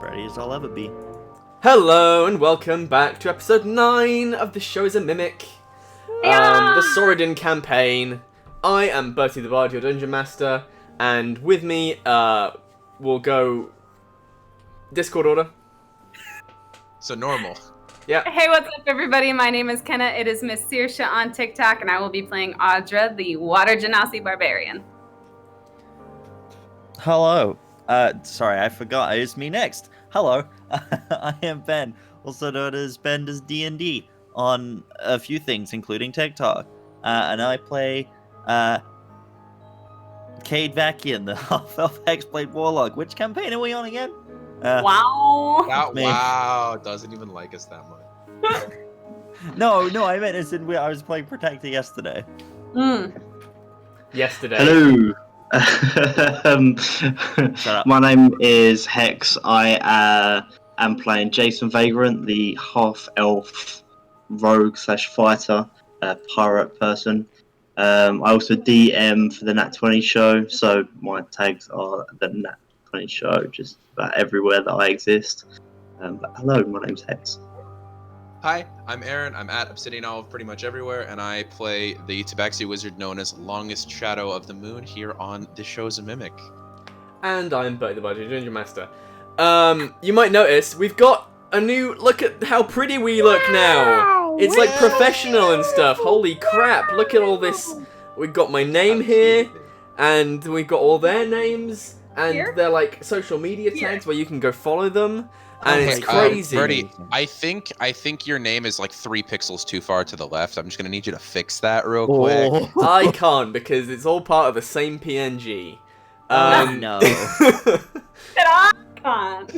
ready as I'll ever be. Hello and welcome back to episode 9 of The Show is a Mimic. The Sorodin campaign. I am Bertie the Bard, your Dungeon Master, and with me we'll go Discord order. So normal. Yeah. Hey, what's up, everybody? My name is Kenna. It is Miss Sirsha on TikTok, and I will be playing Audra, the Water Genasi Barbarian. Hello. Sorry, I forgot. It's me next. Hello. I am Ben, also known as Ben does D&D on a few things, including TikTok. And I play Cade Vakian, the half-elf Hexblade Warlock. Which campaign are we on again? Wow. Wow, doesn't even like us that much. No, I meant as in I was playing Protector yesterday. Yesterday. Hello. Shut up. My name is Hex. I am playing Jason Vagrant, the half-elf rogue / fighter, pirate person. I also DM for the Nat 20 show, so my tags are the Nat 20 show, just about everywhere that I exist. But hello, my name's Hex. Hi, I'm Aaron. I'm at Obsidian Olive pretty much everywhere, and I play the Tabaxi Wizard known as Longest Shadow of the Moon here on ThisShowIsAMimic. And I'm Bertie the Bard, your Dungeon Master. You might notice we've got a new look at how pretty we look now. It's like professional and stuff. Holy crap, look at all this. We've got my name here, and we've got all their names, and they're like social media tags where you can go follow them. And it's crazy. Bertie, I think your name is like 3 pixels too far to the left. I'm just gonna need you to fix that real quick. I can't because it's all part of the same PNG. No. I can't.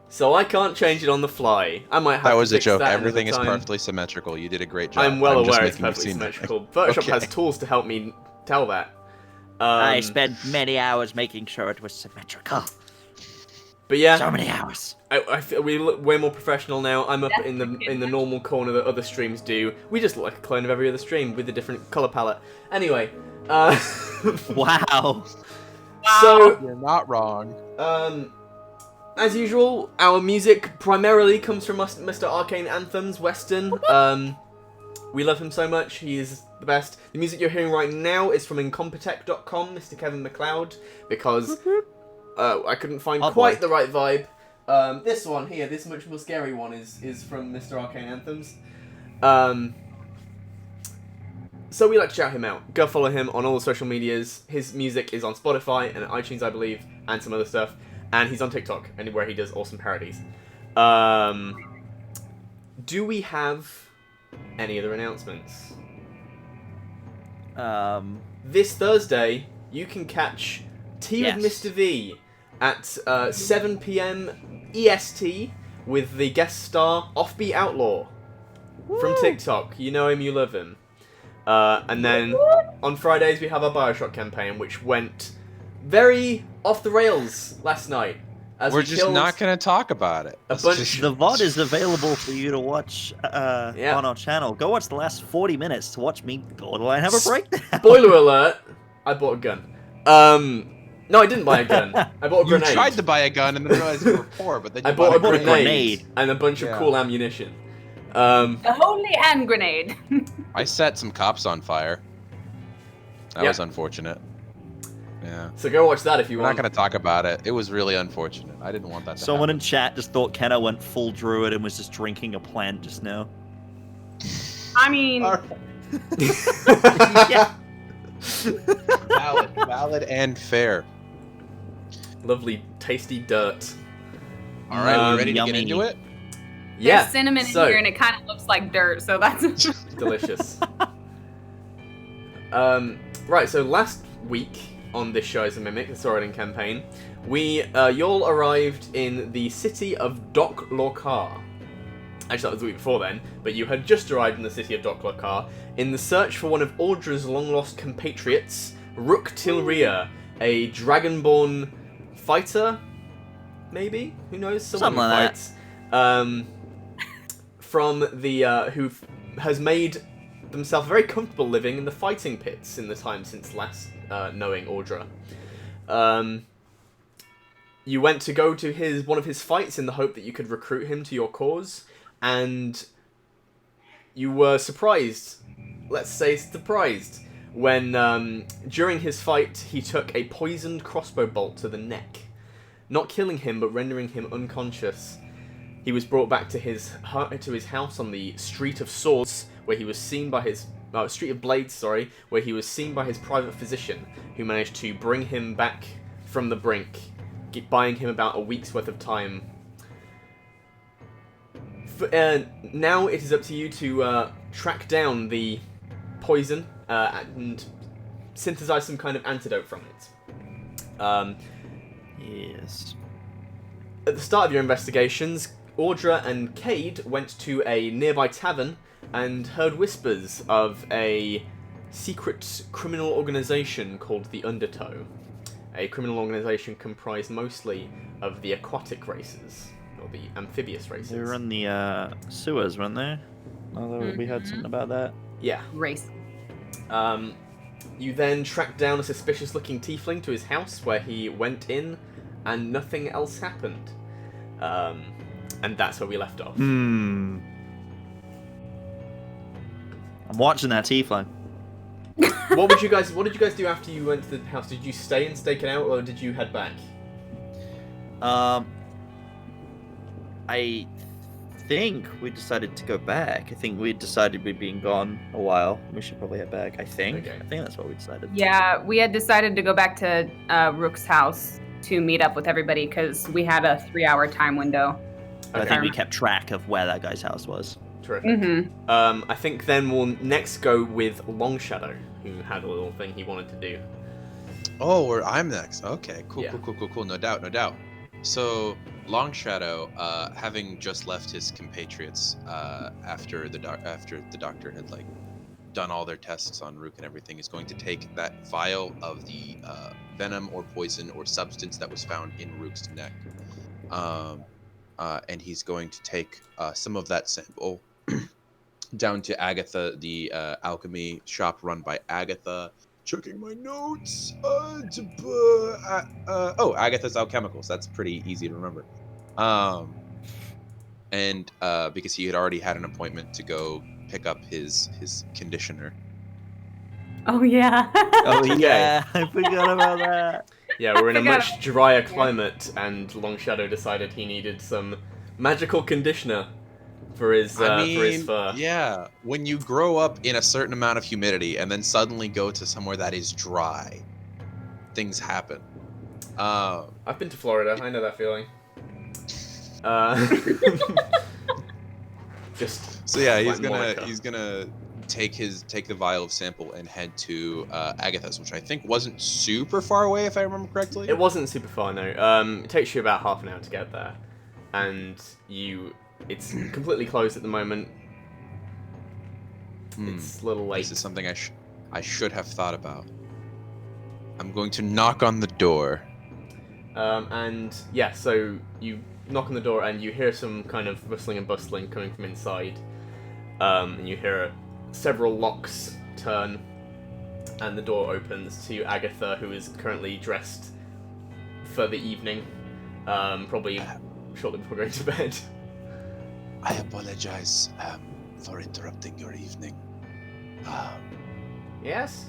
So I can't change it on the fly. I might have That was to a fix joke. that Everything is another time. perfectly symmetrical. You did a great job. I'm well just aware it's making you perfectly seem- symmetrical. Photoshop Okay. has tools to help me tell that. I spent many hours making sure it was symmetrical. But yeah, So many hours. I feel we look way more professional now. I'm up in the normal corner that other streams do. We just look like a clone of every other stream with a different color palette. Anyway, Wow. so You're not wrong. as usual, our music primarily comes from Mr. Arcane Anthems, Weston. We love him so much. He is the best. The music you're hearing right now is from Incompetech.com, Mr. Kevin MacLeod, because I couldn't find quite the right vibe. This one here, this much more scary one, is from Mr. Arcane Anthems. So we like to shout him out. Go follow him on all the social medias. His music is on Spotify and iTunes, I believe, and some other stuff. And he's on TikTok, anywhere he does awesome parodies. Do we have any other announcements? This Thursday, you can catch Tea with Mr. V at 7 PM EST with the guest star Offbeat Outlaw from TikTok. You know him, you love him. And then on Fridays we have our Bioshock campaign, which went very off the rails last night. As We're we just killed not going to talk about it. a bunch. The VOD is available for you to watch on our channel. Go watch the last 40 minutes to watch me borderline have a breakdown. Spoiler alert! I bought a gun. No, I didn't buy a gun. I bought a You grenade. tried to buy a gun and then realized you were poor, but then you I bought a bought grenade and a bunch of cool ammunition. A holy hand grenade. I set some cops on fire. That was unfortunate. Yeah. So go watch that if you We're want. not going to talk about it. It was really unfortunate. I didn't want that to Someone happen. in chat just thought Kenna went full druid and was just drinking a plant just now. I mean, Yeah. Valid and fair. Lovely, tasty dirt. All right, we ready to Yummy. get into it? Yeah. there's cinnamon in so, here, and it kind of looks like dirt, so that's... delicious. Right, so last week on This Show is a Mimic, the Sorodin campaign, we y'all arrived in the city of Dock Lorcar. Actually, that was the week before then, but you had just arrived in the city of Dock Lorcar in the search for one of Audra's long-lost compatriots, Ruk Til'rir, a dragonborn fighter, maybe? Who knows? Someone Something who like fights. From the, who has made themselves very comfortable living in the fighting pits in the time since last knowing Audra. You went to go to one of his fights in the hope that you could recruit him to your cause, and you were surprised. Let's say surprised when during his fight he took a poisoned crossbow bolt to the neck, not killing him but rendering him unconscious. He was brought back to his house on the Street of Swords, where he was seen by his Street of Blades, sorry, where he was seen by his private physician, who managed to bring him back from the brink, buying him about a week's worth of time. Now it is up to you to track down the poison and synthesize some kind of antidote from it. Yes. At the start of your investigations, Audra and Cade went to a nearby tavern and heard whispers of a secret criminal organization called the Undertow. A criminal organization comprised mostly of the aquatic races, or the amphibious races. They were in the sewers, weren't they? Although we heard something about that. Yeah. Race. You then tracked down a suspicious-looking tiefling to his house, where he went in, and nothing else happened. And that's where we left off. I'm watching that tiefling. What did you guys do after you went to the house? Did you stay and stake it out, or did you head back? I think we decided to go back. I think we decided we'd been gone a while. We should probably head back. I think. Okay. I think that's what we decided. Yeah, we had decided to go back to Rook's house to meet up with everybody because we had a 3-hour time window. But I think we kept track of where that guy's house was. Terrific. Mm-hmm. I think then we'll next go with Longshadow, who had a little thing he wanted to do. Oh, or I'm next. Okay, cool, Yeah. cool. No doubt. So, Longshadow, having just left his compatriots after the doctor had done all their tests on Ruk and everything, is going to take that vial of the venom or poison or substance that was found in Ruk's neck, and he's going to take some of that sample down to Agatha, the alchemy shop run by Agatha. Checking my notes. Agatha's Alchemicals. That's pretty easy to remember. And because he had already had an appointment to go pick up his conditioner. Oh yeah. Oh yeah, I forgot about that. Yeah, we're in a much drier climate, and Longshadow decided he needed some magical conditioner for his fur. Yeah, when you grow up in a certain amount of humidity and then suddenly go to somewhere that is dry, things happen. I've been to Florida. I know that feeling. So yeah, he's Monica. gonna take the vial of sample and head to Agatha's, which I think wasn't super far away, if I remember correctly. It wasn't super far, no. It takes you about half an hour to get there, and it's completely closed at the moment. It's a little late. This is something I should have thought about. I'm going to knock on the door. And yeah, so you knock on the door and you hear some kind of rustling and bustling coming from inside. And you hear several locks turn, and the door opens to Agatha, who is currently dressed for the evening, probably shortly before going to bed. I apologize for interrupting your evening. Yes?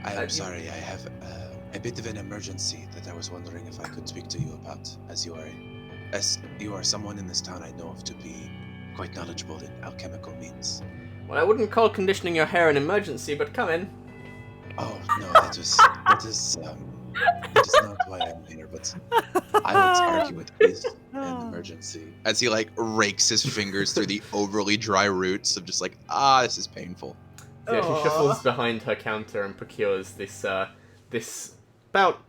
I am sorry. I have a bit of an emergency that I was wondering if I could speak to you about, as you are someone in this town I know of to be quite knowledgeable in alchemical means. Well, I wouldn't call conditioning your hair an emergency, but come in. Oh no, that is not why I'm here. But I would argue it is an emergency. As he rakes his fingers through the overly dry roots of just this is painful. So yeah, she shuffles behind her counter and procures this about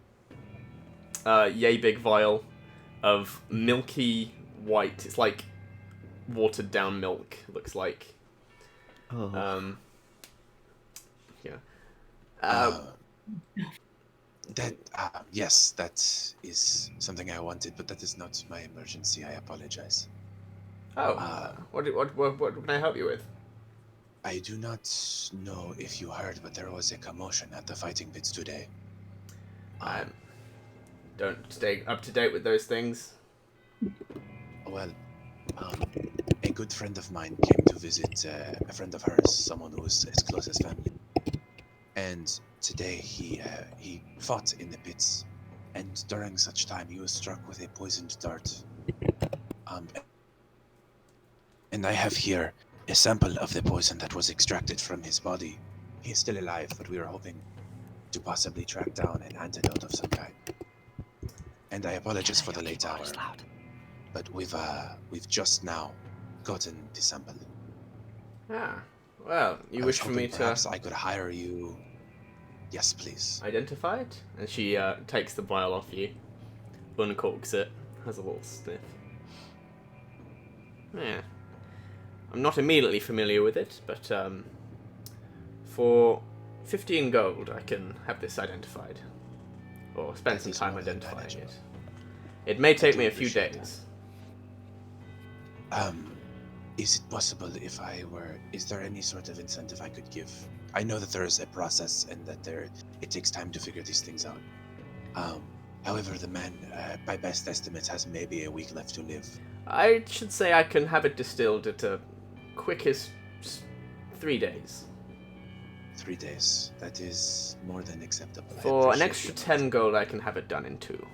yay big vial of milky white. It's like watered down milk. It looks like. Oh. Yeah. Yes, that is something I wanted, but that is not my emergency. I apologize. Oh. What can I help you with? I do not know if you heard, but there was a commotion at the fighting pits today. don't stay up to date with those things. Well, a good friend of mine came to visit a friend of hers, someone who was as close as family. And today he fought in the pits, and during such time he was struck with a poisoned dart. And I have here a sample of the poison that was extracted from his body. He is still alive, but we are hoping to possibly track down an antidote of some kind. And I apologize for the late hour, but we've just now gotten the sample. Ah, well, you I wish was for me hoping to perhaps I could hire you. Yes, please. identify it? And she takes the vial off you, uncorks it, has a little sniff. Yeah. I'm not immediately familiar with it, but for 15 gold I can have this identified. Or spend That some is time more than identifying it. manageable. It may take do me a few appreciate days. Is it possible if is there any sort of incentive I could give? I know that there is a process and that it takes time to figure these things out. However, the man, by best estimates, has maybe a week left to live. I should say I can have it distilled at a quickest 3 days. 3 days. That is more than acceptable. I For an appreciate extra your 10 gold I can have it done in 2.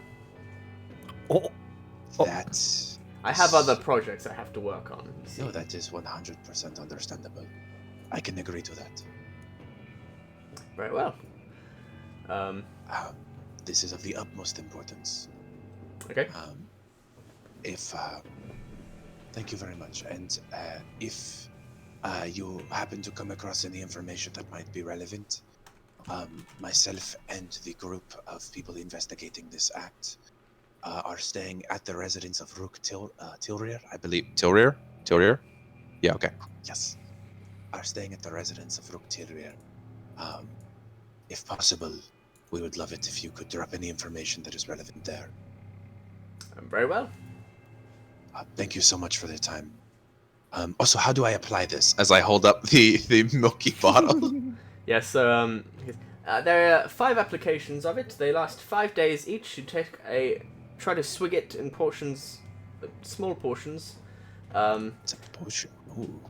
Oh, That. I have other projects I have to work on, you see. No, that is 100% understandable. I can agree to that. Very well. This is of the utmost importance. Okay. Thank you very much. And if you happen to come across any information that might be relevant, myself and the group of people investigating this act are staying at the residence of Ruk Til'rir, I believe. Til'rir? Til'rir? Yeah, okay. Yes. Are staying at the residence of Ruk Til'rir. If possible, we would love it if you could drop any information that is relevant there. Very well. Thank you so much for the time. Also, how do I apply this? As I hold up the milky bottle. Yes, so there are 5 applications of it. They last 5 days each. You try to swig it in portions, small portions. It's a potion. Ooh.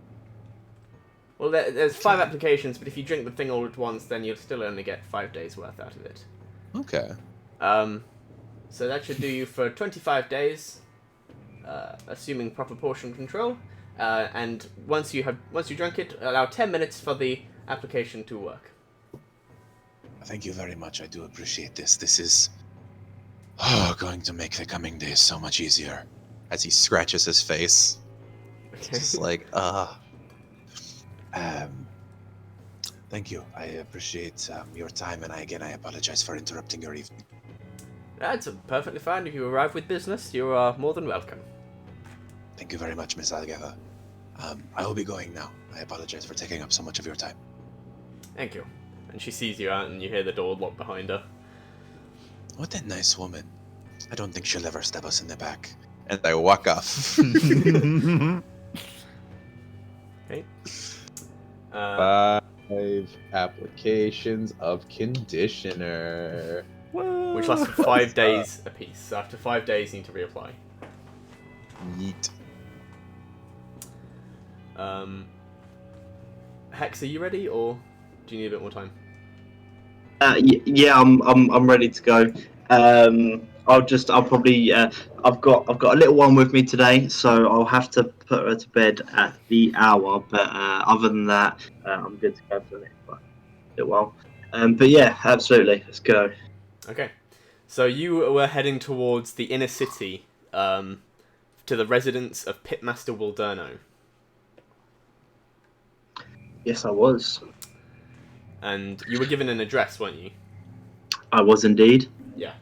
Well, there's 5 applications, but if you drink the thing all at once, then you'll still only get 5 days worth out of it. Okay. So that should do you for 25 days, assuming proper portion control. And once you drink it, allow 10 minutes for the application to work. Thank you very much. I do appreciate this. This is going to make the coming days so much easier. As he scratches his face. Just like, thank you. I appreciate your time, and I apologize for interrupting your evening. That's perfectly fine. If you arrive with business, you are more than welcome. Thank you very much, Miss Algeva. I will be going now. I apologize for taking up so much of your time. Thank you. And she sees you out, and you hear the door lock behind her. What a nice woman. I don't think she'll ever stab us in the back. And I walk off. Okay. 5 applications of conditioner. Which lasts for 5 days apiece. So after 5 days, you need to reapply. Yeet. Hex, are you ready, or do you need a bit more time? Yeah, I'm ready to go. I'll probably I've got a little one with me today, so I'll have to put her to bed at the hour. But other than that, I'm good to go for the next little while. But yeah, absolutely, let's go. Okay. So you were heading towards the inner city, to the residence of Pitmaster Wilderno. Yes, I was. And you were given an address, weren't you? I was indeed. Yeah.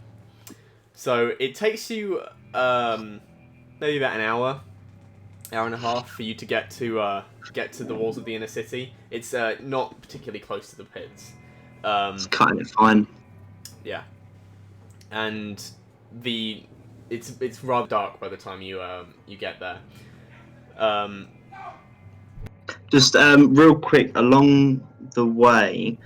So it takes you maybe about an hour and a half for you to get to the walls of the inner city. It's not particularly close to the pits. It's kind of fine. Yeah. And it's rather dark by the time you get there. Just real quick, along the way,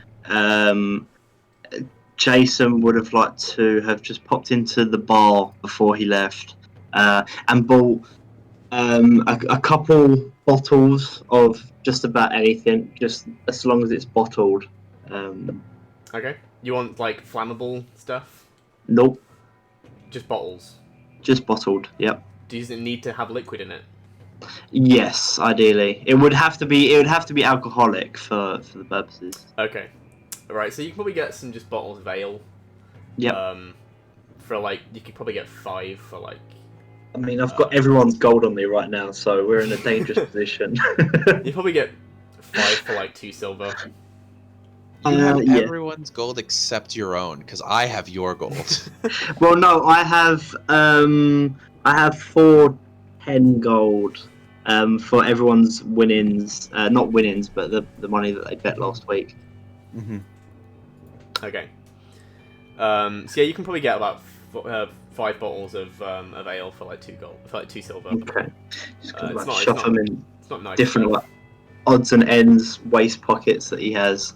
Jason would have liked to have just popped into the bar before he left and bought a couple bottles of just about anything, just as long as it's bottled. Okay. You want like flammable stuff? Nope, Just bottles. just bottled. Yep. Does it need to have liquid in it? Yes, ideally, it would have to be. It would have to be alcoholic for the purposes. Okay. Right. So you can probably get some just bottles of ale. Yep. For like, you could probably get 5 for like. I mean, I've got everyone's gold on me right now, so we're in a dangerous position. You probably get 5 for like 2 silver. You have yeah. everyone's gold except your own, because I have your gold. Well, no, I have 410 gold for everyone's winnings. Not winnings, but the money that they bet last week. Mm-hmm. Okay. So yeah, you can probably get about 5 bottles of ale for like 2 gold, for like 2 silver. Okay. Just gonna It's like not- shove it's them in It's not nice. different stuff. like odds and ends waist pockets that he has,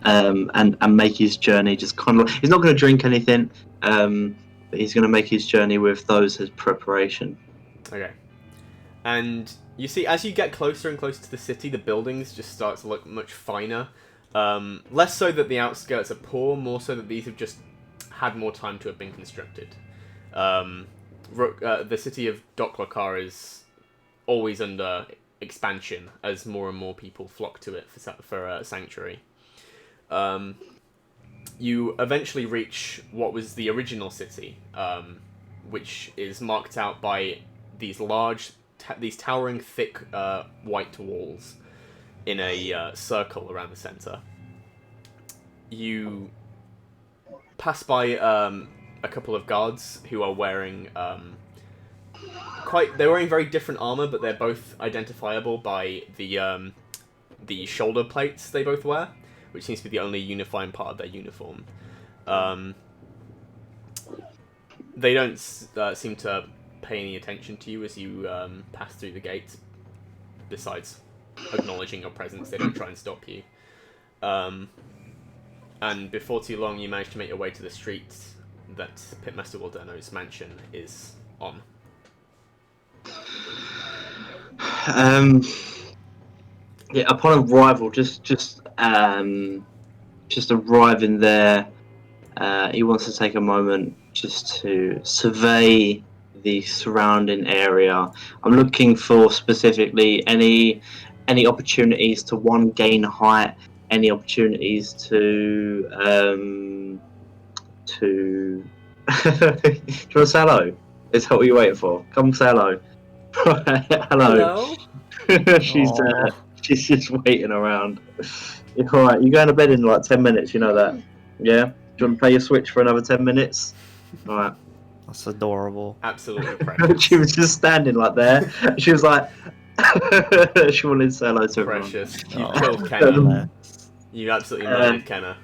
and make his journey just kind of. He's not going to drink anything, but he's going to make his journey with those as preparation. Okay. And you see, as you get closer and closer to the city, the buildings just start to look much finer. Less so that the outskirts are poor, more so that these have just had more time to have been constructed. The city of Doklakar is always under expansion as more and more people flock to it for sanctuary. You eventually reach what was the original city, which is marked out by these large, these towering, thick white walls in a circle around the center. You pass by a couple of guards who are wearing they're wearing very different armor, but they're both identifiable by the shoulder plates they both wear, which seems to be the only unifying part of their uniform. They don't seem to pay any attention to you as you pass through the gate. Besides acknowledging your presence, they don't try and stop you. And before too long, you manage to make your way to the street that Pitmaster Walderno's mansion is on. Yeah, upon arrival, just arriving there, he wants to take a moment just to survey the surrounding area. I'm looking for specifically any opportunities to gain height, any opportunities to do you want to say hello? Is that what you're waiting for? Come say hello. Hello. She's just waiting around. It's alright, you're going to bed in like 10 minutes, you know that? Yeah? Do you want to play your Switch for another 10 minutes? Alright. That's adorable. Absolutely precious. She was just standing like there. She was like, she wanted to say hello to everyone. Precious. You Oh. killed Kenna. Bless. You absolutely murdered Kenna.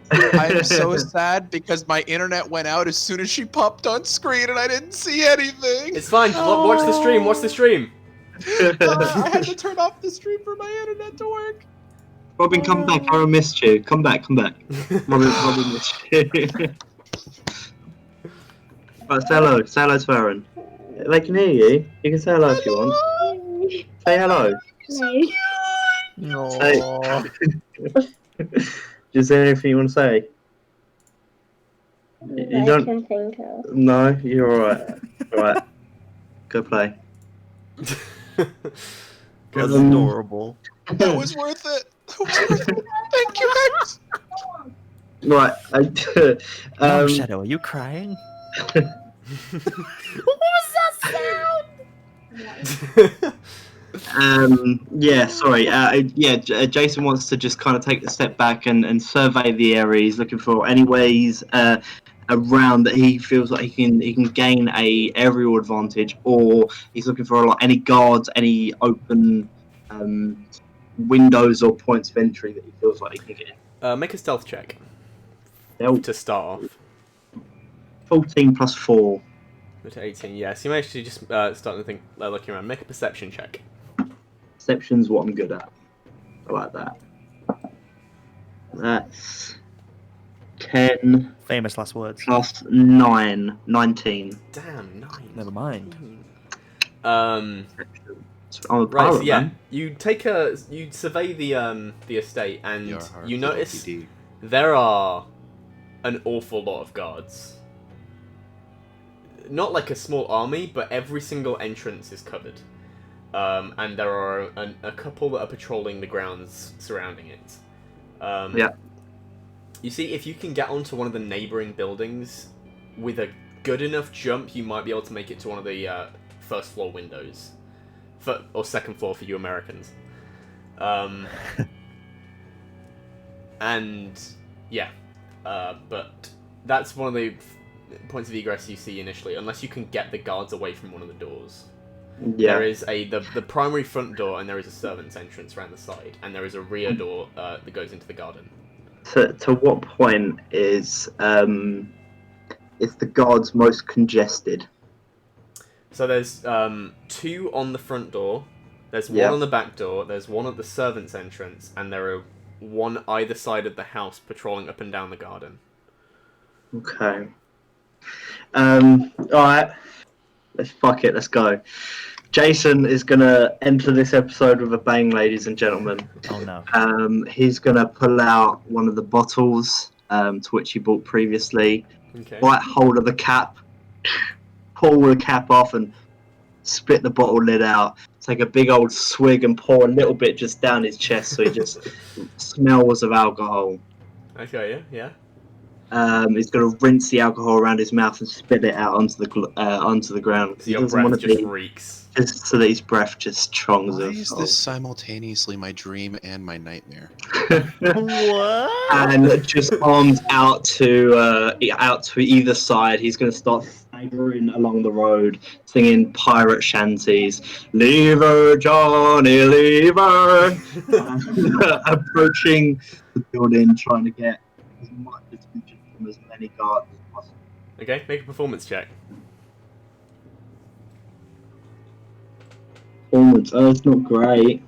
I am so sad because my internet went out as soon as she popped on screen and I didn't see anything. It's fine. Watch the stream. Watch the stream. I had to turn off the stream for my internet to work. Robin, come back. I missed you. Come back. Robin missed you. Right, say hello. Say hello to Aaron. They can hear you. You can say hello if you want. Say hello. No. Is there anything you want to say? You I don't. can think of. No, you're alright. Alright. Go play. That's adorable. That was worth it. That was worth it. Thank you, Hex. Right. No, Shadow, are you crying? What was that sound? Yeah, sorry. Jason wants to just kind of take a step back and survey the area. He's looking for any ways around that he feels like he can gain a aerial advantage, or he's looking for like any guards, any open windows or points of entry that he feels like he can get in. Make a stealth check Stealth. to start off. 14 plus 4. Go to 18. Yeah, so you managed to just start to think, looking around. Make a perception check. Perception's what I'm good at. I like that. That's 10 Famous last words. plus 9, 19. Damn, 9. Never mind. I'm a Right, pirate, so yeah, man. you survey the estate, and Your heart, you little notice PD. there are an awful lot of guards. Not like a small army, but every single entrance is covered. And there are a couple that are patrolling the grounds surrounding it. Yeah. You see, if you can get onto one of the neighbouring buildings with a good enough jump, you might be able to make it to one of the first floor windows. Or second floor for you Americans. And, yeah. But that's one of the points of egress you see initially, unless you can get the guards away from one of the doors. Yeah. There is the primary front door, and there is a servant's entrance around the side, and there is a rear door that goes into the garden. To what point is the guards most congested? So there's 2 on the front door, there's 1 Yeah. on the back door, there's 1 at the servant's entrance, and there are 1 either side of the house patrolling up and down the garden. Okay. Alright. Fuck it, let's go. Jason is gonna enter this episode with a bang, ladies and gentlemen. Oh no. He's gonna pull out one of the bottles to which he bought previously, Okay. bite hold of the cap, pull the cap off, and spit the bottle lid out. Take a big old swig and pour a little bit just down his chest, so he just smells of alcohol. Okay, yeah. He's gonna rinse the alcohol around his mouth and spit it out onto the ground. So He your doesn't want breath to just be, reeks. just so that his breath just chongs Why of. is this simultaneously my dream and my nightmare? What? And just arms out to either side. He's going to start staggering along the road, singing pirate shanties. Leave her, Johnny, leave her. Approaching the building, trying to get as much attention from as many guards as possible. Okay, make a performance check. Performance, it's not great.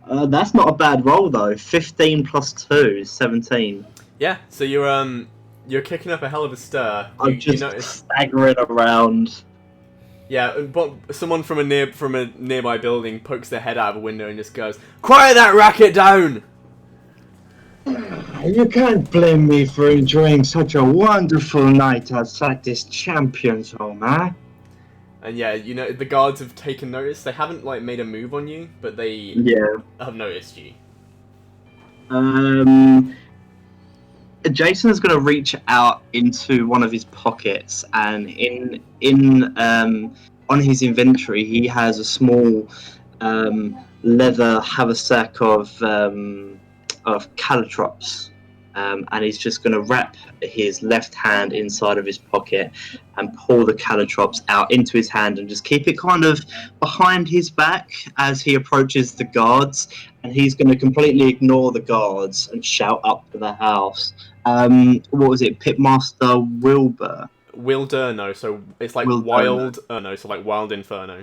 That's not a bad roll though. 15 plus 2 is 17. Yeah, so you're kicking up a hell of a stir. I'm You just notice, staggering around. yeah, but someone from a nearby building pokes their head out of a window and just goes, "Quiet that racket down!" You can't blame me for enjoying such a wonderful night outside this champion's home, huh? And yeah, you know the guards have taken notice. They haven't like made a move on you, but they Yeah. have noticed you. Jason is going to reach out into one of his pockets, and in on his inventory he has a small leather haversack of caltrops, and he's just going to wrap his left hand inside of his pocket and pull the caltrops out into his hand and just keep it kind of behind his back as he approaches the guards, and he's going to completely ignore the guards and shout up to the house. What was it? Pitmaster Wilbur. Wilderno, so it's like Wilderno. wild Erno, so like wild inferno.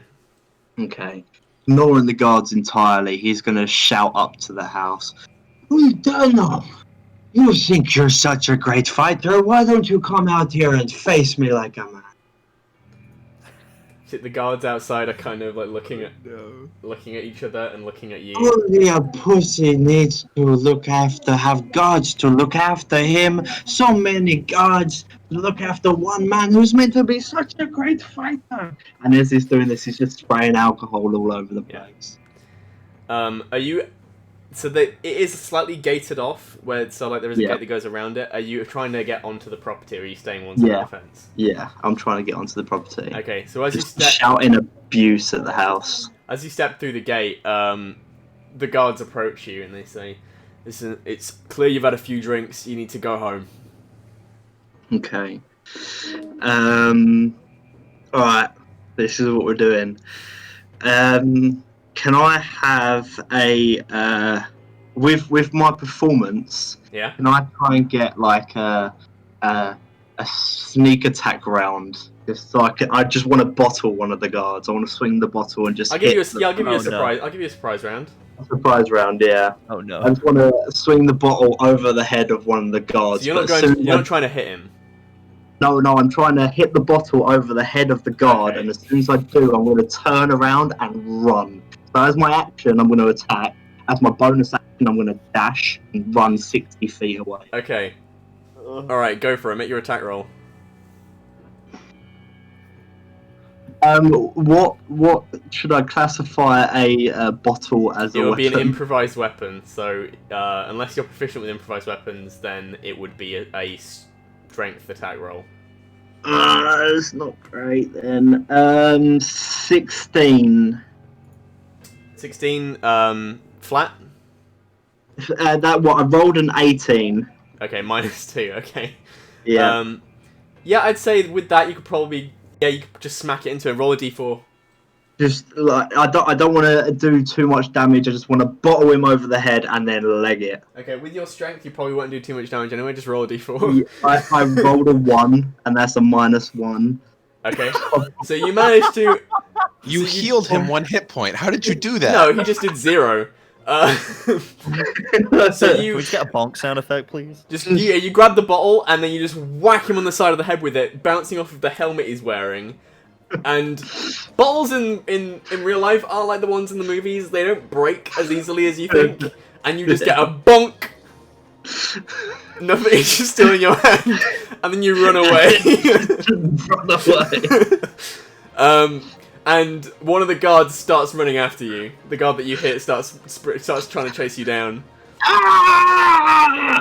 Okay. Ignoring the guards entirely, he's going to shout up to the house. Wilderno! You think you're such a great fighter? Why don't you come out here and face me like a man? The guards outside are kind of like looking at each other and looking at you. Only a pussy needs to have guards to look after him. So many guards to look after one man who's meant to be such a great fighter. And as he's doing this, he's just spraying alcohol all over the place. Are you? So it is slightly gated off, where there is a Yeah. gate that goes around it. Are you trying to get onto the property, or are you staying one side Yeah. of the fence? Yeah, I'm trying to get onto the property. Okay, so as you Just step shouting abuse at the house. through the gate, the guards approach you and they say, "Listen, it's clear you've had a few drinks. You need to go home." Okay. Alright, this is what we're doing. Can I have with my performance, Yeah. can I try and get like a sneak attack round? Just so I just want to bottle one of the guards. I want to swing the bottle and just I'll give hit you a the- I'll give you a Oh, no. surprise. I'll give you a surprise round. Surprise round, yeah. Oh I no. just want to swing the bottle over the head of one of the guards. So you're not but as going. soon as You're I- not trying to hit him. No, I'm trying to hit the bottle over the head of the guard, Okay. and as soon as I do, I'm going to turn around and run. So as my action, I'm going to attack. As my bonus action, I'm going to dash and run 60 feet away. Okay. All right, go for it. Make your attack roll. What should I classify a bottle as? It a would be an weapon? improvised weapon. So unless you're proficient with improvised weapons, then it would be a strength attack roll. It's not great then. 16. 16. Flat. That what I rolled an 18. Okay, -2. Okay. Yeah. Yeah, I'd say with that you could probably you could just smack it into it. Roll a d4. Just like I don't want to do too much damage. I just want to bottle him over the head and then leg it. Okay, with your strength, you probably won't do too much damage anyway. Just roll a d4. I rolled a 1, and that's a -1. Okay, so you managed to. You So healed him 1 hit point. How did you do that? No, he just did 0. So Can you we just get a bonk sound effect, please? just you grab the bottle and then you just whack him on the side of the head with it, bouncing off of the helmet he's wearing. And bottles in real life are like the ones in the movies. They don't break as easily as you think, and you just get a bonk. Nothing is just still in your hand, and then you run away. Run away. And one of the guards starts running after you. The guard that you hit starts trying to chase you down.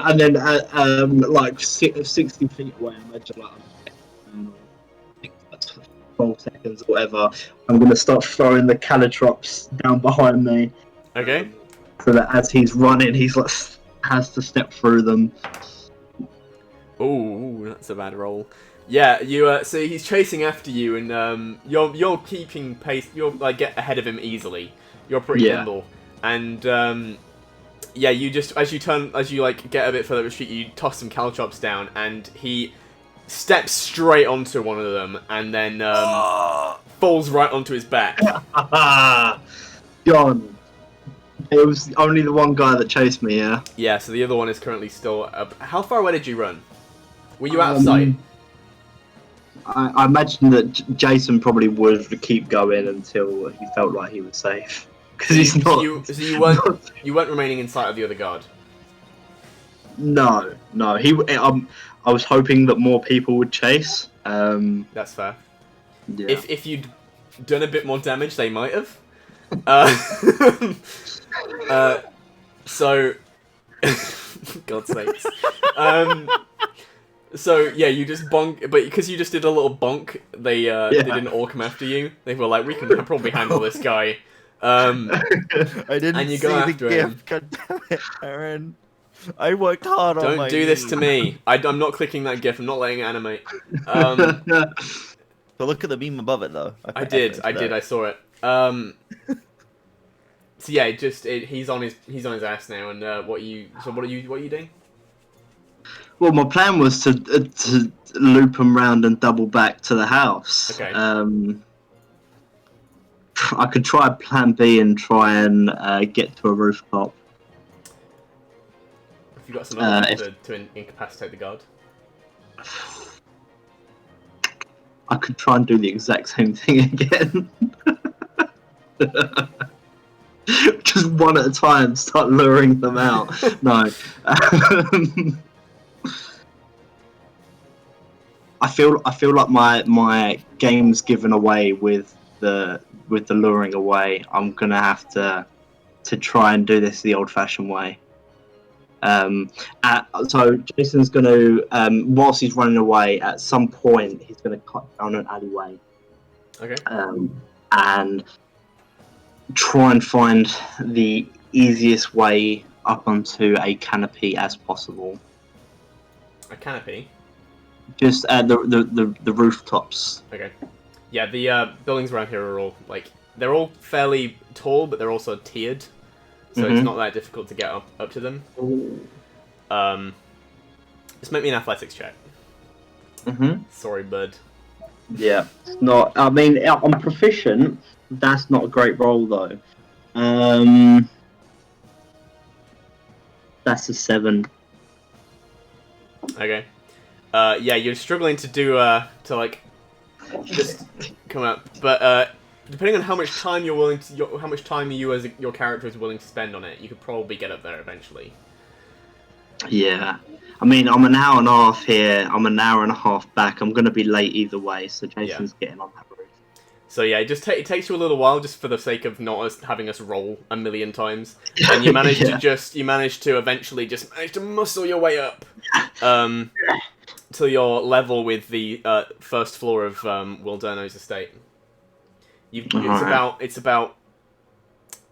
And then like 60 feet away, I imagine like 12 seconds or whatever, I'm going to start throwing the caltrops down behind me. Okay. So that as he's running, he's like has to step through them. Ooh, that's a bad roll. Yeah, you. So he's chasing after you, and you're keeping pace. You're like get ahead of him easily. You're pretty nimble, and yeah, you just as you like get a bit further up the street, you toss some caltrops down, and he steps straight onto one of them, and then falls right onto his back. John, it was only the one guy that chased me. Yeah. Yeah. So the other one is currently still up. How far away did you run? Were you out of sight? I imagine that Jason probably would keep going until he felt like he was safe. Because he's not. So you weren't remaining in sight of the other guard. No. I was hoping that more people would chase. That's fair. Yeah. If you'd done a bit more damage, they might have. So, God's sakes. So yeah, you just bonk, but because you just did a little bonk, they didn't all come after you. They were like, we can probably handle this guy. I didn't and you see go the after him. gift. God damn it, Aaron. I worked hard on my Don't do this to me. I'm not clicking that gif. I'm not letting it animate. But look at the meme above it, though. I did. I saw it. So yeah, he's on his ass now. And what are you doing? Well, my plan was to loop him round and double back to the house. Okay. I could try plan B and try and get to a rooftop. Have you got some other to incapacitate the guard? I could try and do the exact same thing again. Just one at a time, start luring them out. No. I feel like my game's given away with the luring away. I'm gonna have to try and do this the old-fashioned way. So Jason's gonna whilst he's running away, at some point he's gonna cut down an alleyway. Okay. And try and find the easiest way up onto a canopy as possible. A canopy. Just the rooftops. Okay. Yeah, the buildings around here are all they're all fairly tall, but they're also tiered, so it's not that difficult to get up to them. Just make me an athletics check. Sorry, bud. Yeah, it's not. I mean, I'm proficient. That's not a great roll though. That's a 7. Okay. Yeah, you're struggling to do to like just come up, but depending on how much time you're willing to, how much time you as your character is willing to spend on it, you could probably get up there eventually. Yeah. I mean, I'm an hour and a half here. I'm an hour and a half back. I'm going to be late either way, so Jason's getting on that roof. So yeah, it takes you a little while just for the sake of not us having us roll a million times, and you manage to eventually just manage to muscle your way up, till you're level with the first floor of Wilderno's estate. It's about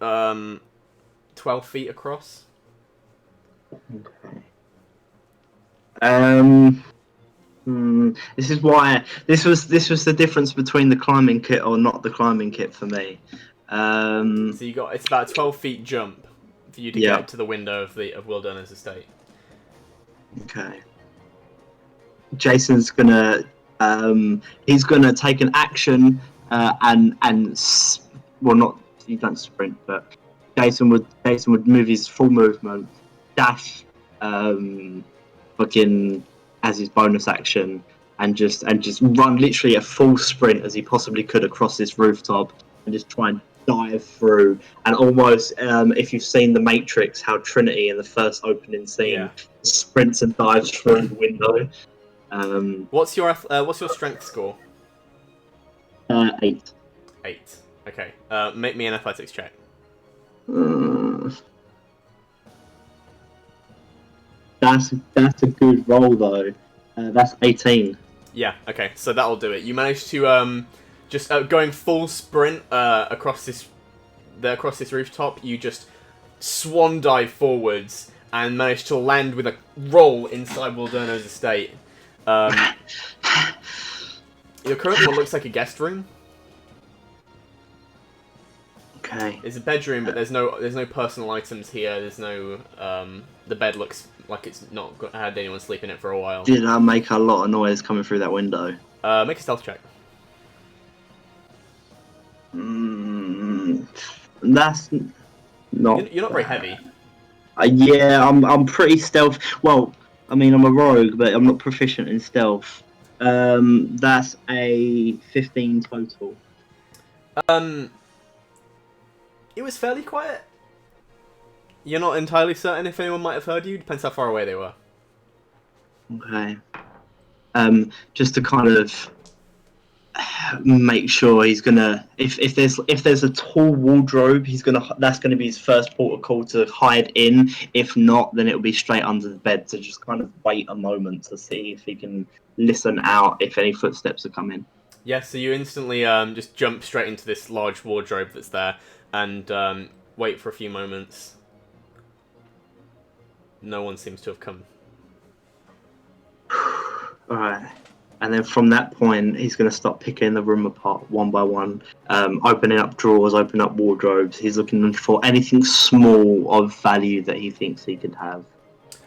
12 feet across. Okay. This is why this was the difference between the climbing kit or not the climbing kit for me. So it's about a 12 feet jump for you to get to the window of Wilderno's estate. Okay. Jason's gonna he's gonna take an action well, not, you don't sprint, but Jason would move his full movement, dash fucking as his bonus action, and just run literally a full sprint as he possibly could across this rooftop and just try and dive through, and almost if you've seen The Matrix, how Trinity in the first opening scene sprints and dives through the window. What's your strength score? 8. 8. Okay. Make me an athletics check. That's a good roll though. That's 18. Yeah. Okay. So that'll do it. You managed to just going full sprint across this rooftop. You just swan dive forwards and managed to land with a roll inside Wilderno's estate. You're currently what looks like a guest room. Okay. It's a bedroom, but there's no personal items here. There's no the bed looks like it's not had anyone sleep in it for a while. Did I make a lot of noise coming through that window? Make a stealth check. That's not. You're not very heavy. Yeah, I'm pretty stealth. Well, I mean, I'm a rogue, but I'm not proficient in stealth. That's a 15 total. It was fairly quiet. You're not entirely certain if anyone might have heard you. Depends how far away they were. Okay. Just to kind of make sure he's gonna, if there's a tall wardrobe, that's gonna be his first port of call to hide in. If not, then it'll be straight under the bed to just kind of wait a moment to see if he can listen out if any footsteps are coming. Yeah, so you instantly just jump straight into this large wardrobe that's there and wait for a few moments. No one seems to have come. Alright. And then from that point, he's going to start picking the room apart one by one, opening up drawers, opening up wardrobes. He's looking for anything small of value that he thinks he could have.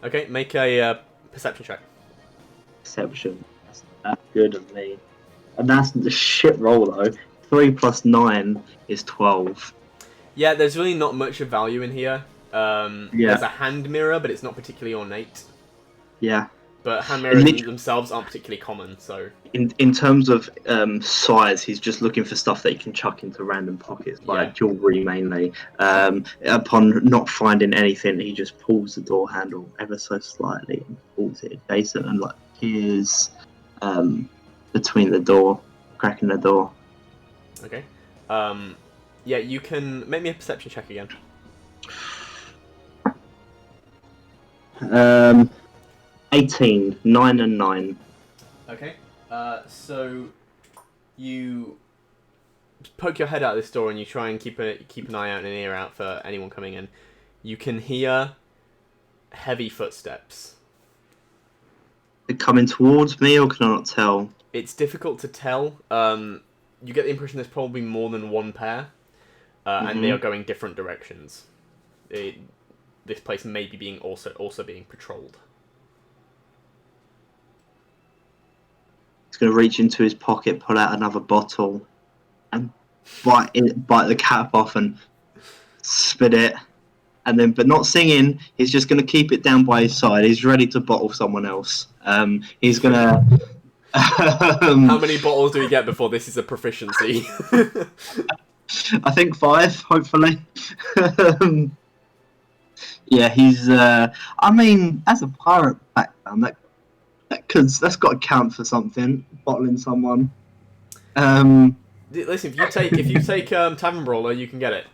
Okay, make a perception check. Perception. That's good of me. And that's the shit roll, though. 3 plus 9 is 12. Yeah, there's really not much of value in here. There's a hand mirror, but it's not particularly ornate. Yeah. But hand mirrors themselves aren't particularly common, so... In terms of size, he's just looking for stuff that he can chuck into random pockets, like jewellery mainly. Upon not finding anything, he just pulls the door handle ever so slightly and pulls it adjacent and like peers between the door, cracking the door. Okay. Yeah, you can make me a perception check again. 18, 9 and 9. Okay. So you poke your head out this door and you try and keep an eye out and an ear out for anyone coming in. You can hear heavy footsteps. They're coming towards me, or can I not tell? It's difficult to tell. You get the impression there's probably more than one pair, and they are going different directions. This place may be being also being patrolled. He's going to reach into his pocket, pull out another bottle, and bite the cap off and spit it and then but not singing. He's just going to keep it down by his side. He's ready to bottle someone else. He's going to. How many bottles do we get before this is a proficiency? I think 5, hopefully. Yeah, he's. I mean, as a pirate background, that's got to count for something. Bottling someone. Listen, if you take Tavern Brawler, you can get it.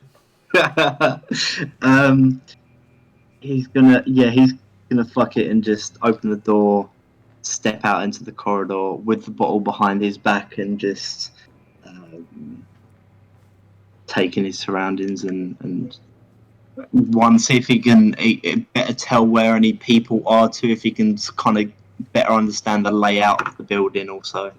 He's gonna fuck it and just open the door, step out into the corridor with the bottle behind his back, and just taking his surroundings and see if he can better tell where any people are to, if he can kind of better understand the layout of the building also.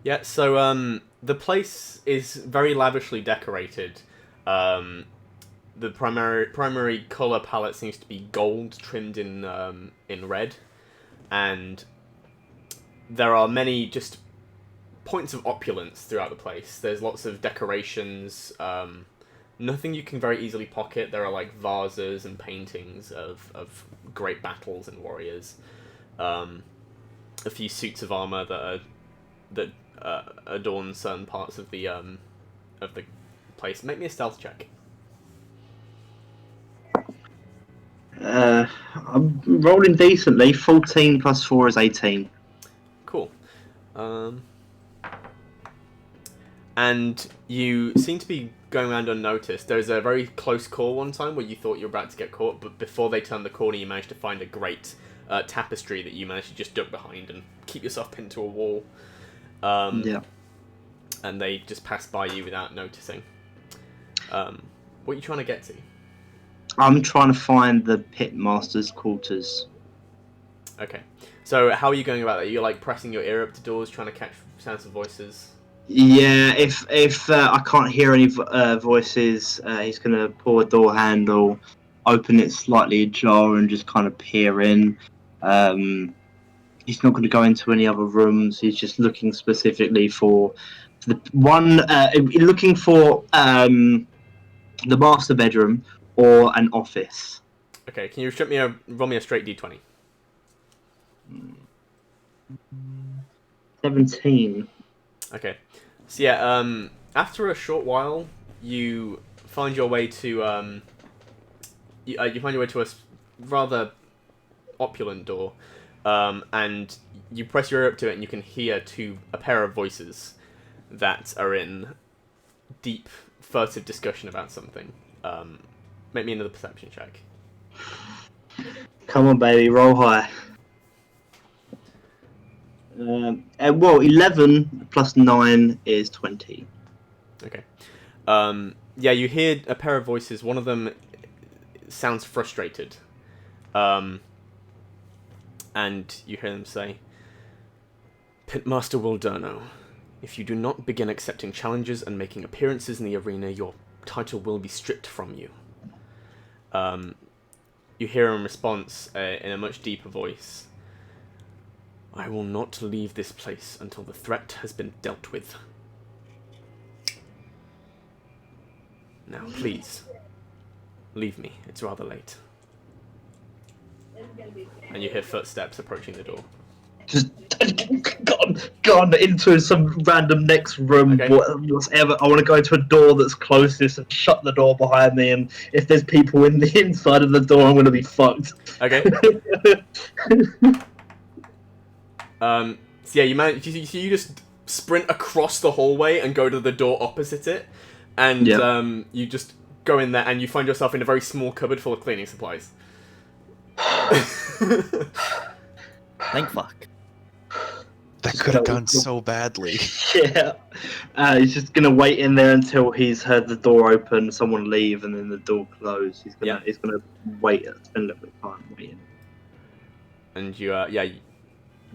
Yeah, so the place is very lavishly decorated. The primary color palette seems to be gold trimmed in red, and there are many just points of opulence throughout the place. There's lots of decorations, nothing you can very easily pocket. There are like vases and paintings of great battles and warriors, a few suits of armor that adorn certain parts of the place. Make me a stealth check. I'm rolling decently. 14 plus 4 is 18. Cool. And you seem to be going around unnoticed. There was a very close call one time where you thought you were about to get caught, but before they turned the corner, you managed to find a great tapestry that you managed to just duck behind and keep yourself pinned to a wall. Yeah. And they just passed by you without noticing. What are you trying to get to? I'm trying to find the pitmaster's quarters. Okay. So how are you going about that? You're like pressing your ear up to doors, trying to catch sounds of voices? Yeah, if I can't hear any voices, he's going to pull a door handle, open it slightly ajar, and just kind of peer in. He's not going to go into any other rooms. He's just looking specifically for the one, looking for the master bedroom or an office. Okay, can you roll me a straight d20? 17. Okay. So yeah, after a short while, you find your way to you find your way to a rather opulent door, and you press your ear up to it, and you can hear a pair of voices that are in deep, furtive discussion about something. Make me another perception check. Come on, baby, roll high. Well, 11 plus 9 is 20. Okay. Yeah, you hear a pair of voices. One of them sounds frustrated. And you hear them say, Pitmaster Wilderno, if you do not begin accepting challenges and making appearances in the arena, your title will be stripped from you. You hear in response, in a much deeper voice, I will not leave this place until the threat has been dealt with. Now, please, leave me. It's rather late. And you hear footsteps approaching the door. Just gone into some random next room, Okay. whatever. I want to go to a door that's closest and shut the door behind me. And if there's people in the inside of the door, I'm going to be fucked. Okay. So yeah, you just sprint across the hallway and go to the door opposite it, and you just go in there and you find yourself in a very small cupboard full of cleaning supplies. Thank fuck. That could have gone so badly. Yeah. He's just going to wait in there until he's heard the door open, someone leave, and then the door close. He's gonna wait, spend a little bit of time waiting. And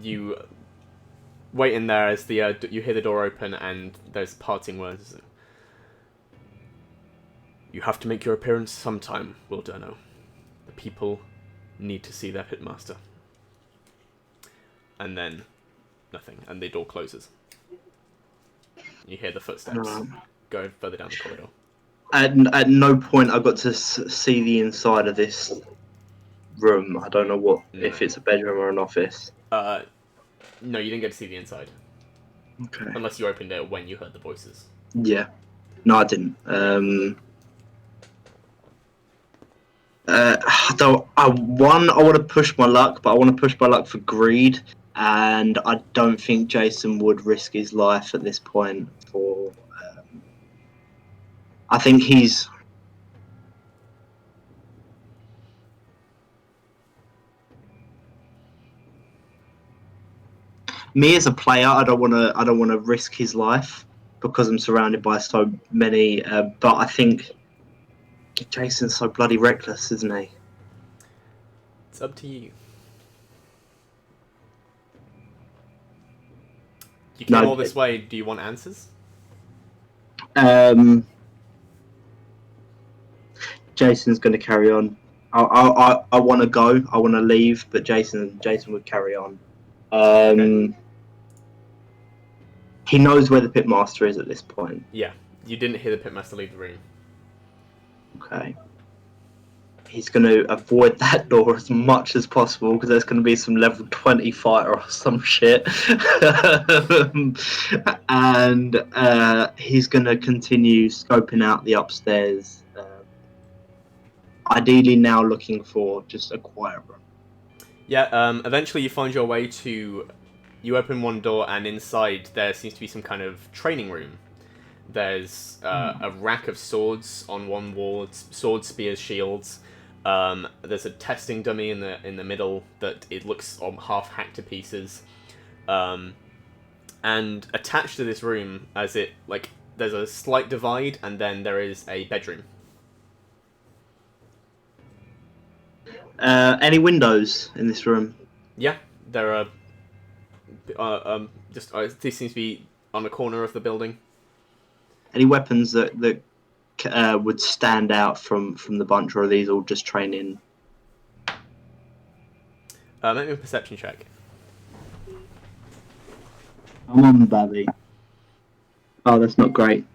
you wait in there as you hear the door open and there's parting words. You have to make your appearance sometime, Wilderno. The people need to see their pitmaster. And then nothing, and the door closes. You hear the footsteps go further down the corridor. At no point I got to see the inside of this room. I don't know if it's a bedroom or an office. No, you didn't get to see the inside. Okay. Unless you opened it when you heard the voices. Yeah. No, I didn't. I want to push my luck, but I want to push my luck for greed, and I don't think Jason would risk his life at this point for. I think he's. Me as a player, I don't want to. I don't want to risk his life because I'm surrounded by so many. But I think Jason's so bloody reckless, isn't he? It's up to you. You came all this way. Do you want answers? Jason's going to carry on. I want to go. I want to leave, but Jason would carry on. Okay. He knows where the pitmaster is at this point. Yeah, you didn't hear the pitmaster leave the room. Okay. He's going to avoid that door as much as possible because there's going to be some level 20 fighter or some shit. And he's going to continue scoping out the upstairs. Ideally now looking for just a quiet room. Yeah, eventually you find your way to... You open one door and inside there seems to be some kind of training room. There's a rack of swords on one wall, swords, spears, shields. There's a testing dummy in the middle that it looks half hacked to pieces. And attached to this room, there's a slight divide, and then there is a bedroom. Any windows in this room? Yeah, there are. This seems to be on the corner of the building. Any weapons that would stand out from the bunch, or are these all just training? Make me a perception check. Come on, Babby. Oh, that's not great.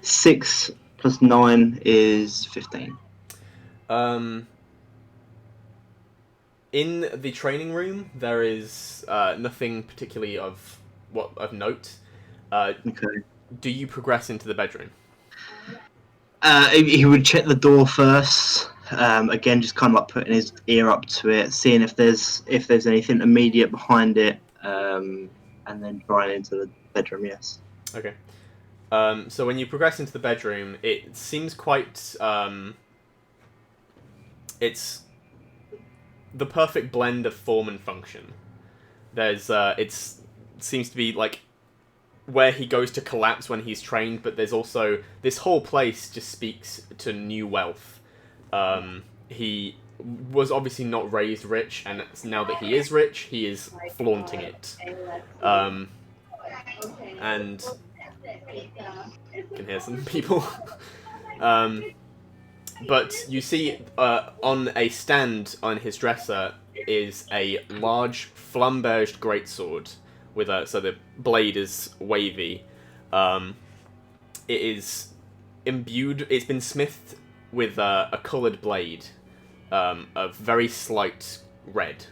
6 plus 9 is 15. In the training room, there is nothing particularly of note. Okay. Do you progress into the bedroom? He would check the door first. Again, just kind of like putting his ear up to it, seeing if there's anything immediate behind it, and then trying into the bedroom. Yes. Okay. So when you progress into the bedroom, it seems quite. It's the perfect blend of form and function. There's seems to be like where he goes to collapse when he's trained, but there's also this whole place just speaks to new wealth. He was obviously not raised rich, and now that he is rich, he is flaunting it. And you can hear some people. But you see on a stand on his dresser is a large flambaged greatsword with so the blade is wavy. It is imbued. It's been smithed with a coloured blade of very slight red,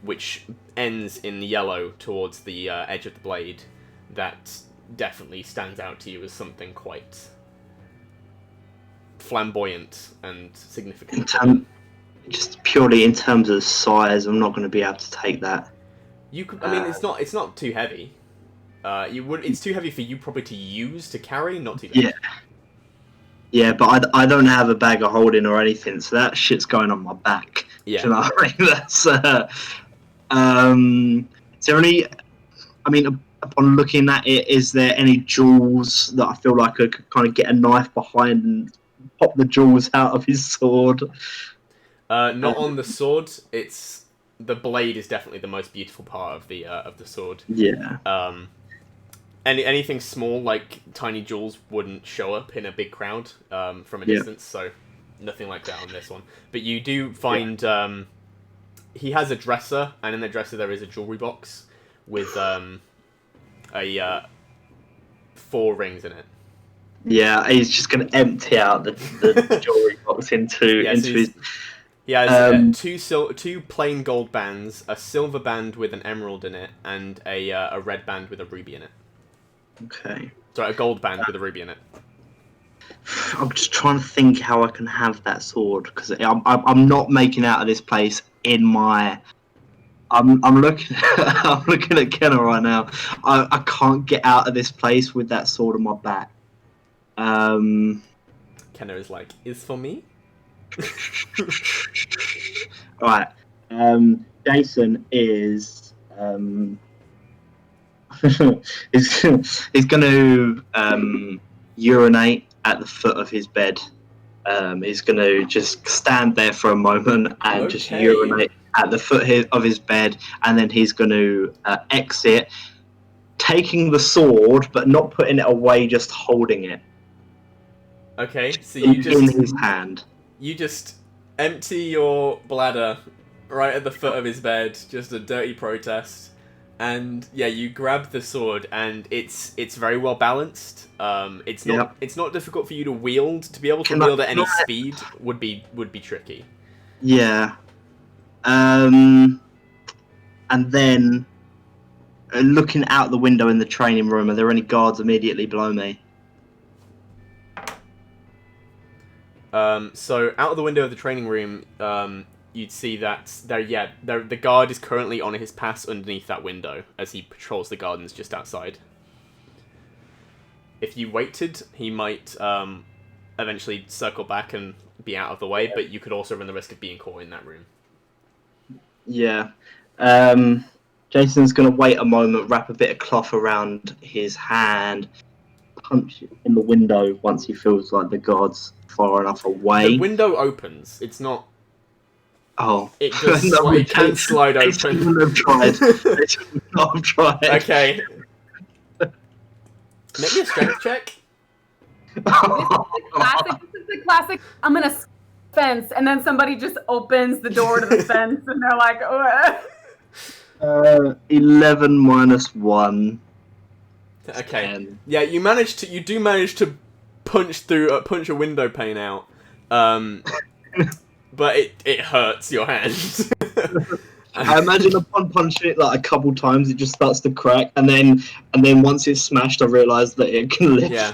which ends in yellow towards the edge of the blade. That definitely stands out to you as something quite flamboyant and significant. Just purely in terms of size, I'm not going to be able to take that. You could. I mean, it's not too heavy. It's too heavy for you probably to use to carry, not too heavy. Yeah, but I don't have a bag of holding or anything, so that shit's going on my back. Yeah. Do you know what I mean? That's. Is there any? I mean, upon looking at it, is there any jewels that I feel like I could kind of get a knife behind and pop the jewels out of his sword? Not on the sword. It's the blade is definitely the most beautiful part of the sword. Yeah. Anything small like tiny jewels wouldn't show up in a big crowd from a distance, so nothing like that on this one. But you do find he has a dresser, and in the dresser there is a jewelry box with 4 rings in it. Yeah, he's just going to empty out the jewelry box into Yeah, so his. he has two plain gold bands, a silver band with an emerald in it, and a red band with a ruby in it. Okay. Sorry, a gold band with a ruby in it. I'm just trying to think how I can have that sword because I'm not making out of this place in my. I'm looking I'm looking at Kenna right now. I can't get out of this place with that sword on my back. Kenna is like, is for me? Right. Jason is he's going to urinate at the foot of his bed. He's going to just stand there for a moment and just Okay. urinate at the foot of his bed, and then he's going to exit, taking the sword but not putting it away, just holding it Okay, so in his hand. You just empty your bladder right at the foot of his bed, just a dirty protest. And yeah, you grab the sword, and it's very well balanced. It's not difficult for you to wield. To be able to wield at any speed would be tricky. Yeah. And then looking out the window in the training room, are there any guards immediately below me? So out of the window of the training room, you'd see that the guard is currently on his pass underneath that window as he patrols the gardens just outside. If you waited, he might eventually circle back and be out of the way, but you could also run the risk of being caught in that room. Yeah. Jason's going to wait a moment, wrap a bit of cloth around his hand, punch in the window once he feels like the guard's far enough away. The window opens. It's not... Oh. It does it can slide open. They shouldn't have tried. They should not have tried. Okay. Make me a strength check. This is the classic. I'm gonna fence, and then somebody just opens the door to the fence, and they're like, "Oh." 11 minus 1. Okay. 10. Yeah, you do manage to punch a window pane out. But it hurts your hand. I imagine upon punching it like a couple times, it just starts to crack, and then once it's smashed, I realise that it can lift. Yeah.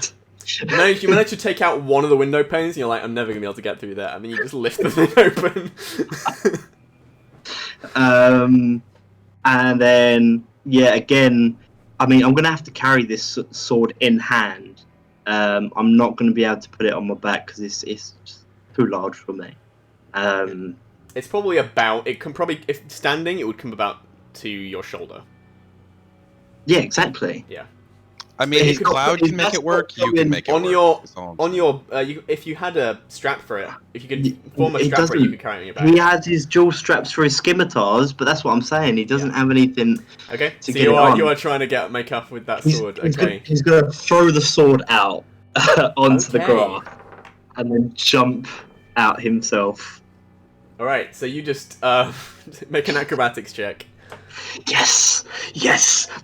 You manage to take out one of the window panes, and you're like, I'm never gonna be able to get through that. And then you just lift the thing open. And then again, I mean, I'm gonna have to carry this sword in hand. I'm not gonna be able to put it on my back because it's just too large for me. It's probably about. It can probably, if standing, it would come about to your shoulder. Yeah, exactly. Yeah. I mean, if Cloud can make it work, you can make it work. If you had a strap for it, if you could form a strap for it, you could carry it on your back. He has his dual straps for his scimitars, but that's what I'm saying. He doesn't have anything. Okay, to so get you are trying to make up with that sword. Okay. He's gonna throw the sword out onto the grass and then jump out himself. All right, so you just make an acrobatics check. Yes.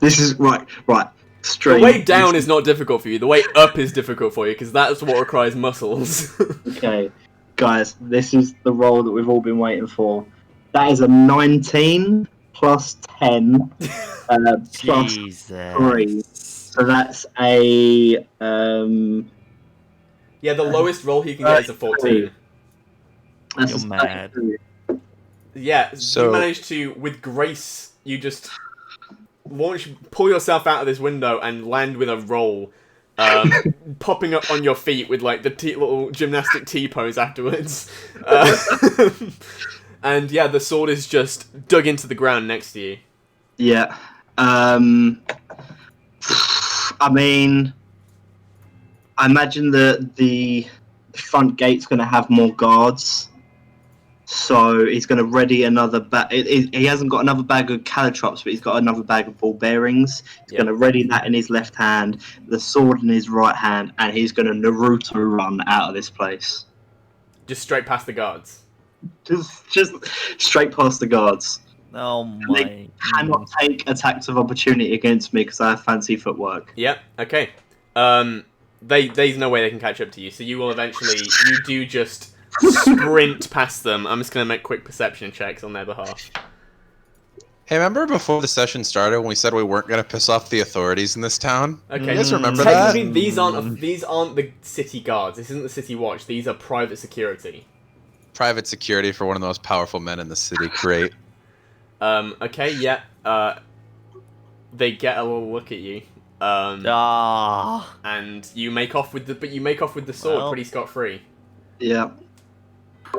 This is right. Straight. The way down is not difficult for you. The way up is difficult for you because that's what requires muscles. Okay, guys, this is the roll that we've all been waiting for. That is a 19 plus 10 plus 3. So that's a Yeah, the lowest roll he can get is a 14. That's You're mad. Yeah, So- you manage to, with grace, you just pull yourself out of this window and land with a roll, popping up on your feet with like the little gymnastic T-pose afterwards. And yeah, the sword is just dug into the ground next to you. Yeah. I mean, I imagine the front gate's going to have more guards. So he's going to ready another bag. He hasn't got another bag of caltrops, but he's got another bag of ball bearings. He's going to ready that in his left hand, the sword in his right hand, and he's going to Naruto run out of this place. Just straight past the guards. Just straight past the guards. Oh my. Cannot take attacks of opportunity against me because I have fancy footwork. Yep, okay. there's no way they can catch up to you. So you will eventually, you do just sprint past them. I'm just gonna make quick perception checks on their behalf. Hey, remember before the session started when we said we weren't gonna piss off the authorities in this town? Okay, You guys remember that? technically these aren't the city guards. This isn't the city watch. These are private security. Private security for one of the most powerful men in the city. Great. Okay, yeah. They get a little look at you. And you make off with the sword Well. pretty scot-free. Yeah.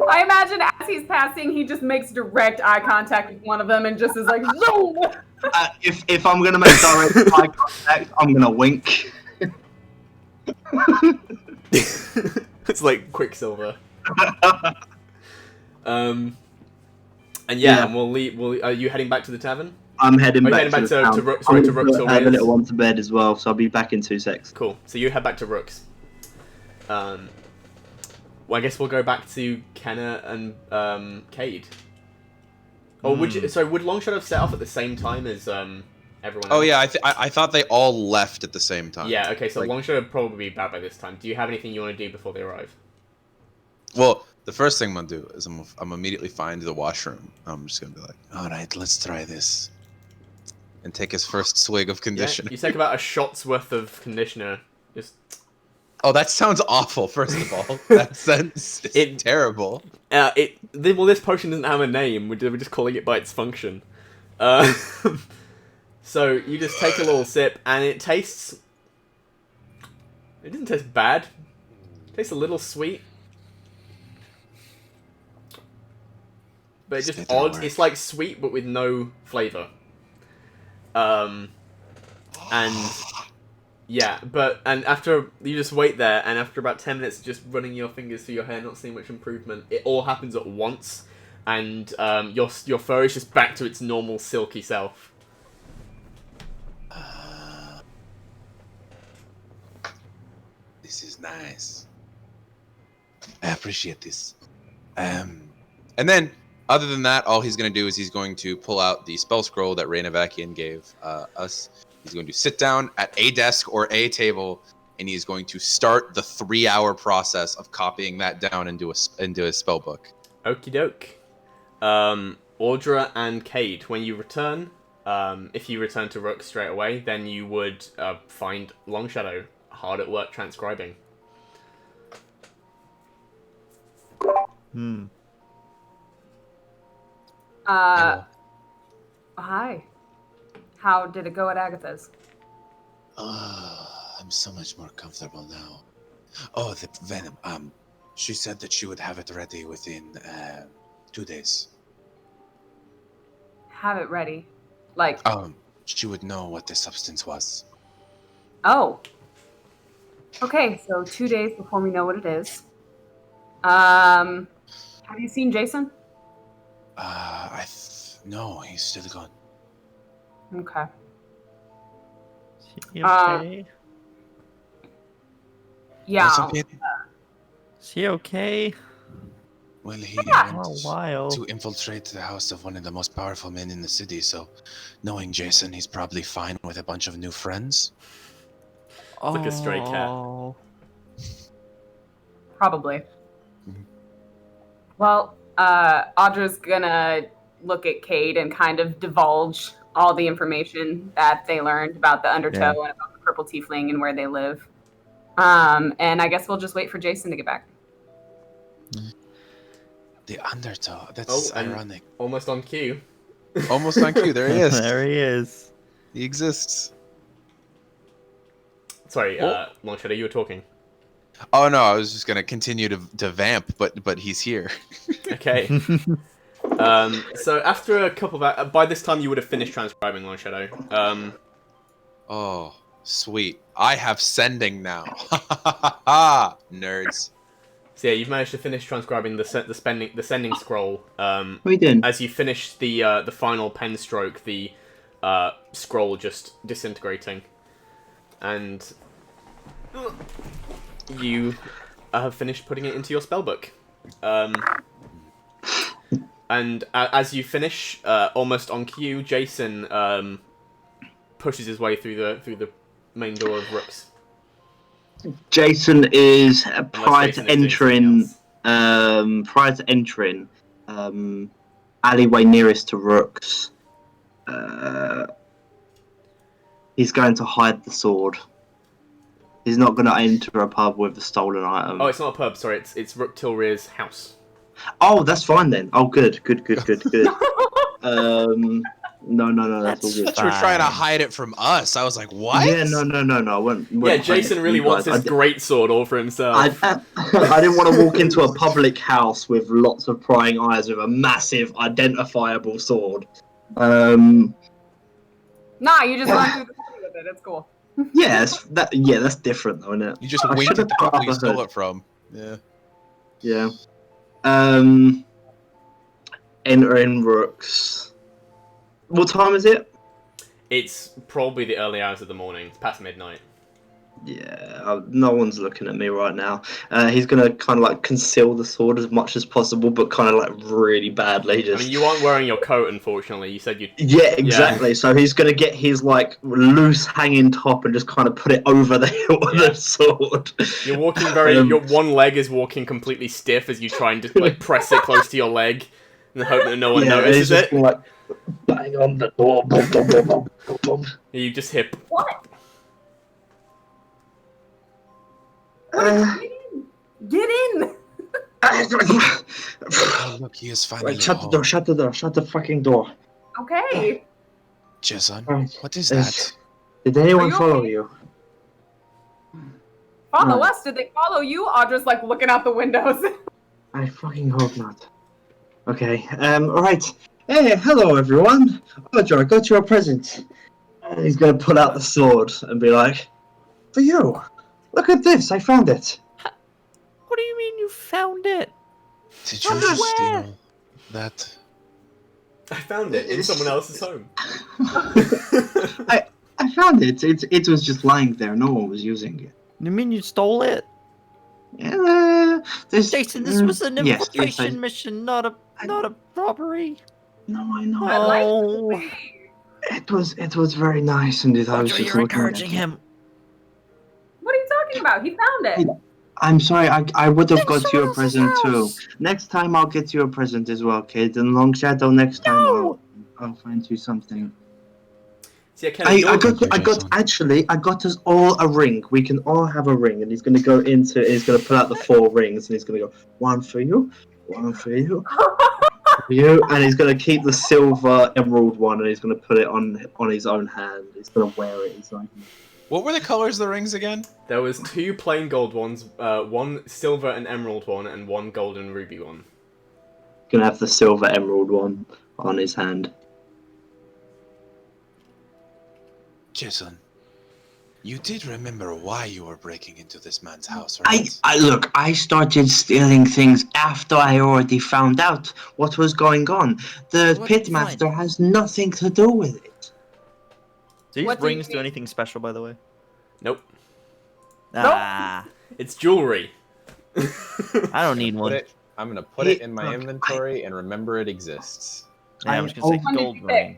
I imagine as he's passing, he just makes direct eye contact with one of them and just is like, zoom! If I'm gonna make direct eye contact, I'm gonna wink. It's like Quicksilver. And yeah, and we'll leave. Are you heading back to the tavern? I'm heading Are you back heading back to to the town. Ruk I'm Til'rir's? gonna add the little one to bed as well, so I'll be back in 2 secs. Cool. So you head back to Rook's. Well, I guess we'll go back to Kenna and Cade. Or would you? Sorry, would Longshadow have set off at the same time as everyone else? Oh yeah, I thought they all left at the same time. Yeah. Okay. So Like- Longshadow would probably be back by this time. Do you have anything you want to do before they arrive? Well, the first thing I'm gonna do is I'm immediately find the washroom. I'm just gonna be like, all right, let's try this, and take his first swig of Yeah. conditioner. You take about a shot's worth of conditioner. Just. Oh, that sounds awful. First of all, that sounds terrible. Well, this potion doesn't have a name. We're just calling it by its function. So you just take a little sip, and it tastes. It doesn't taste bad. It tastes a little sweet, but it's just Spit that odd. word. It's like sweet, but with no flavor. And yeah, and after you just wait there, and after about 10 minutes, just running your fingers through your hair, not seeing much improvement, it all happens at once, and your fur is just back to its normal silky self. This is nice. I appreciate this. And then, other than that, all he's going to do is he's going to pull out the spell scroll that Rainavakian gave us. He's going to sit down at a desk or a table, and he's going to start the 3-hour process of copying that down into his spell book. Okie doke. Audra and Cade, when you return, if you return to Rook straight away, then you would find Longshadow hard at work transcribing. Hi. How did it go at Agatha's? I'm so much more comfortable now. Oh, the venom. She said that she would have it ready within 2 days. Have it ready. Like, She would know what the substance was. oh. Okay, so 2 days before we know what it is. Have you seen Jason? No, he's still gone. Okay. Is he okay? Yeah. It's okay. Is he okay? Well, he For a went while. to infiltrate the house of one of the most powerful men in the city, so knowing Jason, he's probably fine with a bunch of new friends. like a stray cat. Oh. Probably. Well, Audra's gonna look at Cade and kind of divulge all the information that they learned about the Undertow and about the Purple Tiefling and where they live. And I guess we'll just wait for Jason to get back. The Undertow. That's and ironic. almost on cue. Almost on cue. There he is. There he is. He exists. Sorry, Longshadow, you were talking. Oh no, I was just gonna continue to vamp, but he's here. Okay. So after a couple of by this time you would have finished transcribing Longshadow. Oh, sweet. I have sending now. Nerds. So yeah, you've managed to finish transcribing the sending scroll. What are you doing? As you finish the final pen stroke, the scroll just disintegrating, and you have finished putting it into your spellbook. And as you finish, almost on cue, Jason pushes his way through the main door of Rook's. Jason is prior Jason to is doing something entering. else. Prior to entering, alleyway nearest to Rook's. He's going to hide the sword. He's not going to enter a pub with a stolen item. Oh, it's not a pub. Sorry, it's Ruk Til'rir's house. Oh, that's fine then. Oh, good. No, that's all good. You were trying to hide it from us. I was like, what? Yeah, no. I wouldn't Yeah, hide it Jason from really you wants guys. this great sword all for himself. I didn't want to walk into a public house with lots of prying eyes with a massive identifiable sword. Nah, you just run through the city with it. It's cool. Yes, that's different though, isn't it? You just I winked should've at the put people up you a stole hood. it from. Yeah. Yeah. Entering Rooks. What time is it? It's probably the early hours of the morning. It's past midnight. Yeah, no one's looking at me right now. He's gonna kind of like conceal the sword as much as possible, but kind of like really badly. I mean, you aren't wearing your coat, unfortunately. You said you. Yeah, exactly. So he's gonna get his like loose hanging top and just kind of put it over the hilt of the sword. You're walking your one leg is walking completely stiff as you try and just like press it close to your leg and hope that no one notices he's it. just like bang on the door. Boom, boom, boom, boom, boom, boom. You just hit. What? Get in! Oh, look, he is finally Right, shut the home. door, shut the fucking door. Okay. Jason, Right. what is that? Did anyone Are you follow okay? you? Follow Right. us? Did they follow you? Audra's like looking out the windows. I fucking hope not. Okay, alright. Hey, hello everyone. Audra, I got you a present. And he's gonna pull out the sword and be like, for you. Look at this, I found it. What do you mean you found it? Did you just steal that? I found it in someone else's home. I found it. It was just lying there. No one was using it. You mean you stole it? Jason, this was an infiltration mission, not a robbery. No, I know. Oh, It was very nice, and I was Audra, just you're looking at encouraging it. him. What are you talking about? He found it. I'm sorry. I would have In got you someone a else's present too. house. Next time I'll get you a present as well, kid. And Long Shadow, next time No. I'll find you something. See, Kenny, I got us all a ring. We can all have a ring, and he's gonna go into. He's gonna pull out the 4 rings, and he's gonna go one for you, one for you, for you, and he's gonna keep the silver emerald one, and he's gonna put it on his own hand. He's gonna wear it. He's like, What were the colors of the rings again? there was 2 plain gold ones, 1 silver and emerald one, and 1 gold and ruby one. gonna have the silver emerald one on his hand. Jason, you did remember why you were breaking into this man's house, right? I started stealing things after I already found out what was going on. The What did you pitmaster has nothing to do with it. Do these What do you rings do mean? anything special, by the way? Nope. Ah, It's jewelry. I don't need one. I'm gonna put it in my Look, inventory and remember it exists. Yeah, I'm just gonna say When did gold you ring.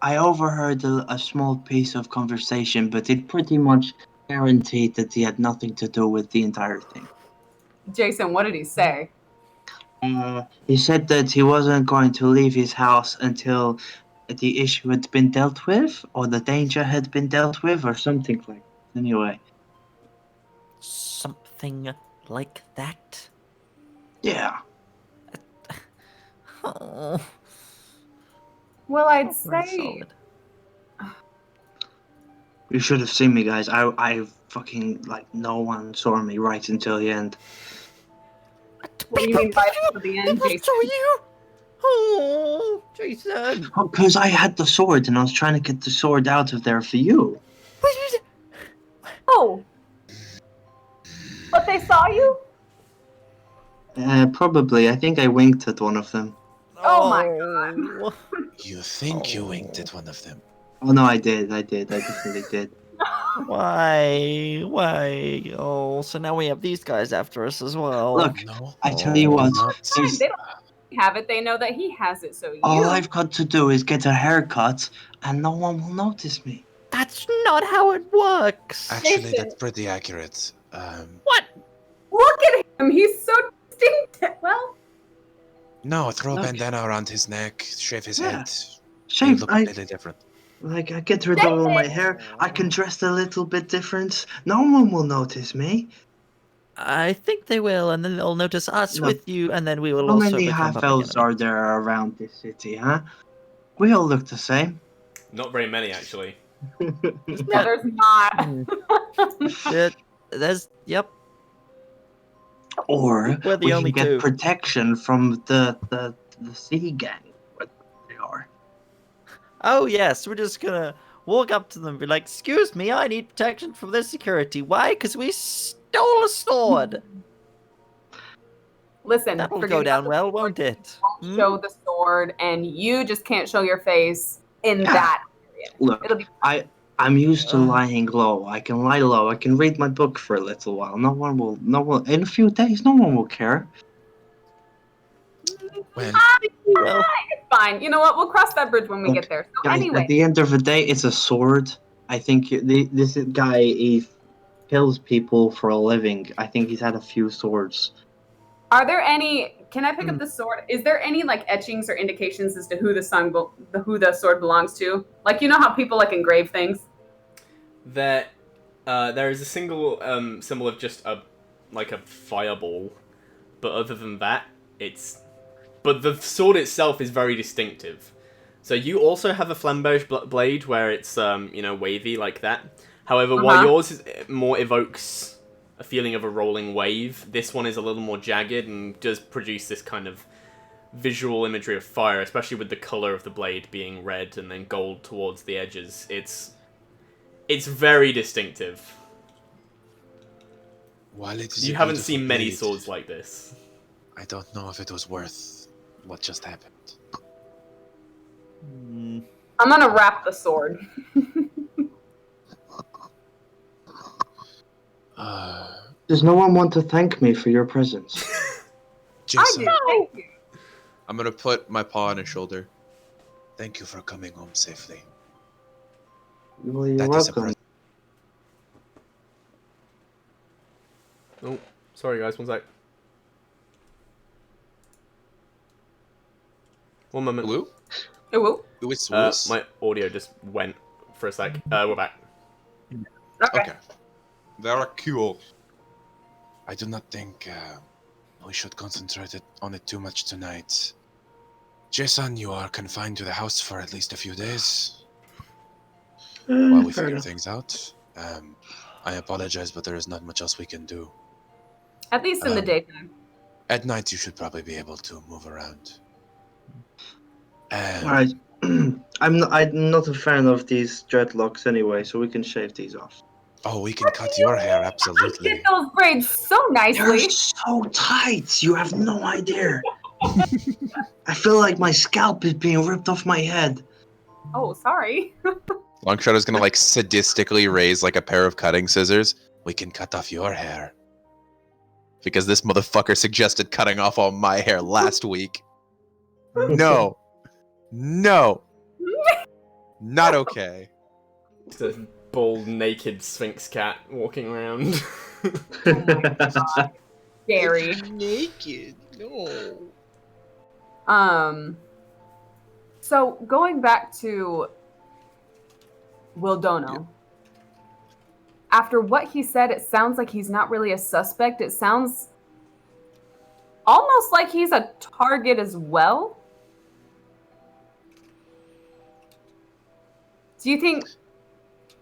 I overheard a small piece of conversation, but it pretty much guaranteed that he had nothing to do with the entire thing. Jason, what did he say? He said that he wasn't going to leave his house until the issue had been dealt with, or the danger had been dealt with, or something like that. Anyway, Something like that. yeah. Oh, Well, I'd very say solid. You should have seen me, guys. I fucking, like, no one saw me right until the end. what do you mean by the end, It was Jason? to you. Oh, Jason. Because I had the sword, and I was trying to get the sword out of there for you. Oh. But they saw you? Probably. I think I winked at one of them. Oh my God. You think you winked at one of them? Oh, no, I did. I definitely did. Why? Oh, so now we have these guys after us as well. Look, No. I tell you what, Fine, they don't have it. They know that he has it, so you. all I've got to do is get a haircut, and no one will notice me. That's not how it works. Actually, Jason. that's pretty accurate. What? Look at him. He's so distinct. Well, No, throw a Look. bandana around his neck, shave his Yeah. head. It'll Shave. look I completely different. get rid of all my hair. I can dress a little bit different. No one will notice me. I think they will, and then they'll notice us No. with you, and then we will How also many become half public elves enemies. are there around this city, huh? We all look the same. Not very many, actually. no, there's not. Yep. Or We're the we only can get two. protection from the sea gang. What they are. Oh yes, we're just gonna walk up to them and be like, "Excuse me, I need protection from this security. Why? Because we stole a sword." Listen, That'll forget go about down the well, sword. won't it? Hmm? Show the sword, and you just can't show your face in that area. Look, It'll be I'm used to Uh. lying low. I can lie low. I can read my book for a little while. No one. In a few days, no one will care. Well, Well, it's fine. You know what? We'll cross that bridge when we Look, get there. So Guys, anyway, at the end of the day, it's a sword. I think this guy, he kills people for a living. I think he's had a few swords. are there any? Can I pick up the sword? Is there any like etchings or indications as to who the sword belongs to? Like you know how people like engrave things. There is a single symbol of just a fireball, but other than that, But the sword itself is very distinctive. So you also have a flambeau blade where it's wavy like that. However, while yours more evokes a feeling of a rolling wave, this one is a little more jagged and does produce this kind of visual imagery of fire, especially with the color of the blade being red and then gold towards the edges. It's very distinctive. while it is You a haven't beautiful seen many blade, swords like this. I don't know if it was worth what just happened. I'm gonna wrap the sword. Does no one want to thank me for your presence? Jason, Thank you. I'm gonna put my paw on his shoulder. Thank you for coming home safely. Well, you're That is a welcome. present. Oh, sorry guys, one sec. One moment. Blue? Ooh, Lewis. My audio just went for a sec. We're back. okay. Very cool. I do not think we should concentrate on it too much tonight. Jason, you are confined to the house for at least a few days while we Fair figure enough. things out. I apologize, but there is not much else we can do. At least in the daytime. At night, you should probably be able to move around. Alright. I'm not a fan of these dreadlocks anyway, so we can shave these off. Oh, we can cut your hair, I absolutely. did those braids so They're nicely. so tight. You have no idea. I feel like my scalp is being ripped off my head. Oh, sorry. Longshotter's gonna like sadistically raise like a pair of cutting scissors. We can cut off your hair. Because this motherfucker suggested cutting off all my hair last week. No. No. Not okay. It's a bald, naked Sphinx cat walking around. Scary. Naked. No. So going back to Wildono. After what he said, it sounds like he's not really a suspect. It sounds almost like he's a target as well. Do you think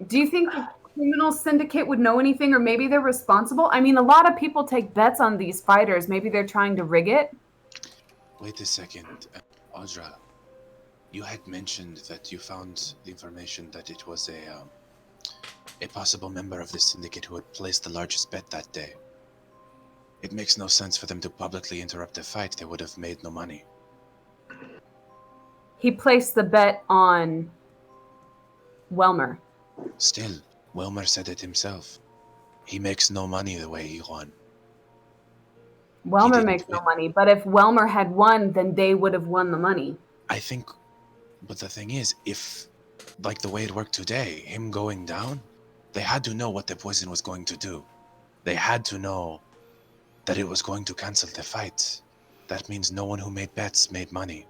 the criminal syndicate would know anything, or maybe they're responsible? I mean, a lot of people take bets on these fighters. Maybe they're trying to rig it. Wait a second. Audra, you had mentioned that you found the information that it was a possible member of the syndicate who had placed the largest bet that day. It makes no sense for them to publicly interrupt the fight. They would have made no money. He placed the bet on Welmer. Still, Wilmer said it himself. He makes no money the way he won. Welmer didn't makes no win. money, but if Welmer had won, then they would have won the money. I think, but the thing is, if like the way it worked today, him going down, they had to know what the poison was going to do. They had to know that it was going to cancel the fight. That means no one who made bets made money.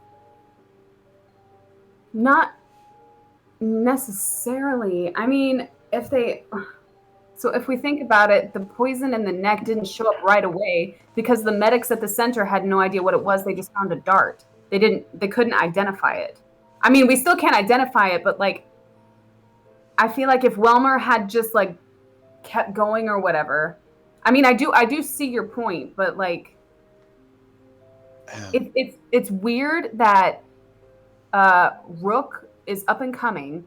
Not necessarily. I mean, if we think about it, the poison in the neck didn't show up right away because the medics at the center had no idea what it was. They just found a dart. They couldn't identify it. I mean, we still can't identify it, but like, I feel like if Welmer had just like kept going or whatever. I mean, I do see your point, but like, it's weird that Ruk is up and coming.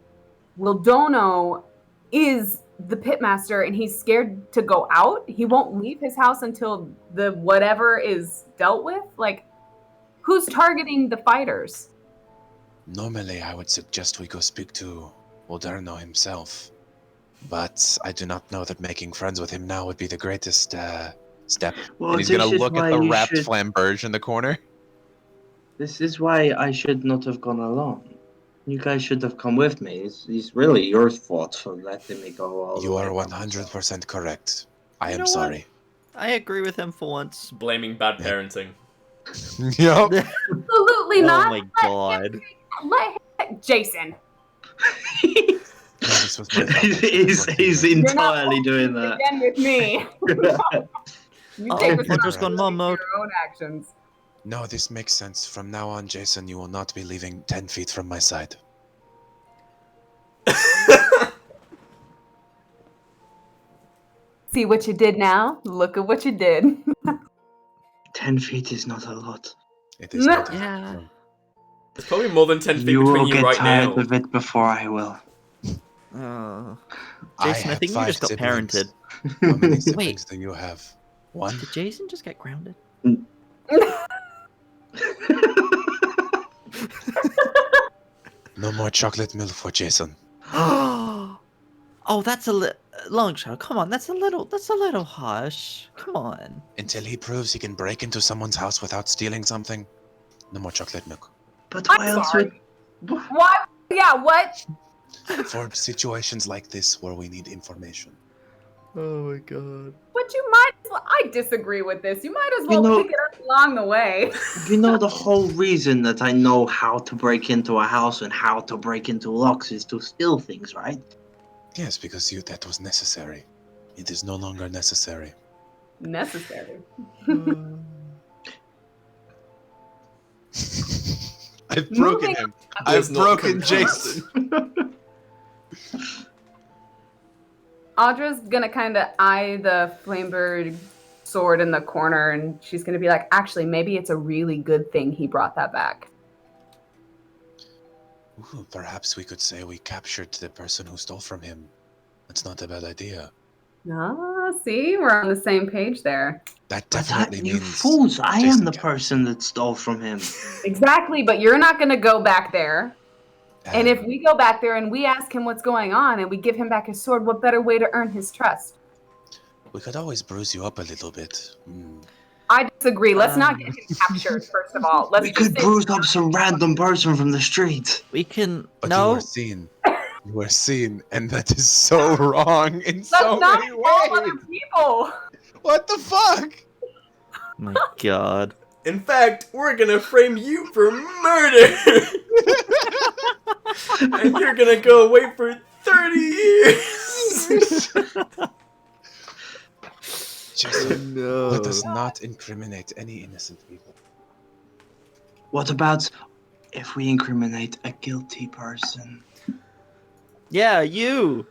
Wildono is the pitmaster, and he's scared to go out. He won't leave his house until the whatever is dealt with. Like, who's targeting the fighters? Normally, I would suggest we go speak to Ulderno himself, but I do not know that making friends with him now would be the greatest step. Well, And he's gonna this is look at why the you wrapped should- flamberge in the corner. This is why I should not have gone alone. You guys should have come with me. It's really your fault for letting me go all the You way are by 100% correct. I You am know what? sorry. I agree with him for once. Blaming bad parenting. Yep. Absolutely Oh not. my god. Let him, Jason. myself. This was my fault. he's entirely doing that. Again with me. You Oh, take Hunter's gone responsibility mom for mode. your own actions. No, this makes sense. From now on, Jason, you will not be leaving 10 feet from my side. See what you did now? Look at what you did. 10 feet is not a lot. It is No. not. Yeah. There's probably more than 10 feet You between will you get right tired now. of it before I will. Jason, I have think you 5 just got siblings. parented. How many Wait. siblings do you have? One? Did Jason just get grounded? No more chocolate milk for Jason. Oh, that's long shot. Come on, that's a little harsh. Come on. Until he proves he can break into someone's house without stealing something, no more chocolate milk. But I'm why else sorry. would... What? Yeah, what? For situations like this where we need information. Oh my god. But you might as well. I disagree with this. You might as You well know- pick it up along the way. You know, the whole reason that I know how to break into a house and how to break into locks is to steal things, right? Yes, because that was necessary. It is no longer necessary. Necessary. I've broken him. Does not compass. Audra's gonna kind of eye the flamebird sword in the corner, and she's gonna be like, actually, maybe it's a really good thing he brought that back. Ooh, perhaps we could say we captured the person who stole from him. That's not a bad idea. Ah, see? We're on the same page there. That But definitely you means... fools, I am Jason the can- person that stole from him. Exactly, but you're not gonna go back there. And if Um, we go back there and we ask him what's going on and we give him back his sword, what better way to earn his trust? we could always bruise you up a little bit. I disagree. Let's not get him captured, first of all. Let's We just could say- bruise up some random person from the street. We can But you no. were seen. You were seen, and that is so wrong in Let's so not many call other ways. people. What the fuck? My god. In fact, we're gonna frame you for murder! And you're gonna go away for 30 years! Jason, No. let us not incriminate any innocent people. What about if we incriminate a guilty person? Yeah, you.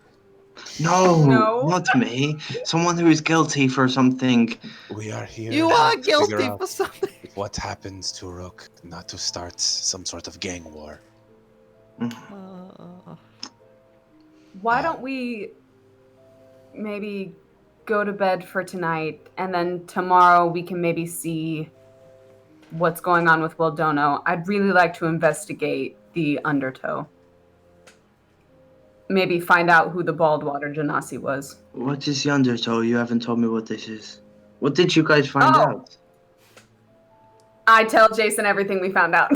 No, No. not me. Someone who is guilty for something. We are here You are to figure guilty out for something. what happens to Ruk, not to start some sort of gang war. Why don't we maybe go to bed for tonight, and then tomorrow we can maybe see what's going on with Wildono. I'd really like to investigate the Undertow. Maybe find out who the Baldwater Genasi was. What is the Undertow? You haven't told me what this is. What did you guys find Oh. out? I tell Jason everything we found out.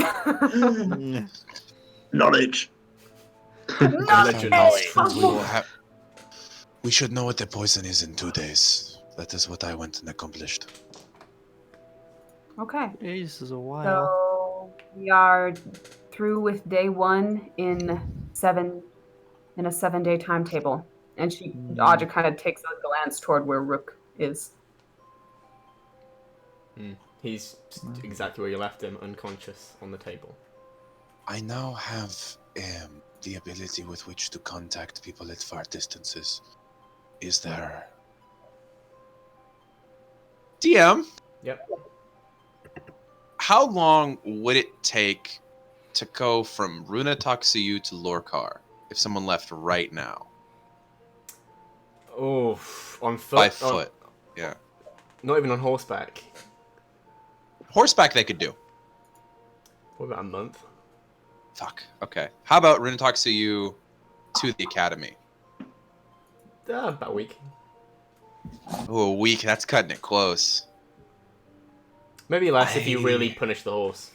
Knowledge. Allegedly. We should know what the poison is in 2 days. That is what I went and accomplished. Okay. Jesus, a while. So we are through with day 1 in a 7-day timetable. And Audra kind of takes a glance toward where Rook is. He's exactly where you left him, unconscious on the table. I now have the ability with which to contact people at far distances. Is there... DM? Yep. How long would it take to go from Runa Toxiu to Lorcar if someone left right now? Oh, on foot? By foot, yeah. Not even on horseback. Horseback they could do. What about a month? Fuck. Okay. How about Runa Toxiu to the academy? About a week. Oh, a week. That's cutting it close. Maybe less if you really punish the horse.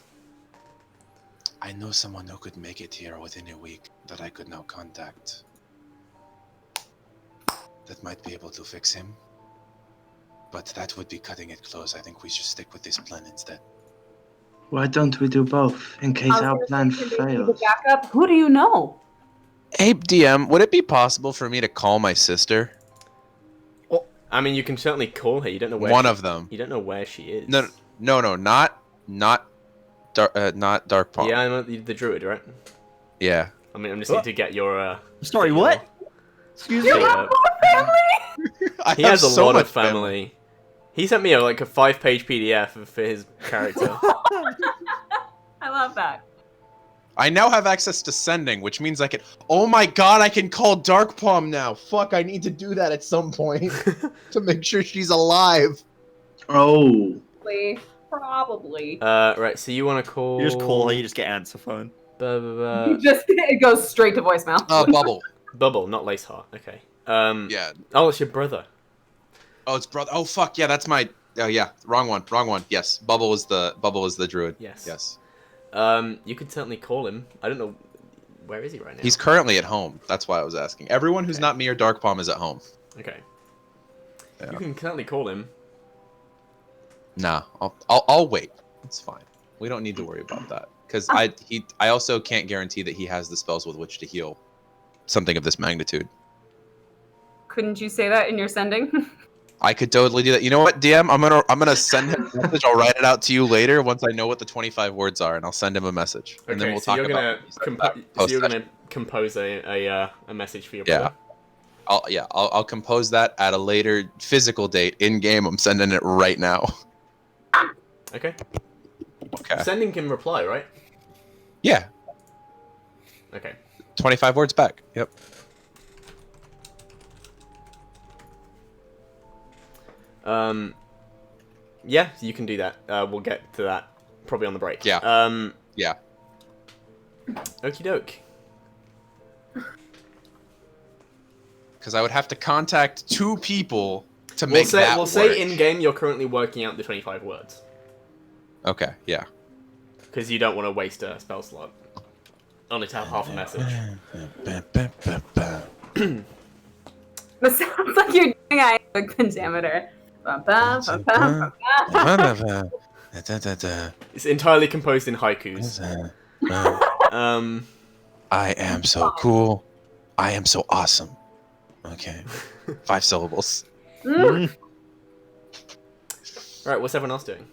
I know someone who could make it here within a week that I could now contact. That might be able to fix him. But that would be cutting it close. I think we should stick with this plan instead. Why don't we do both, in case our plan fails? Backup? Who do you know? Hey, DM, would it be possible for me to call my sister? Well, I mean, you can certainly call her. You don't know where One of them. You don't know where she is. No, not Dark Palm. Yeah, I'm the druid, right? Yeah. I mean, I'm just need to get your. Sorry, what? Excuse me. He has a lot of family. He sent me a 5-page PDF for his character. I love that. I now have access to sending, which means I can... Oh my god, I can call Dark Palm now! Fuck, I need to do that at some point. to make sure she's alive. Oh. Probably. Right, so you want to call... You just call her, you just get answer phone. It goes straight to voicemail. Bubble. Bubble, not Laceheart. Okay. Yeah. Oh, it's your brother. Oh, it's brother. Oh, fuck, yeah, that's my... Oh, yeah, wrong one. Yes, Bubble is the druid. Yes. You could certainly call him. I don't know... Where is he right now? He's currently at home. That's why I was asking. Everyone who's not me or Dark Palm is at home. Okay. Yeah. You can certainly call him. Nah, I'll wait. It's fine. We don't need to worry about that. Because I also can't guarantee that he has the spells with which to heal something of this magnitude. Couldn't you say that in your sending? I could totally do that. You know what, DM? I'm gonna send him a message. I'll write it out to you later once I know what the 25 words are, and I'll send him a message. Okay, and then we'll so talk about you're gonna compose a message for your brother. I'll compose that at a later physical date in game. I'm sending it right now. Okay. Okay. Sending can reply, right? Yeah. Okay. 25 words back. Yep. Yeah, you can do that. We'll get to that probably on the break. Yeah. Yeah. Okie doke. Because I would have to contact 2 people to make that work. We'll say in game you're currently working out the 25 words. Okay. Yeah. Because you don't want to waste a spell slot. Only to have half a message. It sounds like you're doing a pentameter. It's entirely composed in haikus. I am so cool. I am so awesome. Okay. 5 syllables. Right, what's everyone else doing?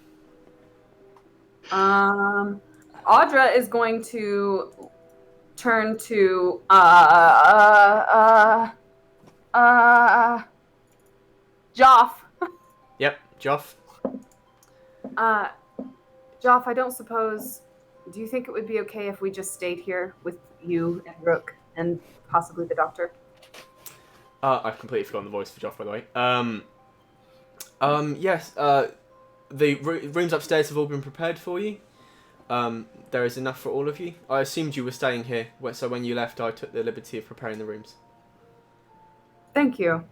Audra is going to turn to Joff. Yep, Joff. Joff, I don't suppose... Do you think it would be okay if we just stayed here with you and Rook and possibly the doctor? I've completely forgotten the voice for Joff, by the way. Yes, the rooms upstairs have all been prepared for you. There is enough for all of you. I assumed you were staying here, so when you left, I took the liberty of preparing the rooms. Thank you.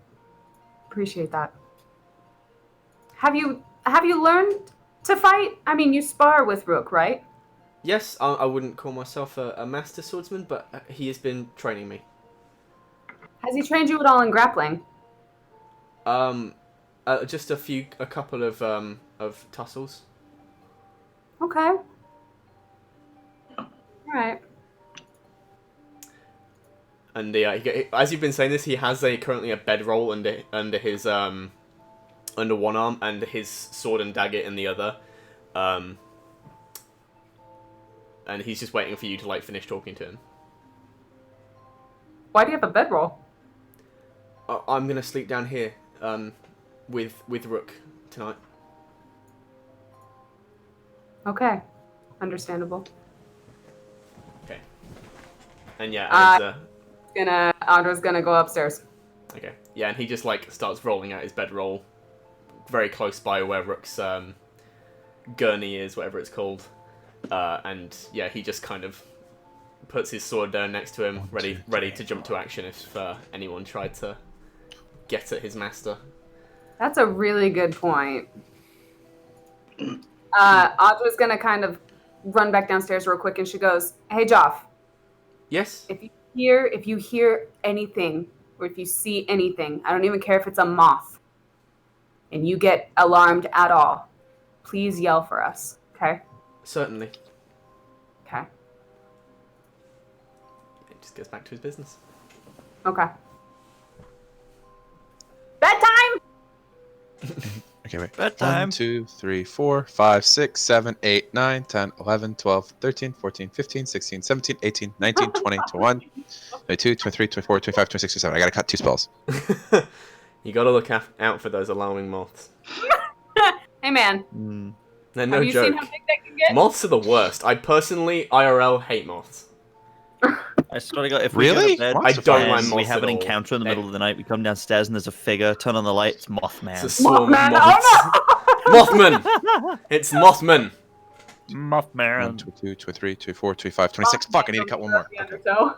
Appreciate that. Have you learned to fight? I mean, you spar with Rook, right? Yes, I wouldn't call myself a master swordsman, but he has been training me. Has he trained you at all in grappling? Just a couple of tussles. Okay. All right. And as you've been saying this, he has currently a bedroll under his under one arm and his sword and dagger in the other. And he's just waiting for you to like finish talking to him. Why do you have a bedroll? I'm gonna sleep down here, with Ruk tonight. Okay. Understandable. Okay. And yeah, Audra's gonna go upstairs. okay. Yeah, and he just like starts rolling out his bedroll, very close by where Rook's gurney is, whatever it's called. And yeah, he just kind of puts his sword down next to him, ready to jump to action if anyone tried to get at his master. That's a really good point. Audra's gonna kind of run back downstairs real quick, and she goes, "Hey, Joff. Yes. If you hear anything, or if you see anything, I don't even care if it's a moth, and you get alarmed at all, please yell for us. Okay? Certainly. Okay. He just goes back to his business. Okay. Bedtime. Okay, wait. Bedtime. 1, 2, 3, 4, 5, 6, 7, 8, 9, 10, 11, 12, 13, 14, 15, 16, 17, 18, 19, 20, 21, 22, 23, 24, 25, 26, 27. I gotta cut 2 spells. You gotta look out for those alarming moths. Hey, man. They're Have no you joke. seen how big they can get? Moths are the worst. I personally, IRL, hate moths. I swear to God, if we go Really? to bed I don't and like we moths have at an all. encounter in the middle of the night, we come downstairs and there's a figure, turn on the light, it's Mothman. It's a swarm of Mothman, moths. Mothman! It's Mothman! 1, Mothman. 2, 2, 2, 3, 2, 4, 2, 5, 26. Fuck, I need to cut one more. The Okay. Undertow.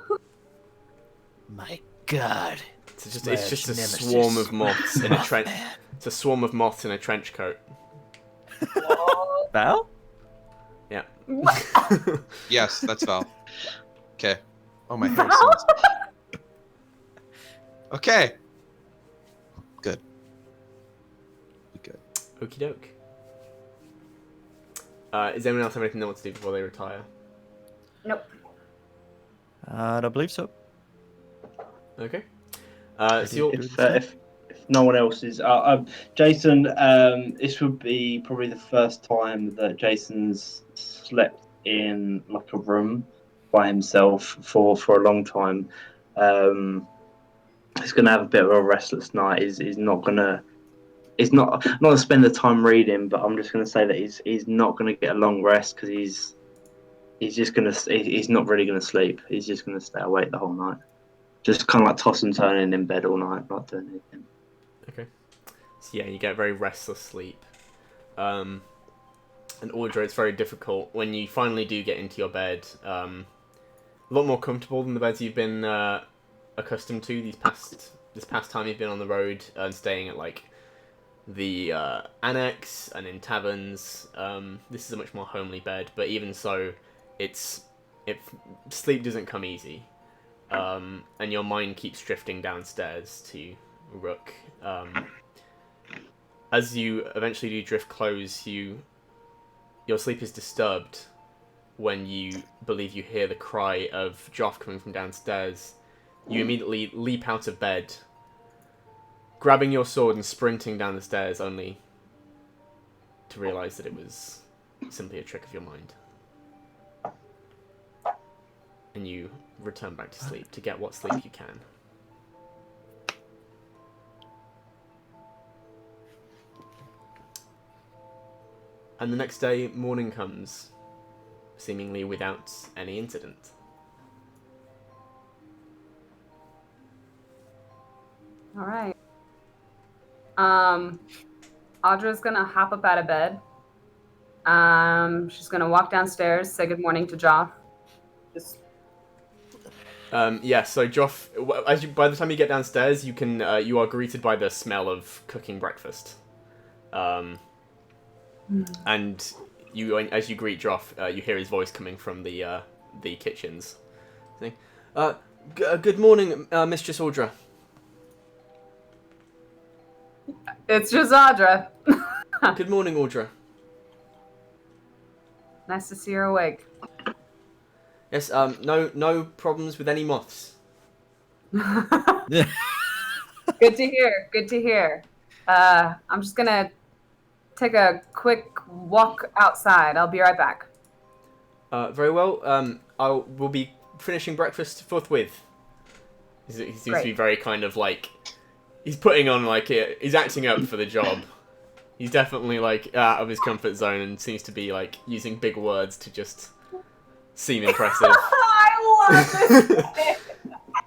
My God. It's just My a nemesis. swarm of moths in a trench. Mothman. It's a swarm of moths in a trench coat. Val? Yeah. Yes, that's Val. Okay. Oh, my hair. Val? Okay. Good. Good. Okie doke. Does anyone else have anything they want to do before they retire? Nope. I don't believe so. Okay. So you're... If no one else is, Jason, this would be probably the first time that Jason's slept in like a room by himself for a long time. He's gonna have a bit of a restless night. He's not gonna spend the time reading, but I'm just gonna say that he's not gonna get a long rest because he's not really gonna sleep. He's just gonna stay awake the whole night, just kind of like tossing and turning in bed all night, not doing anything. Okay. So yeah, you get very restless sleep. And Audra, it's very difficult when you finally do get into your bed. A lot more comfortable than the beds you've been accustomed to this past time you've been on the road and staying at like the annex and in taverns. This is a much more homely bed, but even so, sleep doesn't come easy, and your mind keeps drifting downstairs to Ruk. As you eventually do drift close, your sleep is disturbed when you believe you hear the cry of Joff coming from downstairs. You immediately leap out of bed, grabbing your sword and sprinting down the stairs, only to realise that it was simply a trick of your mind. And you return back to sleep to get what sleep you can. And the next day, morning comes, seemingly without any incident. All right. Audra's gonna hop up out of bed. She's gonna walk downstairs, say good morning to Joff. Just Yeah, so Joff, by the time you get downstairs, you are greeted by the smell of cooking breakfast. And as you greet Droff, you hear his voice coming from the kitchens. Saying, good morning, Mistress Audra. It's just Audra. Good morning, Audra. Nice to see her awake. Yes, no problems with any moths. Good to hear. Good to hear. I'm just gonna take a quick walk outside. I'll be right back. Very well. We'll be finishing breakfast forthwith. He seems to be very kind of like, he's putting on like he's acting up for the job. He's definitely like out of his comfort zone and seems to be like using big words to just seem impressive. I love this.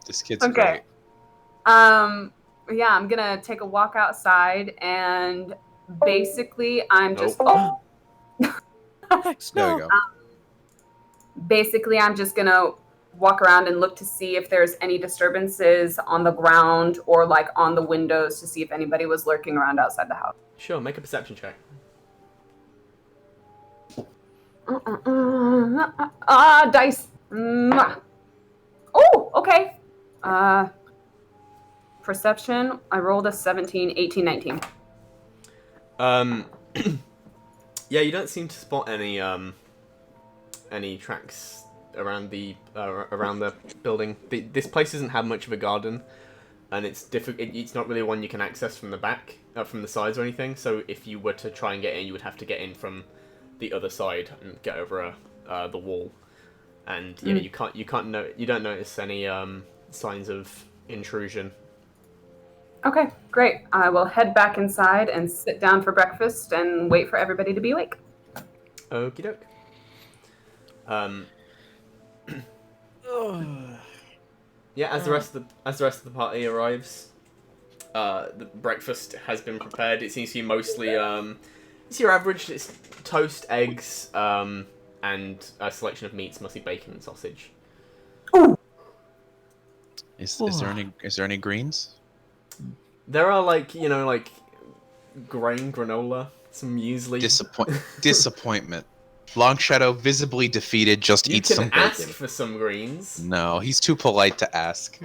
This kid's Okay. great. Yeah, I'm gonna take a walk outside, and basically, I'm just. Nope. There we go. Basically, I'm just gonna walk around and look to see if there's any disturbances on the ground or like on the windows to see if anybody was lurking around outside the house. Sure, make a perception check. Dice. Oh, okay. Perception, I rolled a 17, 18, 19. Yeah, you don't seem to spot any tracks around the building. This place doesn't have much of a garden, and it's it's not really one you can access from the back, from the sides or anything. So if you were to try and get in, you would have to get in from the other side and get over the wall. And yeah, you don't notice any signs of intrusion. Okay, great. I will head back inside and sit down for breakfast and wait for everybody to be awake. Okie doke. Yeah, as the rest of the party arrives, the breakfast has been prepared. It seems to be mostly it's your average. It's toast, eggs, and a selection of meats, mostly bacon and sausage. Is there any greens? There are like grain granola, some muesli. Disappointment. Long Shadow, visibly defeated, just You eats some can ask bacon. for some greens. No, he's too polite to ask.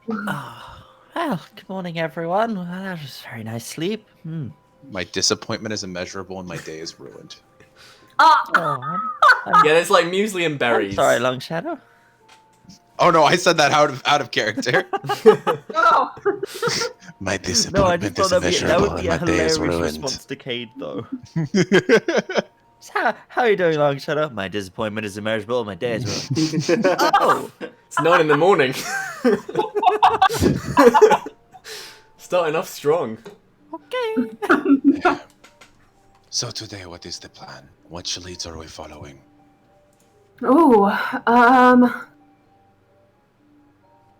Oh, well, good morning, everyone. Well, that was a very nice sleep. My disappointment is immeasurable and my day is ruined. Oh, Yeah, there's like muesli and berries. sorry, Long Shadow. Oh no, I said that out of character. Oh! My No, I disappointment just is thought that immeasurable would be and a my day is hilarious ruined. response to Cade, though. So how are you doing, Long Shadow? My disappointment is immeasurable. My day is ruined. Oh, It's 9 in the morning. Starting off strong. okay. So today, what is the plan? What leads are we following? Ooh,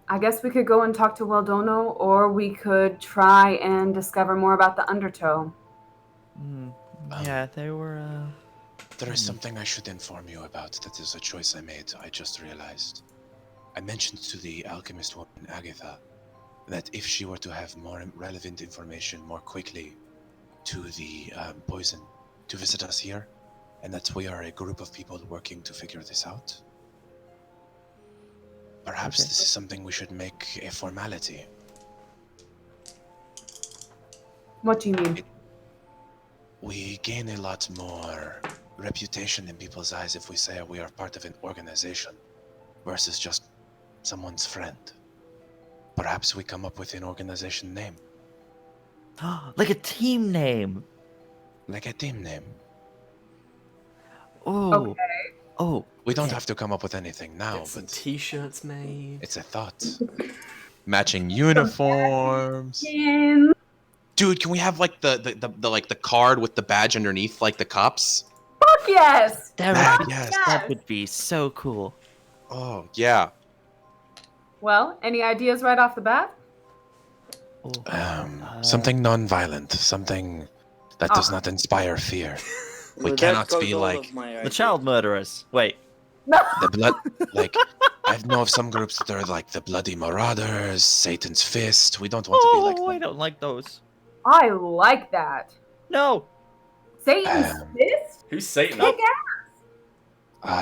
I guess we could go and talk to Weldono, or we could try and discover more about the Undertow. Yeah, they were. There is something I should inform you about. That is a choice I made. I just realized. I mentioned to the alchemist woman, Agatha, that if she were to have more relevant information more quickly to the poison, to visit us here, and that we are a group of people working to figure this out. Perhaps Okay. this is something we should make a formality. What do you mean? We gain a lot more reputation in people's eyes if we say we are part of an organization versus just someone's friend. Perhaps we come up with an organization name, like a team name. like a team name. Oh. Okay. Oh. We don't Okay. have to come up with anything now, Get some but t-shirts made. it's a thought. Matching uniforms. In- Dude, can we have like the card with the badge underneath, like the cops? Fuck yes! That would, Yes. that would be so cool. Oh yeah. Well, any ideas right off the bat? Oh. Something non-violent, something that does not inspire fear. We cannot be like The child murderers. Wait. the blood. Like I know of some groups that are like the Bloody Marauders, Satan's Fist. We don't want to be like Oh, I them. don't like those. I like that. No. Satan's Um, Fist? Who's Satan? Kick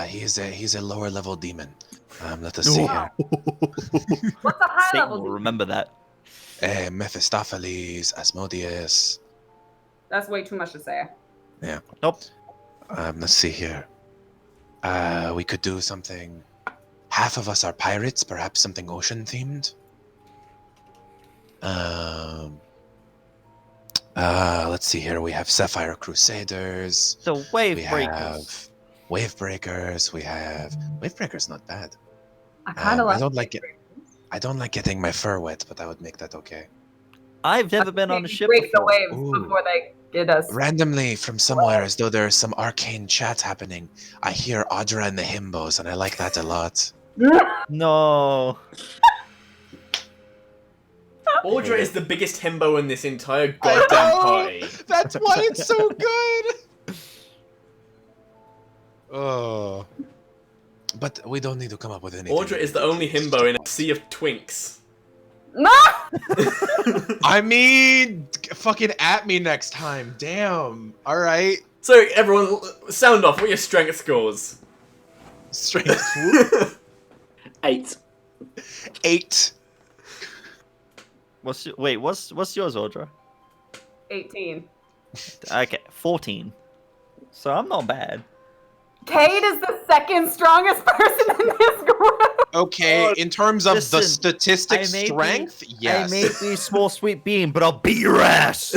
He's a lower level demon. Let us see here. What's a high Satan level? will demon? remember that. Mephistopheles, Asmodeus. That's way too much to say. Yeah. Nope. Let's see here. We could do something. Half of us are pirates, perhaps something ocean themed. Let's see here. We have Sapphire Crusaders. The wave We breakers. have Wave Breakers. Wave Breakers not bad. I kind of like. I don't like it. I don't like getting my fur wet, but I would make that okay. I've never been on a ship break before. the waves Ooh. before they get us. Randomly from somewhere, as though there's some arcane chat happening, I hear Audra and the himbos, and I like that a lot. No. Audra is the biggest himbo in this entire goddamn party. That's why it's so good. Oh. But we don't need to come up with anything. Audra is the only himbo in a sea of twinks. No! I mean, fucking at me next time. Damn. All right. So everyone, sound off. What are your strength scores? Strength. 8. 8. What's yours, Audra? 18. Okay, 14. So I'm not bad. Kate is the second strongest person in this group. Okay, in terms of the Listen, statistic I may be- strength, yes. I may be small sweet bean, but I'll beat your ass.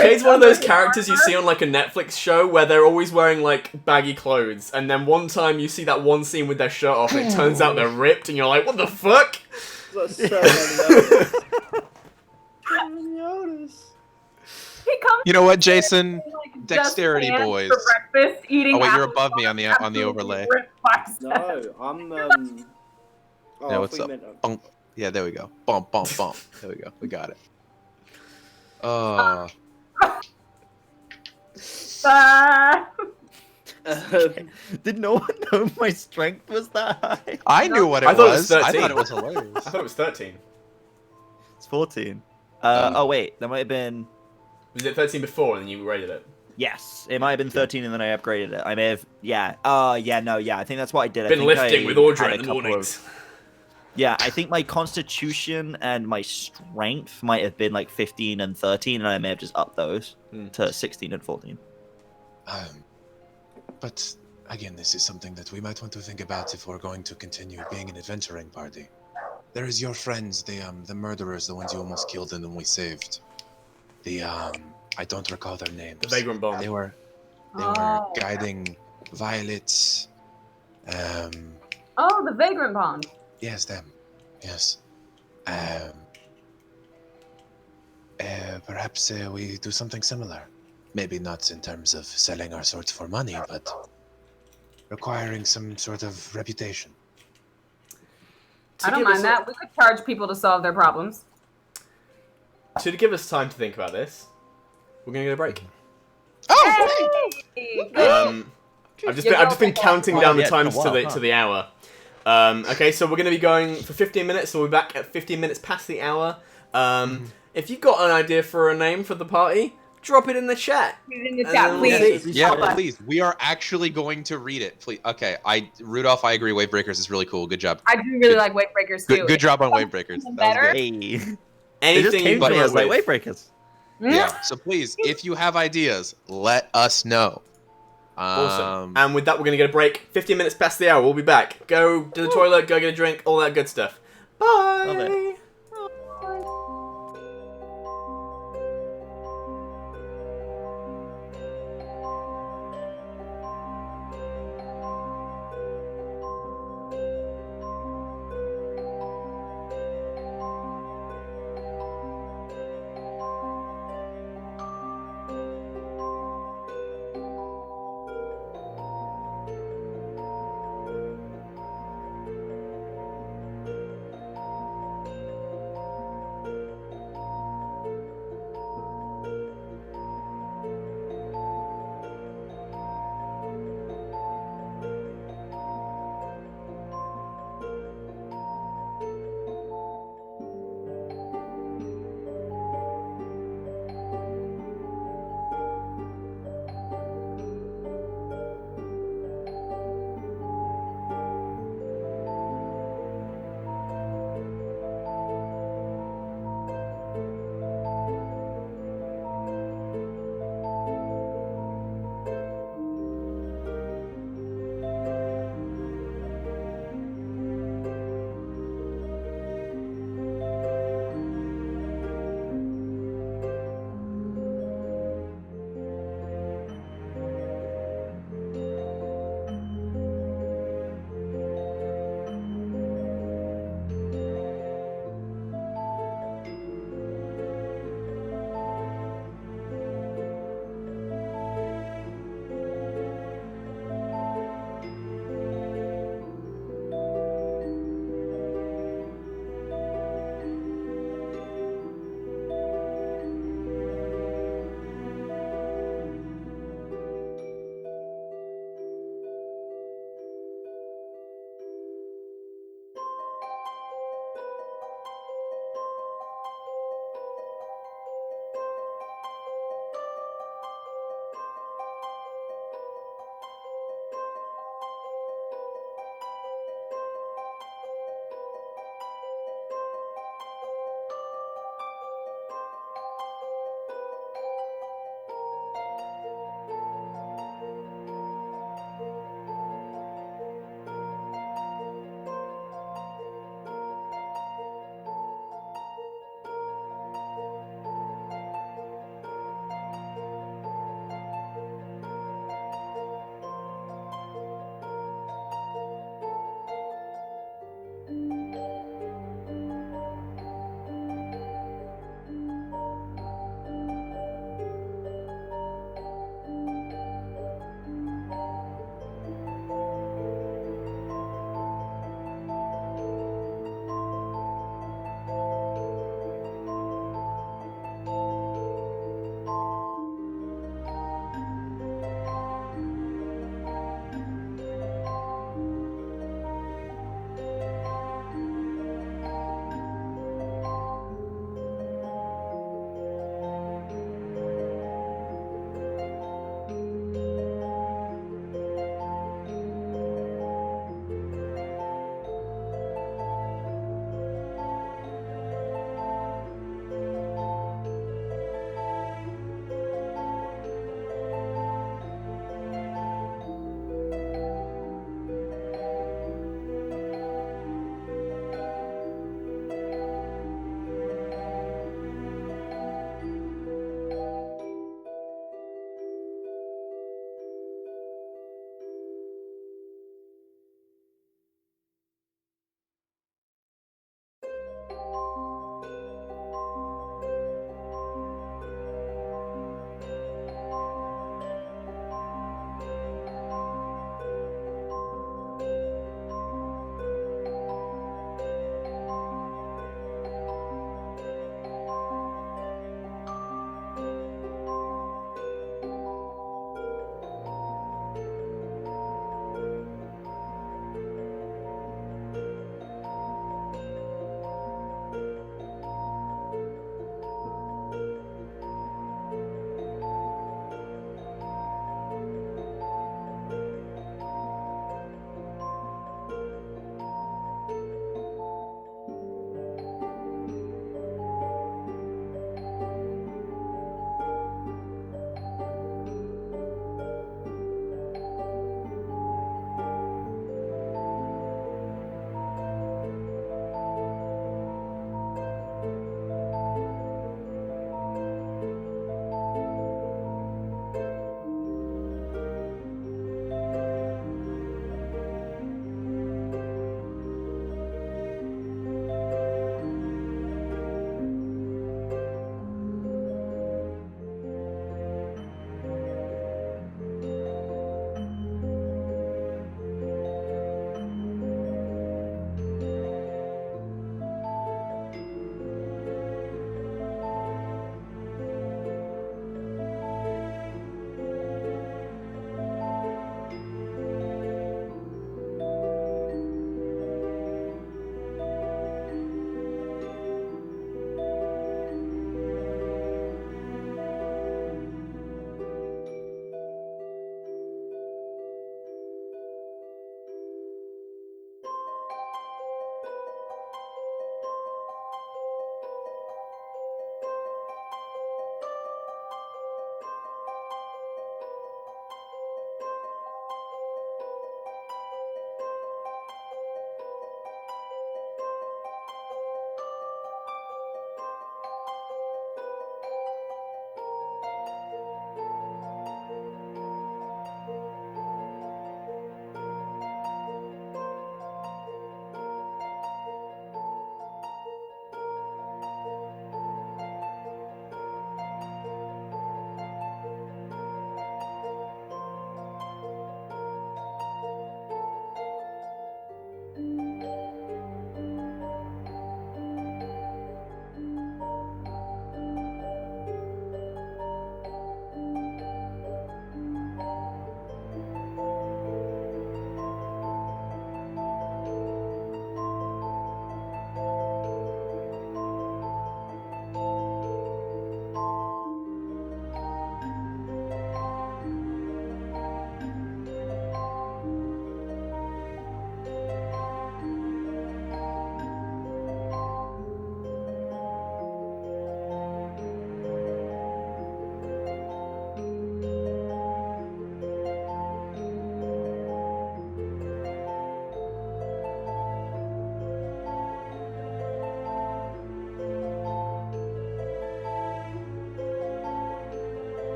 Kate's one of those characters you see on like a Netflix show where they're always wearing like baggy clothes, and then one time you see that one scene with their shirt off, and it turns out they're ripped, and you're like, what the fuck? That's so many You know what, Jason? Like, Dexterity just hands boys. for breakfast, eating Oh wait, you're apples above me on the absolutely overlay. ripped biceps. No, I'm Oh, Yeah, I what's thought up? you meant- Bump. Yeah, there we go. Bump, bump, bump. There we go. We got it. Did no one know my strength was that high? I knew what it I thought it was was. I 13. thought it was hilarious. I thought it was 13. It's 14. Oh wait, that might have been. Was it 13 before and then you rated it? Yes, it might have been 13 and then I upgraded it. I may have. Yeah. Yeah. No. Yeah. I think that's what I did. I Been think lifting I with Audra had a in the couple mornings. Yeah, I think my constitution and my strength might have been like 15 and 13, and I may have just upped those to 16 and 14. But again, this is something that we might want to think about if we're going to continue being an adventuring party. There is your friends, the murderers, the ones you almost killed and then we saved. I don't recall their names. The Vagrant Bomb. They were guiding Violet. Oh, the Vagrant Bond. Yes, them. Yes. Perhaps we do something similar. Maybe not in terms of selling our swords for money, but requiring some sort of reputation. I don't mind that. We could charge people to solve their problems. To give us time to think about this, we're gonna get a break. Oh! Hey, I've just been counting down the yeah, times it's been a while, to the hour. Okay, so we're gonna be going for 15 minutes, so we'll be back at 15 minutes past the hour. If you've got an idea for a name for the party, drop it in the chat. in the chat, And please. we'll see. Yeah, please. We are actually going to read it. Please. Okay, Rudolph, I agree. Wavebreakers is really cool. Good job. I do really like Wave Breakers too. Good job on Wavebreakers. That was Better? good. Hey. It just Anything came you to come me up as like with. Wavebreakers. Yeah. So please, if you have ideas, let us know. Awesome. And with that, we're going to get a break. 15 minutes past the hour. We'll be back. Go to the toilet, go get a drink, all that good stuff. Bye! Love it.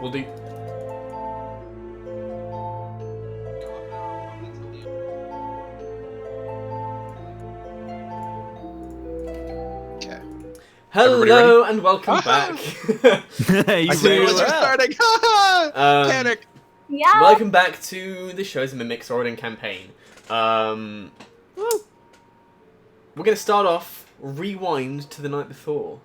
We'll do. Okay. Everybody Hello and welcome back. You I see really what you're well. starting. Panic. Yeah. Welcome back to the show's Mimic Sorodin campaign. We're going to start off rewind to the night before.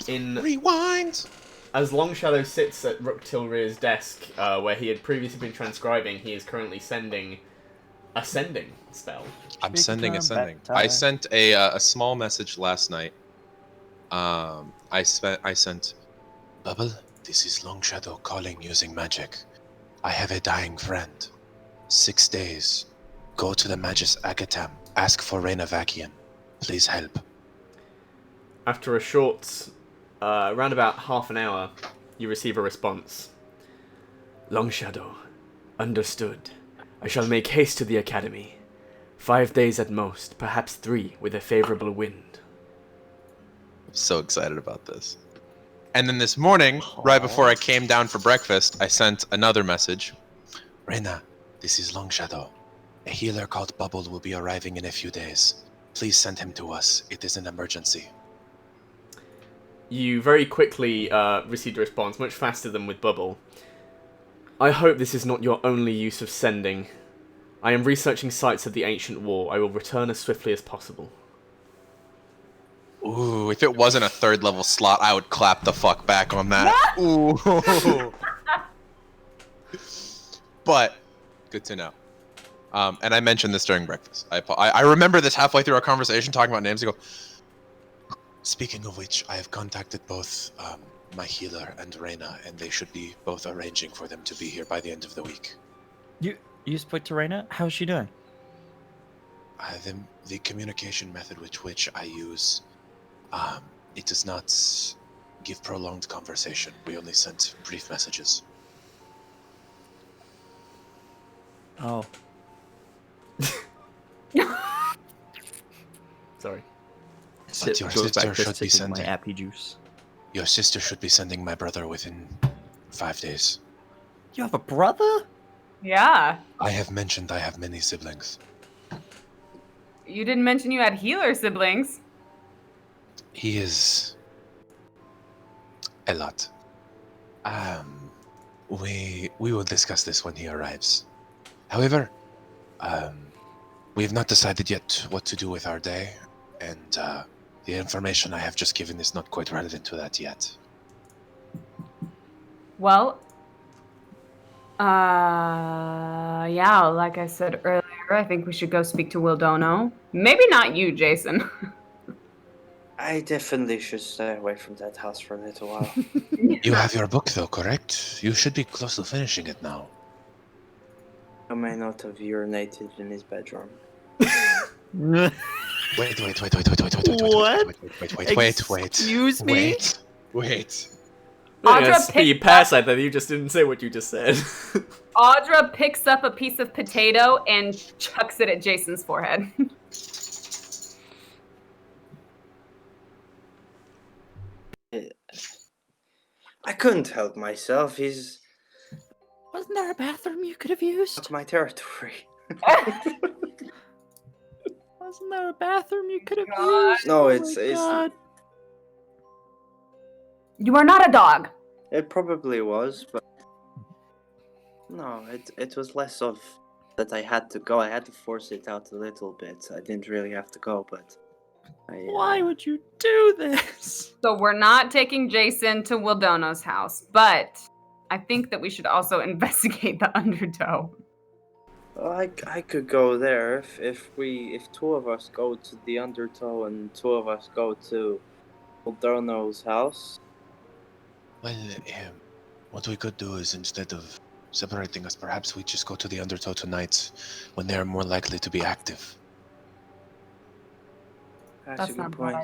In Rewind. As Longshadow sits at Ruk Til'rir's desk, where he had previously been transcribing, he is currently sending a sending spell. I'm Speak sending. back I time. sent a small message last night. I sent, Bubble, this is Longshadow calling using magic. I have a dying friend. 6 days. Go to the Magus Agatam. Ask for Reina Vakian. Please help. After a short, around about half an hour, you receive a response. Longshadow, understood. I shall make haste to the academy. 5 days at most, perhaps 3, with a favorable wind. I'm so excited about this. And then this morning, right before I came down for breakfast, I sent another message. Reina, this is Longshadow. A healer called Bubble will be arriving in a few days. Please send him to us. It is an emergency. You very quickly received a response, much faster than with Bubble. I hope this is not your only use of sending. I am researching sites of the ancient war. I will return as swiftly as possible. Ooh, if it wasn't a 3rd level slot, I would clap the fuck back on that. Ooh. But, good to know. And I mentioned this during breakfast. I remember this halfway through our conversation talking about names. I go, speaking of which, I have contacted both my healer and Reina, and they should be both arranging for them to be here by the end of the week. You spoke to Reina? How's she doing? The communication method which I use, it does not give prolonged conversation. We only send brief messages. Oh. Sorry. But your sister should be my sending. appy juice. Your sister should be sending my brother within 5 days. You have a brother? Yeah. I have mentioned I have many siblings. You didn't mention you had healer siblings. He is a lot. We will discuss this when he arrives. However, we have not decided yet what to do with our day, and the information I have just given is not quite relevant to that yet. Well, yeah, like I said earlier, I think we should go speak to Wildono. Maybe not you, Jason. I definitely should stay away from that house for a little while. You have your book, though, correct? You should be close to finishing it now. I may not have urinated in his bedroom. Wait. Excuse me? Wait. Audra Speed picked past that, you just didn't say what you just said. Audra picks up a piece of potato and chucks it at Jason's forehead. I couldn't help myself. He's Wasn't there a bathroom you could have used? my territory. Wasn't there a bathroom you could have God. used? No, Oh it's my God. You are not a dog. It probably was, but no, it was less of that I had to go. I had to force it out a little bit. I didn't really have to go, but Why would you do this? So we're not taking Jason to Wildono's house, but I think that we should also investigate the Undertow. Well, I could go there if two of us go to the Undertow and two of us go to Wildono's house. Well, what we could do is instead of separating us, perhaps we just go to the Undertow tonight when they are more likely to be active. That's a good point.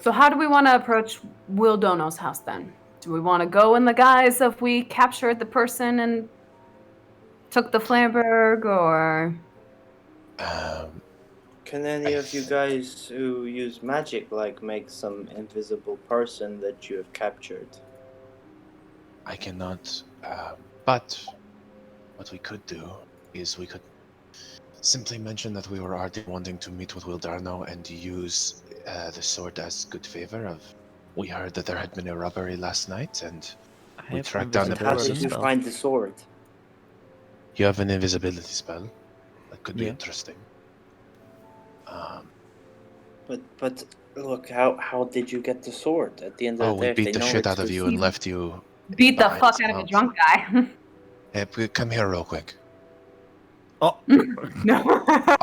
So how do we want to approach Wildono's house then? Do we want to go in the guise of we captured the person and took the Flamberg, or? Can any of you guys who use magic, like, make some invisible person that you have captured? I cannot, but what we could do is we could simply mention that we were already wanting to meet with Wildarno and use the sword as good favor of. We heard that there had been a robbery last night, and I we have tracked down the How invisibility did you spell. find the sword? You have an invisibility spell. That could be Yeah. interesting. But look, how did you get the sword? At the end of the We day, if beat they the know shit it's out of your you sword- and left you. Beat the behind fuck some out of a house. drunk guy. Hey, come here real quick. Oh, No.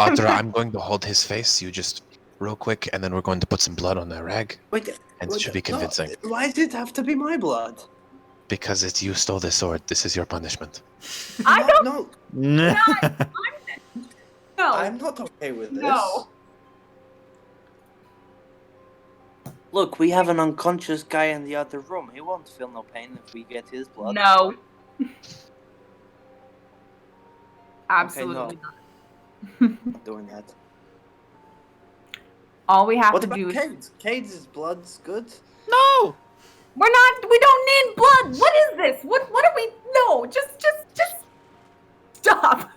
Audra, I'm going to hold his face. You just real quick, and then we're going to put some blood on that rag, Wait, and it should be convincing. No, why does it have to be my blood? Because it's you stole the sword. This is your punishment. I don't. No, no. No. I'm not okay with this. No. Look, we have an unconscious guy in the other room. He won't feel no pain if we get his blood. No. Absolutely Not doing that. All we have What to about do is. Cade's? Cade's blood's good. No. We're not. We don't need blood. What is this? What are we? No. Just stop.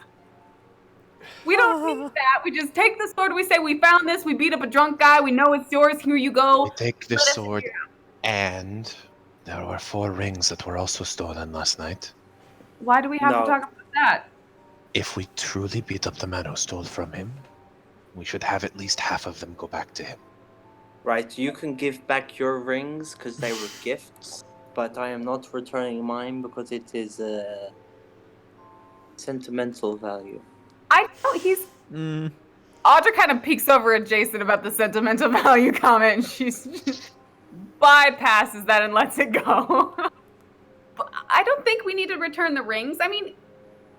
We don't need that. We just take the sword. We say we found this. We beat up a drunk guy. We know it's yours. Here you go. We take the Let us sword, figure and there were 4 rings that were also stolen last night. Why do we have No. to talk about that? If we truly beat up the man who stole from him, we should have at least half of them go back to him. Right, you can give back your rings because they were gifts, but I am not returning mine because it is a sentimental value. I know he's. Mm. Audra kind of peeks over at Jason about the sentimental value comment, and she bypasses that and lets it go. But I don't think we need to return the rings. I mean,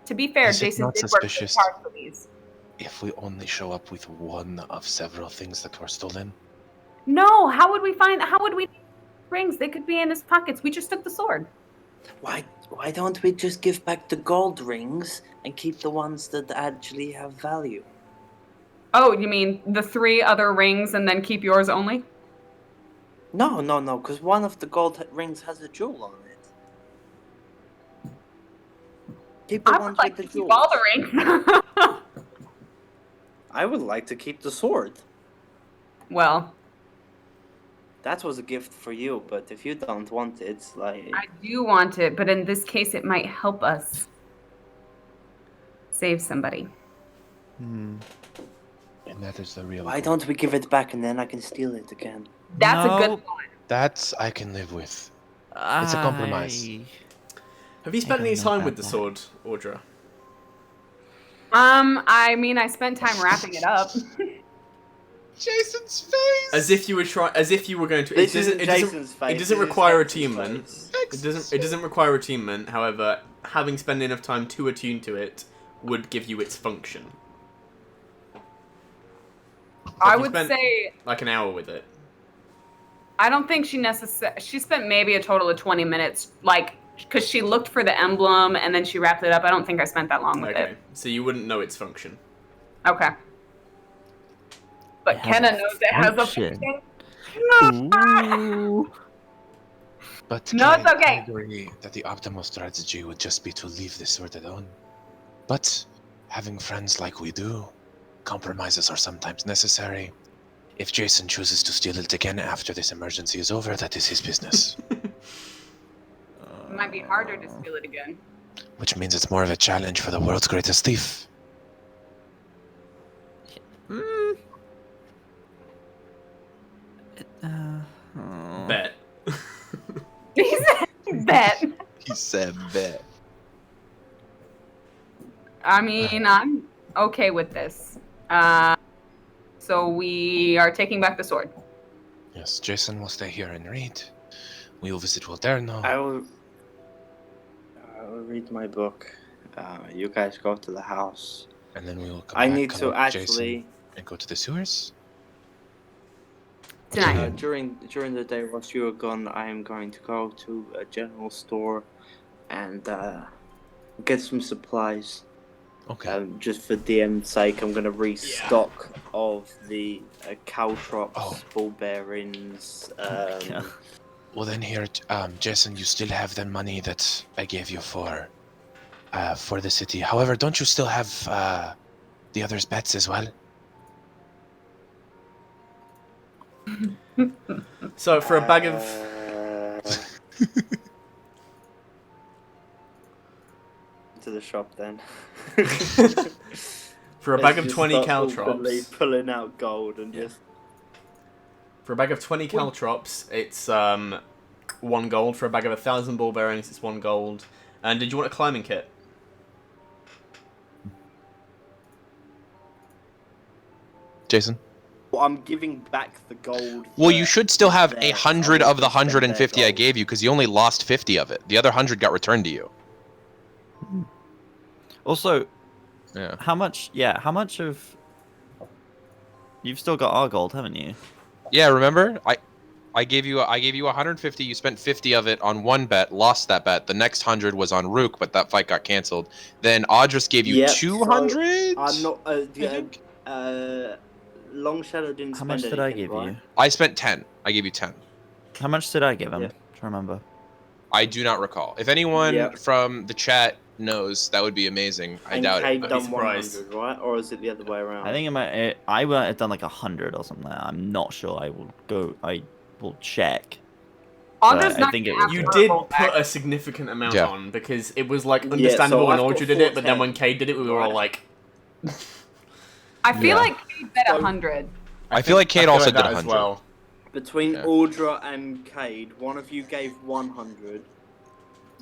to be fair, Is it Jason not did work suspicious? really hard for these. If we only show up with one of several things that were stolen, No, how would we rings? They could be in his pockets. We just took the sword. Why don't we just give back the gold rings and keep the ones that actually have value? Oh, you mean the 3 other rings and then keep yours only? No, because one of the gold rings has a jewel on it. Keep the I ones would like with to the keep jewels. all the rings. I would like to keep the sword. Well, That was a gift for you, but if you don't want it, like... I do want it, but in this case, it might help us save somebody. and that is the real. Why point. don't we give it back and then I can steal it again? That's a good No. one. That I can live with. It's a compromise. Have you spent I any don't know time about with the that. sword, Audra? I mean, I spent time wrapping it up. Jason's face. As if you were going to. This isn't Jason's face. It doesn't this is require Hex's attunement. face. It doesn't require attunement. However, having spent enough time to attune to it would give you its function. I you would spent- say Like an hour with it. I don't think she spent maybe a total of 20 minutes, like, because she looked for the emblem and then she wrapped it up. I don't think I spent that long with Okay, it. so you wouldn't know its function. Okay. But It has Kenna a knows it has a function. function. Ooh. But No, it's I okay. agree that the optimal strategy would just be to leave the sword alone. But having friends like we do, compromises are sometimes necessary. If Jason chooses to steal it again after this emergency is over, that is his business. It might be harder to steal it again. Which means it's more of a challenge for the world's greatest thief. Mm. Bet. He said, bet. He said bet. I mean, I'm okay with this. So we are taking back the sword. Yes, Jason will stay here and read. We will visit Walderno. I will read my book. You guys go to the house. And then we will come I back, need come to up Jason, actually... and go to the sewers. Tonight. during the day whilst you are gone, I am going to go to a general store and get some supplies. Okay. Just for DM's sake, I'm going to restock of the caltrops, ball bearings. Well, then here, Jason, you still have the money that I gave you for the city. However, don't you still have the others' bets as well? So for a bag of to the shop then. for a bag of 20 caltrops, pulling out gold and just. For a bag of 20 caltrops, it's 1 gold. For a bag of 1,000 ball bearings, it's 1 gold. And did you want a climbing kit? Jason? Well, I'm giving back the gold. Well, you should still have there. 100 of the I'll spend their 150 I gold. gave you, because you only lost 50 of it. The other 100 got returned to you. Also, Yeah. how much of... You've still got our gold, haven't you? Yeah, remember? I gave you 150. You spent 50 of it on one bet, lost that bet. The next 100 was on Ruk, but that fight got canceled. Then Audra gave you Yep, 200. So I'm not. think. Long Shadow didn't How spend much did I anything, give right? you? I spent 10. I gave you 10. How much did I give him? Yeah. To remember. I do not recall. If anyone Yep. from the chat knows, that would be amazing. I And doubt Cade it. I'd be done surprised. 100, right? Or is it the other way around? I think I might have done like 100 or something. I'm not sure. I will check. Audra's I not think it gonna was- You ask for did gold back. put a significant amount Yeah. on, because it was like Yeah, understandable so when I've got Audra did it, but then 410, when Cade did it, we were all like... I feel Yeah. like Cade bet So- 100. I feel like Cade feel also like did that as 100. well. Between Yeah. Audra and Cade, one of you gave 100.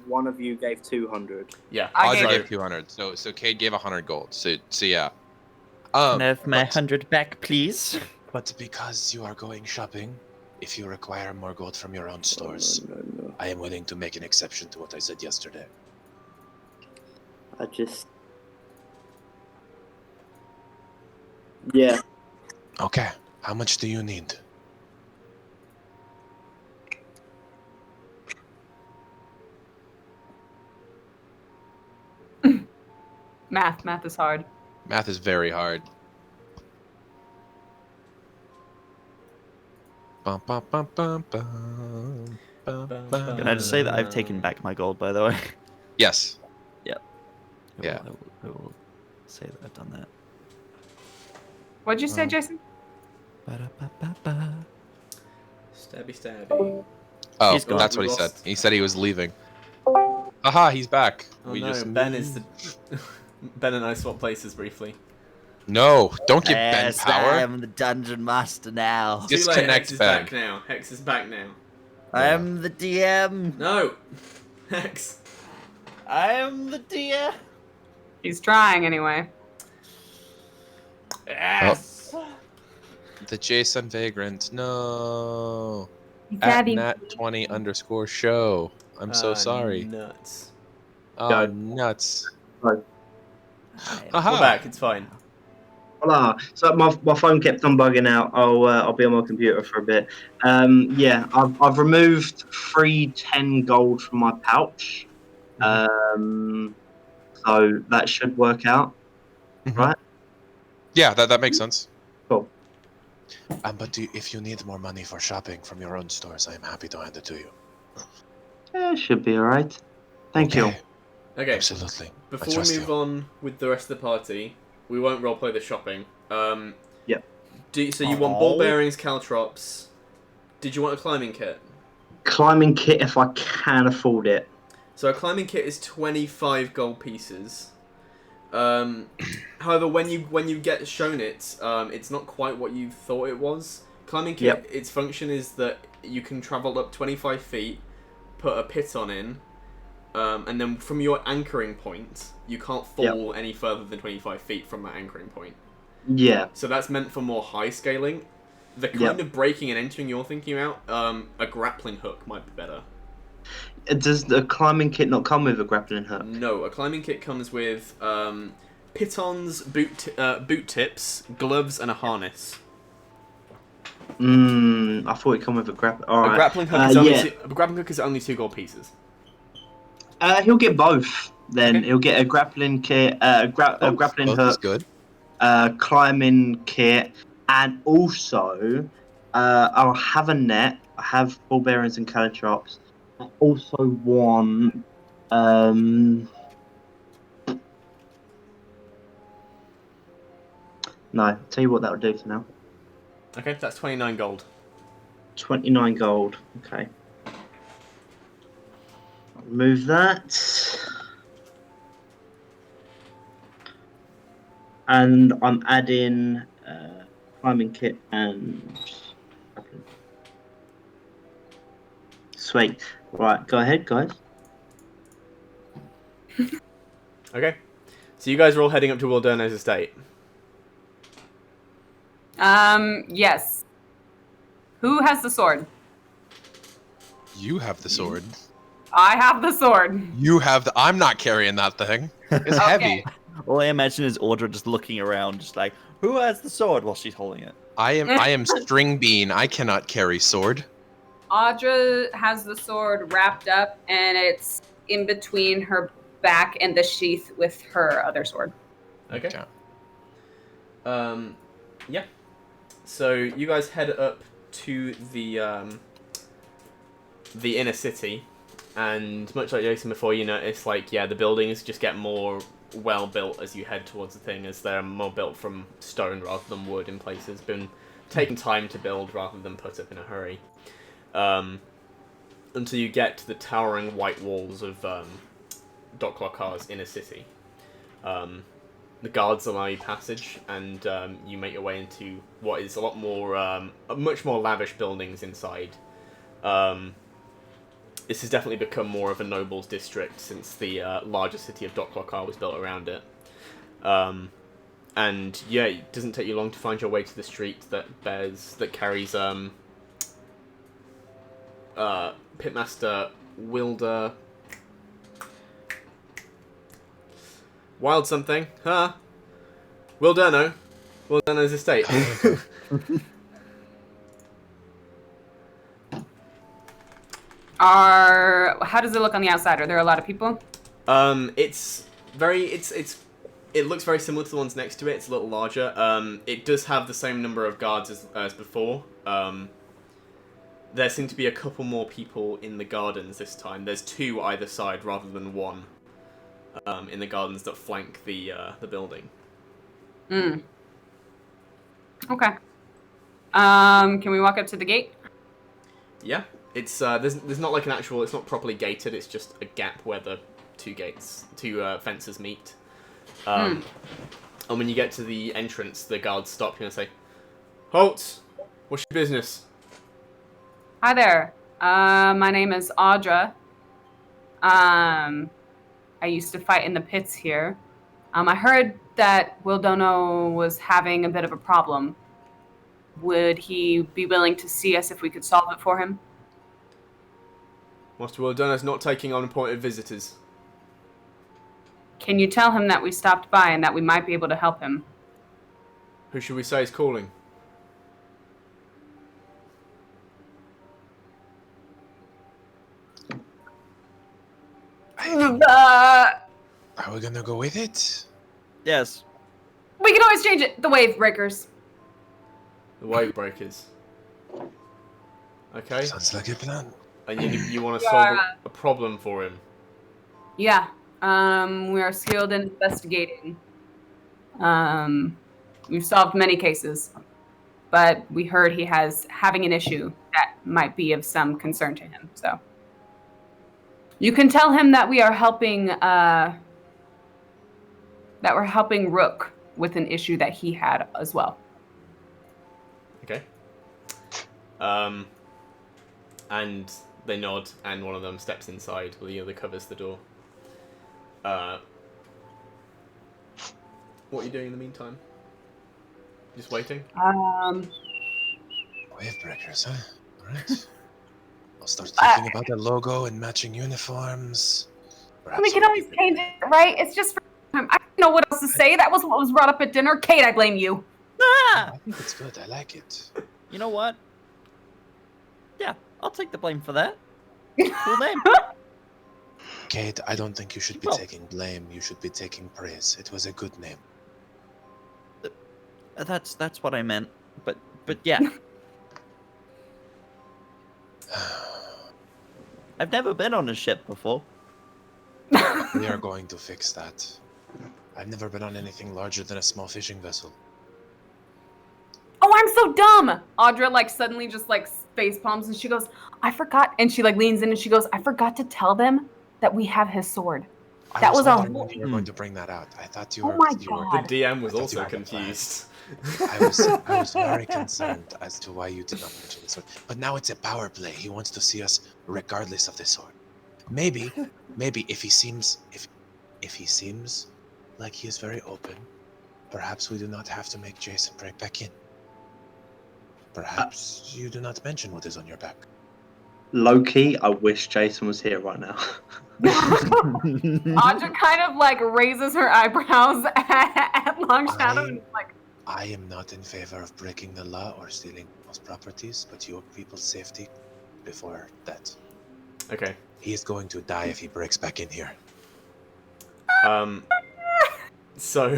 One of you gave 200. Yeah. I Audra gave- gave 200. So Cade gave 100 gold. So yeah. Can I have my but- 100 back, please? But because you are going shopping, if you require more gold from your own stores, No. I am willing to make an exception to what I said yesterday. I just. Yeah. Okay, how much do you need? Math is hard. Math is very hard. Bum, bum, bum, bum, bum, bum, bum. Can I just say that I've taken back my gold, by the way? Yes. I will say that I've done that. What'd you say, Jason? Ba-da-ba-ba-ba. Stabby. Oh, He's gone. that's what We he said. lost. He said he was leaving. Aha, he's back. Oh no, Ben is the... Ben and I swapped places briefly. No, don't give Ben Yes, power. I am the dungeon master now. Dis- Too late, Disconnect Hex is Ben. back now. Hex is back now. I am the DM. No! Hex. I am the DM. He's trying anyway. Yes. The Jason Vagrant. No. Daddy. At nat20_show. I'm so sorry. Nuts. Oh, Go. nuts. We're Aha. back, it's fine. Voila. So my phone kept on bugging out. I'll be on my computer for a bit. Yeah, I've removed 310 gold from my pouch. So that should work out, Mhm. right? Yeah, that makes sense. Cool. But if you need more money for shopping from your own stores, I am happy to hand it to you. Yeah, should be all right. Thank you. Okay, Absolutely. before I we trust move you. on with the rest of the party, we won't roleplay the shopping. Yep. So you want ball bearings, caltrops. Did you want a climbing kit? Climbing kit if I can afford it. So a climbing kit is 25 gold pieces. However, when you get shown it, it's not quite what you thought it was. Climbing kit, Yep. its function is that you can travel up 25 feet, put a piton in, and then from your anchoring point, you can't fall any further than 25 feet from that anchoring point. Yeah. So that's meant for more high scaling. The kind of breaking and entering you're thinking about, a grappling hook might be better. Does the climbing kit not come with a grappling hook? No, a climbing kit comes with pitons, boot tips, gloves, and a harness. I thought it come with a grappling. All right. A grappling hook is only 2 gold pieces. He'll get both. Then Okay. he'll get a grappling kit, a grappling Both is hook, good. climbing kit, and also I'll have a net. I have ball bearings and caltrops. I also want no, tell you what that would do for now. Okay, that's 29 gold. 29 gold. Okay. I'll remove that. And I'm adding climbing kit and sweet. Right, go ahead, guys. Okay. So you guys are all heading up to Wilderno's estate. Yes. Who has the sword? You have the sword. I have the sword. You have the. I'm not carrying that thing. It's heavy. All I imagine is Audra just looking around, just like, who has the sword while she's holding it? I am string bean. I cannot carry sword. Audra has the sword wrapped up, and it's in between her back and the sheath with her other sword. Okay. Yeah. So you guys head up to the inner city, and much like Jason before, you notice the buildings just get more well built as you head towards the thing, as they're more built from stone rather than wood in places. Been taking time to build rather than put up in a hurry. Until you get to the towering white walls of Docklockar's inner city. The guards allow you passage, and you make your way into what is a lot more, much more lavish buildings inside. This has definitely become more of a nobles district since the larger city of Docklockar was built around it. And yeah, it doesn't take you long to find your way to the street that carries Pitmaster Wilder. Wild something, huh? Wilderno's estate. How does it look on the outside? Are there a lot of people? It looks very similar to the ones next to it. It's a little larger. It does have the same number of guards as before. There seem to be a couple more people in the gardens this time. There's 2 either side rather than 1. In the gardens that flank the building. Okay. Can we walk up to the gate? Yeah, it's there's not like an actual. It's not properly gated. It's just a gap where the 2 fences meet. And when you get to the entrance, the guards stop you and say, "Halt! What's your business?" Hi there. My name is Audra. I used to fight in the pits here. I heard that Wilderno was having a bit of a problem. Would he be willing to see us if we could solve it for him? Master Wilderno's not taking unappointed visitors. Can you tell him that we stopped by and that we might be able to help him? Who should we say is calling? Are we gonna go with it? Yes. We can always change it. The Wave Breakers. The Wave Breakers. Okay. Sounds like a plan. And you want to solve a problem for him? Yeah. We are skilled in investigating. We've solved many cases, but we heard he has having an issue that might be of some concern to him. So you can tell him that we are helping. That we're helping Ruk with an issue that he had as well. Okay. And they nod, and one of them steps inside, while the other covers the door. What are you doing in the meantime? Just waiting? Wave breakers, huh? Alright. I'll start thinking about the logo and matching uniforms. Perhaps We can always change it, right? It's just for time. I don't know what else to say. That was what was brought up at dinner. Kate, I blame you. Ah! I think it's good. I like it. You know what? Yeah, I'll take the blame for that. Cool name. Kate, I don't think you should be Well- taking blame. You should be taking praise. It was a good name. That's what I meant. But yeah, I've never been on a ship before. We are going to fix that. I've never been on anything larger than a small fishing vessel. Oh, I'm so dumb. Audra like suddenly just like face palms and she goes, I forgot. And she like leans in and she goes, I forgot to tell them that we have his sword. That was our wondering when you were going to bring that out. I thought you Oh were. my you were- God. The DM was I thought also you had a plan. confused. I was very concerned as to why you did not mention the sword. But now it's a power play. He wants to see us regardless of the sword. Maybe if he seems like he is very open, perhaps we do not have to make Jason break back in. Perhaps you do not mention what is on your back. Low-key, I wish Jason was here right now. Audra kind of like raises her eyebrows at Long Shadow and is like, I am not in favor of breaking the law or stealing people's properties, but your people's safety before that. Okay. He is going to die if he breaks back in here. So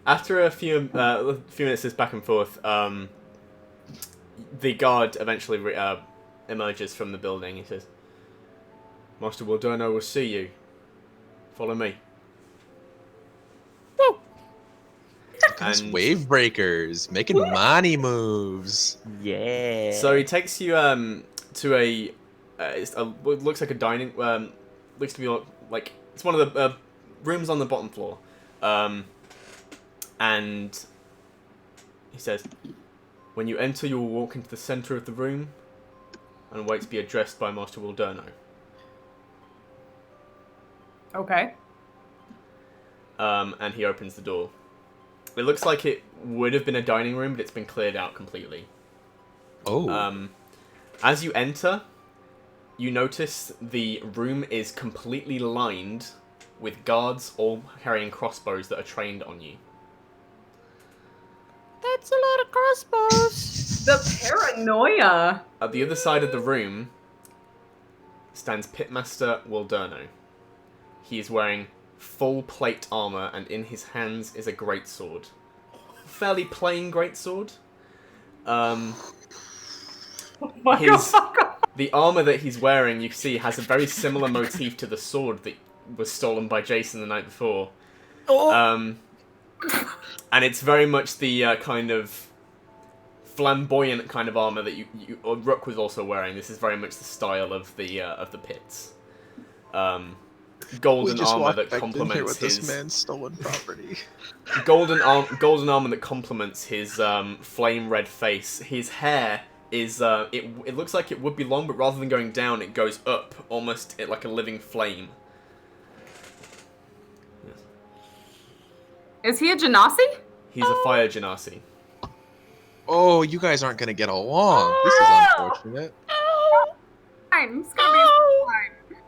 after a few minutes of back and forth, the guard eventually emerges from the building. He says, Master Wildurno will see you. Follow me. These And- wave breakers making money moves. Yeah. So he takes you to what looks like a dining looks to be like it's one of the rooms on the bottom floor, and he says, when you enter, you will walk into the center of the room and wait to be addressed by Master Wildurno. okay. And he opens the door. It looks like it would have been a dining room, but it's been cleared out completely. Oh. As you enter, you notice the room is completely lined with guards all carrying crossbows that are trained on you. That's a lot of crossbows. The paranoia. At the other side of the room stands Pitmaster Wildurno. He is wearing full plate armor, and in his hands is a greatsword. Fairly plain greatsword. The armor that he's wearing, you see, has a very similar motif to the sword that was stolen by Jason the night before. And it's very much the kind of flamboyant kind of armor that Ruk was also wearing. This is very much the style of the pits. Golden armor that complements his man's stolen property. golden armor that complements his flame red face. His hair is it looks like it would be long, but rather than going down, it goes up, almost like a living flame. Is he a Genasi? He's a fire genasi. Oh, you guys aren't gonna get along. This is unfortunate. Fine. It's gonna be fine.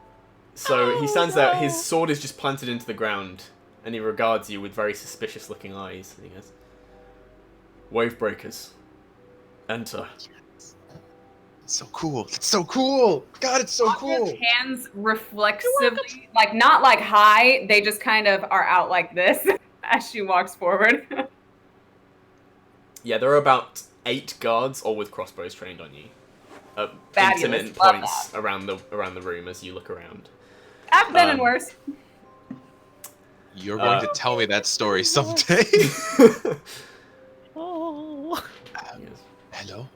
So he stands there. His sword is just planted into the ground, and he regards you with very suspicious-looking eyes. And he goes, "Wave breakers, enter." It's so cool. It's so cool. God, it's so cool. Audra's hands reflexively, like not like high, they just kind of are out like this as she walks forward. Yeah, there are about 8 guards, all with crossbows trained on you. Fabulous. Intermittent Love points around the room as you look around. I've been in worse. You're going to tell me that story someday. Oh. Yes. Hello,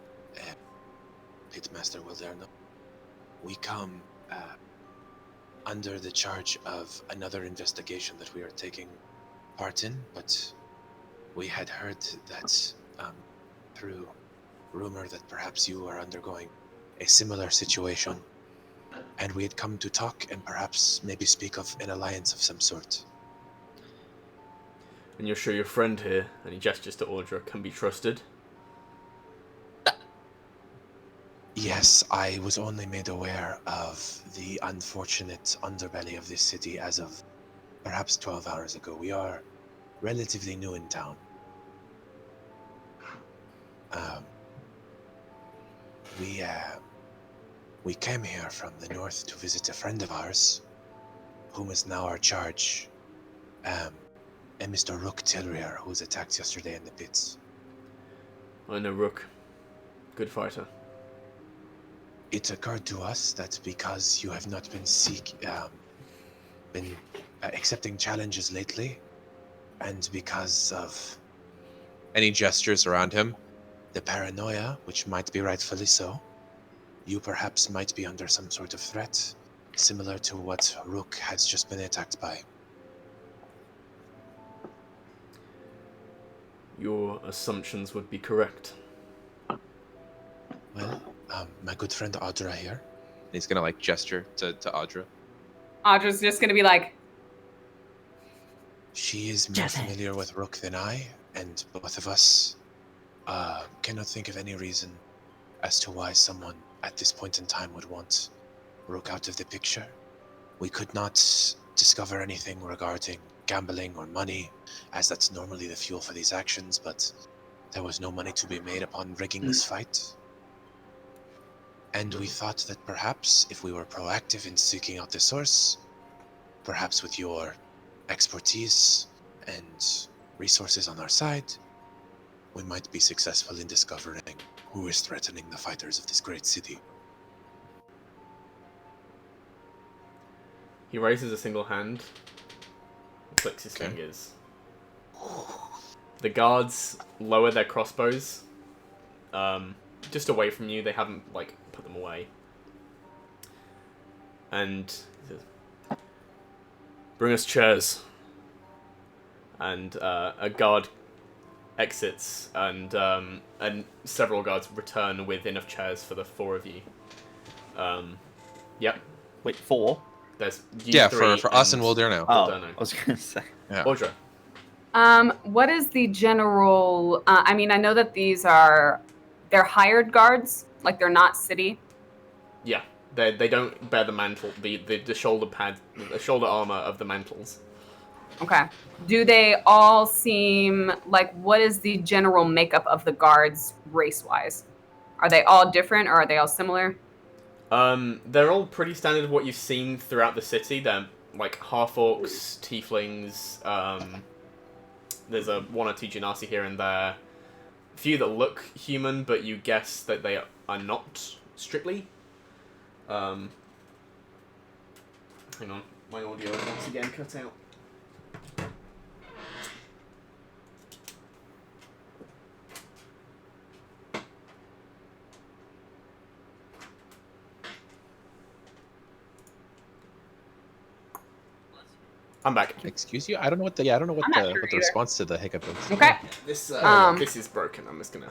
Pitmaster Wildurno. We come under the charge of another investigation that we are taking part in, but we had heard that through rumor that perhaps you are undergoing a similar situation, and we had come to talk and perhaps maybe speak of an alliance of some sort. And you're sure your friend here, and he gestures to Audra, can be trusted? Yes, I was only made aware of the unfortunate underbelly of this city as of perhaps 12 hours ago. We are relatively new in town. We came here from the north to visit a friend of ours whom is now our charge, and Mr. Ruk Til'rir, who was attacked yesterday in the pits. I know Ruk. Good fighter. It occurred to us that because you have not been accepting challenges lately, and because of Any gestures around him? the paranoia, which might be rightfully so, you perhaps might be under some sort of threat, similar to what Ruk has just been attacked by. Your assumptions would be correct. Well, my good friend Audra here. He's gonna like gesture to Audra. Audra's just gonna be like, She is more familiar with Ruk than I, and both of us cannot think of any reason as to why someone at this point in time would want Ruk out of the picture. We could not discover anything regarding gambling or money, as that's normally the fuel for these actions, but there was no money to be made upon rigging this fight. And we thought that perhaps if we were proactive in seeking out the source, perhaps with your expertise and resources on our side, we might be successful in discovering who is threatening the fighters of this great city. He raises a single hand, clicks his fingers. The guards lower their crossbows, just away from you. They haven't like put them away. And he says, "Bring us chairs." And a guard exits, and several guards return with enough chairs for the four of you. Yep. Wait, 4? There's you Yeah, three for us and Wilderno. Oh, Wilderno. I was gonna say. Yeah. Audra. what is the general? I mean, I know that they're hired guards, like they're not city. Yeah, they don't bear the mantle, the shoulder pad, the shoulder armor of the mantles. Okay. Do they all seem like, what is the general makeup of the guards race-wise? Are they all different, or are they all similar? They're all pretty standard of what you've seen throughout the city. They're like half-orcs, tieflings, there's one or two genasi here and there. A few that look human, but you guess that they are not strictly. Hang on, my audio is once again cut out. I'm back. Excuse you? I don't know what the I'm not sure what the either. response to the hiccup is. Okay. This is broken. I'm just gonna.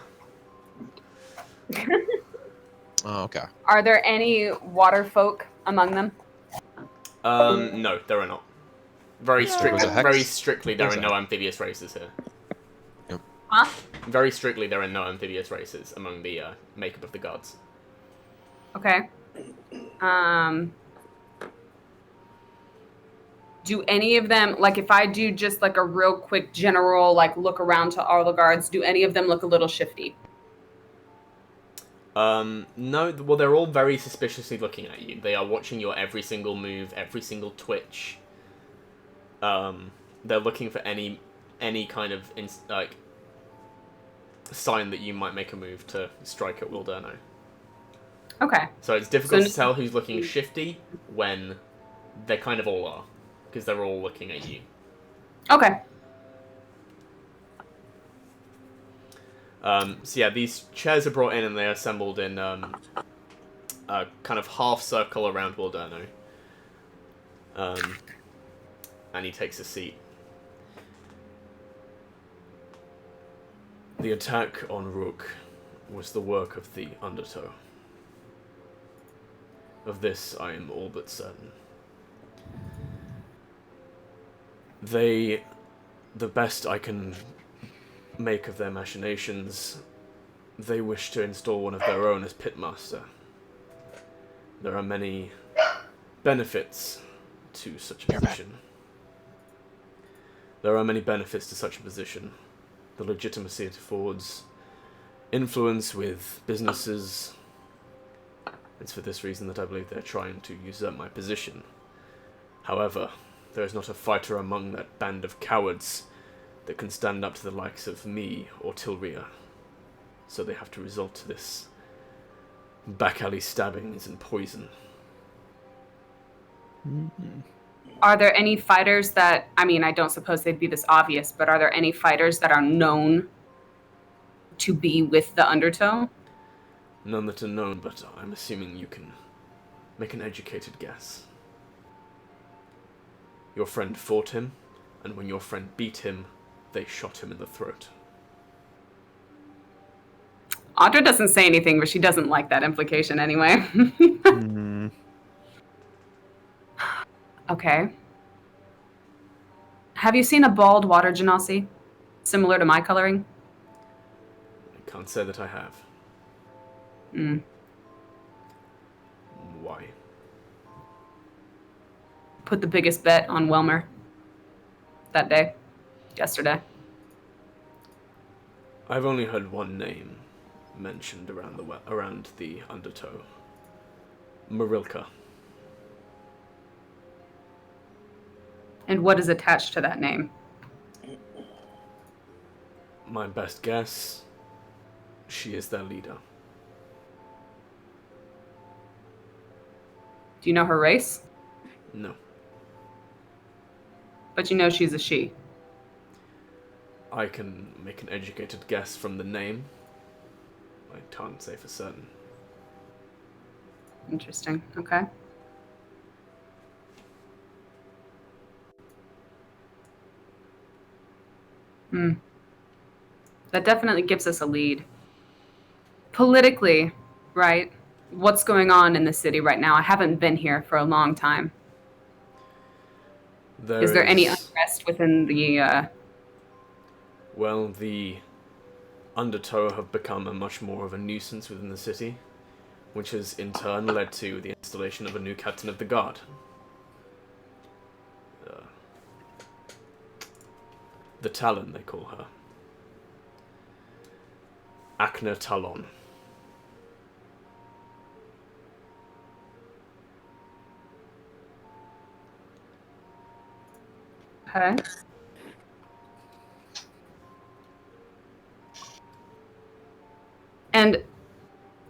Oh, okay. Are there any water folk among them? No, there are not. Very There's a hex. very strictly, there There's are a no amphibious races here. Huh? Very strictly, there are no amphibious races among the makeup of the gods. Okay. Do any of them, like if I do just like a real quick general like look around to all the guards, do any of them look a little shifty? No, well, they're all very suspiciously looking at you. They are watching your every single move, every single twitch. They're looking for any kind of sign that you might make a move to strike at Wilderno. Okay. So it's difficult So- to tell who's looking shifty when they kind of all are, because they're all looking at you. Okay. So yeah, these chairs are brought in and they're assembled in a kind of half circle around Wilderno. And he takes a seat. The attack on Ruk was the work of the Undertow. Of this I am all but certain. The best I can make of their machinations, they wish to install one of their own as pitmaster. There are many benefits to such a position. There are many benefits to such a position. The legitimacy it affords, influence with businesses. It's for this reason that I believe they're trying to usurp my position. However, there is not a fighter among that band of cowards that can stand up to the likes of me or Til'rir. So they have to resort to this back alley stabbings and poison. Are there any fighters that, I mean, I don't suppose they'd be this obvious, but are there any fighters that are known to be with the Undertow? None that are known, but I'm assuming you can make an educated guess. Your friend fought him, and when your friend beat him, they shot him in the throat. Audra doesn't say anything, but she doesn't like that implication anyway. Hmm. Okay. Have you seen a bald water genasi? Similar to my coloring? I can't say that I have. Hmm. Why? Put the biggest bet on Welmer that day, yesterday. I've only heard one name mentioned around the Undertow. Marilka. And what is attached to that name? My best guess, she is their leader. Do you know her race? No. But you know she's a she. I can make an educated guess from the name. I can't say for certain. Interesting. Okay. That definitely gives us a lead. Politically, right? What's going on in the city right now? I haven't been here for a long time. Is there any unrest within the... Well, the Undertow have become much more of a nuisance within the city, which has in turn led to the installation of a new captain of the guard. The Talon, they call her. Akna Talon. Okay. And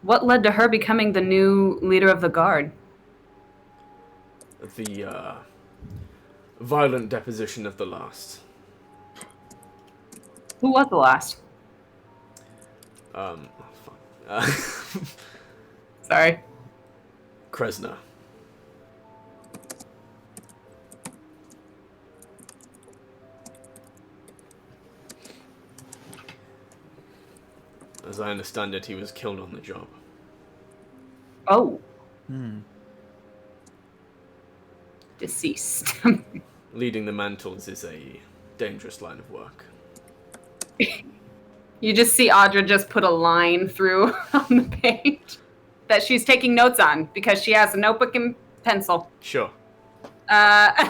what led to her becoming the new leader of the guard? The violent deposition of the last. Who was the last? Sorry. Kresna. As I understand it, he was killed on the job. Oh. Hmm. Deceased. Leading the mantles is a dangerous line of work. You just see Audra just put a line through on the page that she's taking notes on because she has a notebook and pencil. Sure. Okay.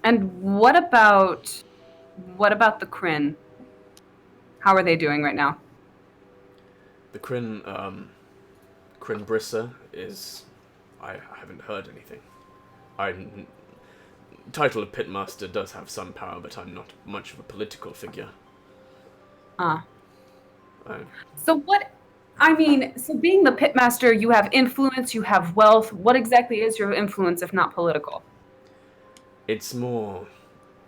And what about the Kryn? How are they doing right now? The Kryn Brissa is... I haven't heard anything. Title of Pitmaster does have some power, but I'm not much of a political figure. So being the Pitmaster, you have influence, you have wealth. What exactly is your influence if not political? It's more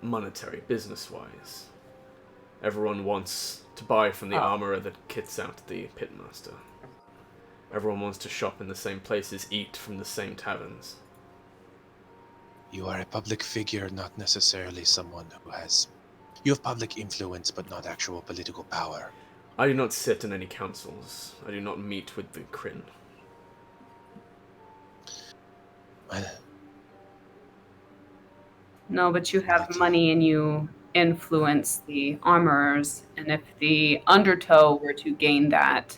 monetary, business-wise. Everyone wants to buy from the armorer that kits out the Pitmaster. Everyone wants to shop in the same places, eat from the same taverns. You are a public figure, not necessarily someone who has... You have public influence, but not actual political power. I do not sit in any councils. I do not meet with the Kryn. Well, No, but you have money and you influence the armorers, and if the Undertow were to gain that,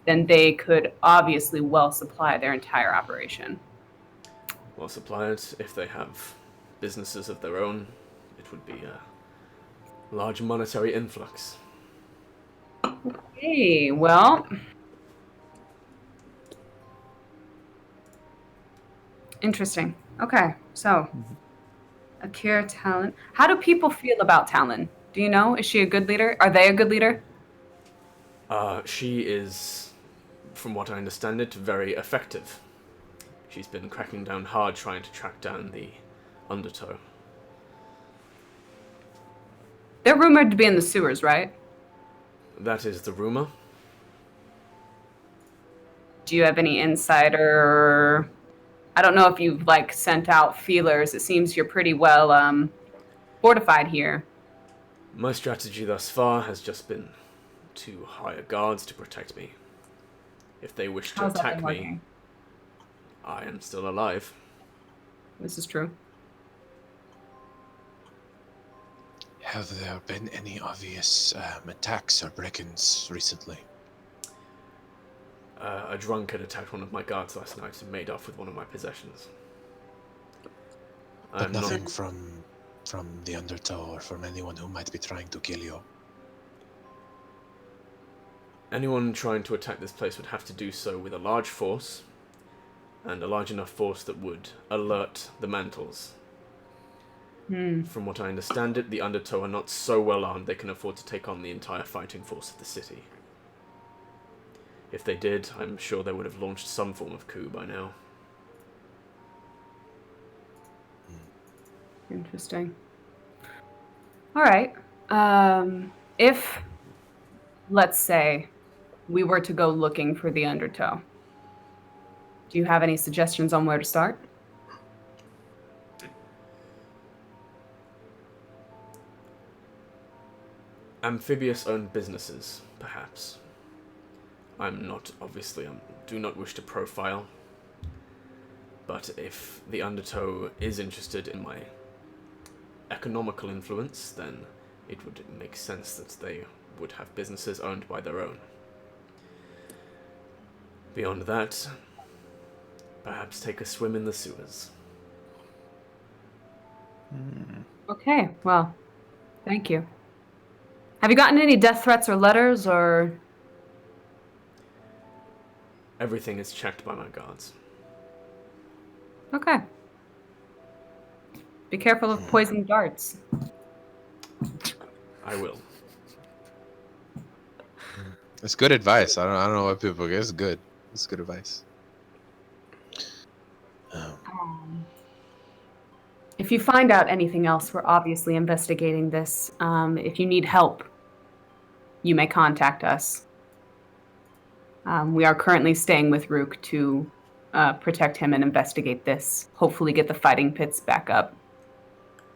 then they could obviously well supply their entire operation. Well supplied, if they have businesses of their own, it would be a large monetary influx. Okay, well. Interesting. Okay, so Akira Talon. How do people feel about Talon? Do you know? Is she a good leader? Are they a good leader? She is, from what I understand it, very effective. She's been cracking down hard trying to track down the Undertow. They're rumored to be in the sewers, right? That is the rumor. Do you have any insider? I don't know if you've like sent out feelers. It seems you're pretty well fortified here. My strategy thus far has just been to hire guards to protect me. If they wish to How's that attack been me, working? I am still alive. This is true. Have there been any obvious attacks or break-ins recently? A drunkard attacked one of my guards last night and made off with one of my possessions. But I'm nothing not... from the Undertow or from anyone who might be trying to kill you. Anyone trying to attack this place would have to do so with a large force, and a large enough force that would alert the Mantles. From what I understand it, the Undertow are not so well armed they can afford to take on the entire fighting force of the city. If they did, I'm sure they would have launched some form of coup by now. Interesting. All right. If, let's say, we were to go looking for the Undertow, do you have any suggestions on where to start? Amphibious-owned businesses, perhaps. Do not wish to profile. But if the Undertow is interested in my economical influence, then it would make sense that they would have businesses owned by their own. Beyond that, perhaps take a swim in the sewers. Okay, well, thank you. Have you gotten any death threats or letters or... Everything is checked by my guards. Okay. Be careful of poison darts. I will. It's good advice. I don't know what people get. It's good. It's good advice. If you find out anything else, we're obviously investigating this. If you need help, you may contact us. We are currently staying with Ruk to protect him and investigate this. Hopefully get the fighting pits back up.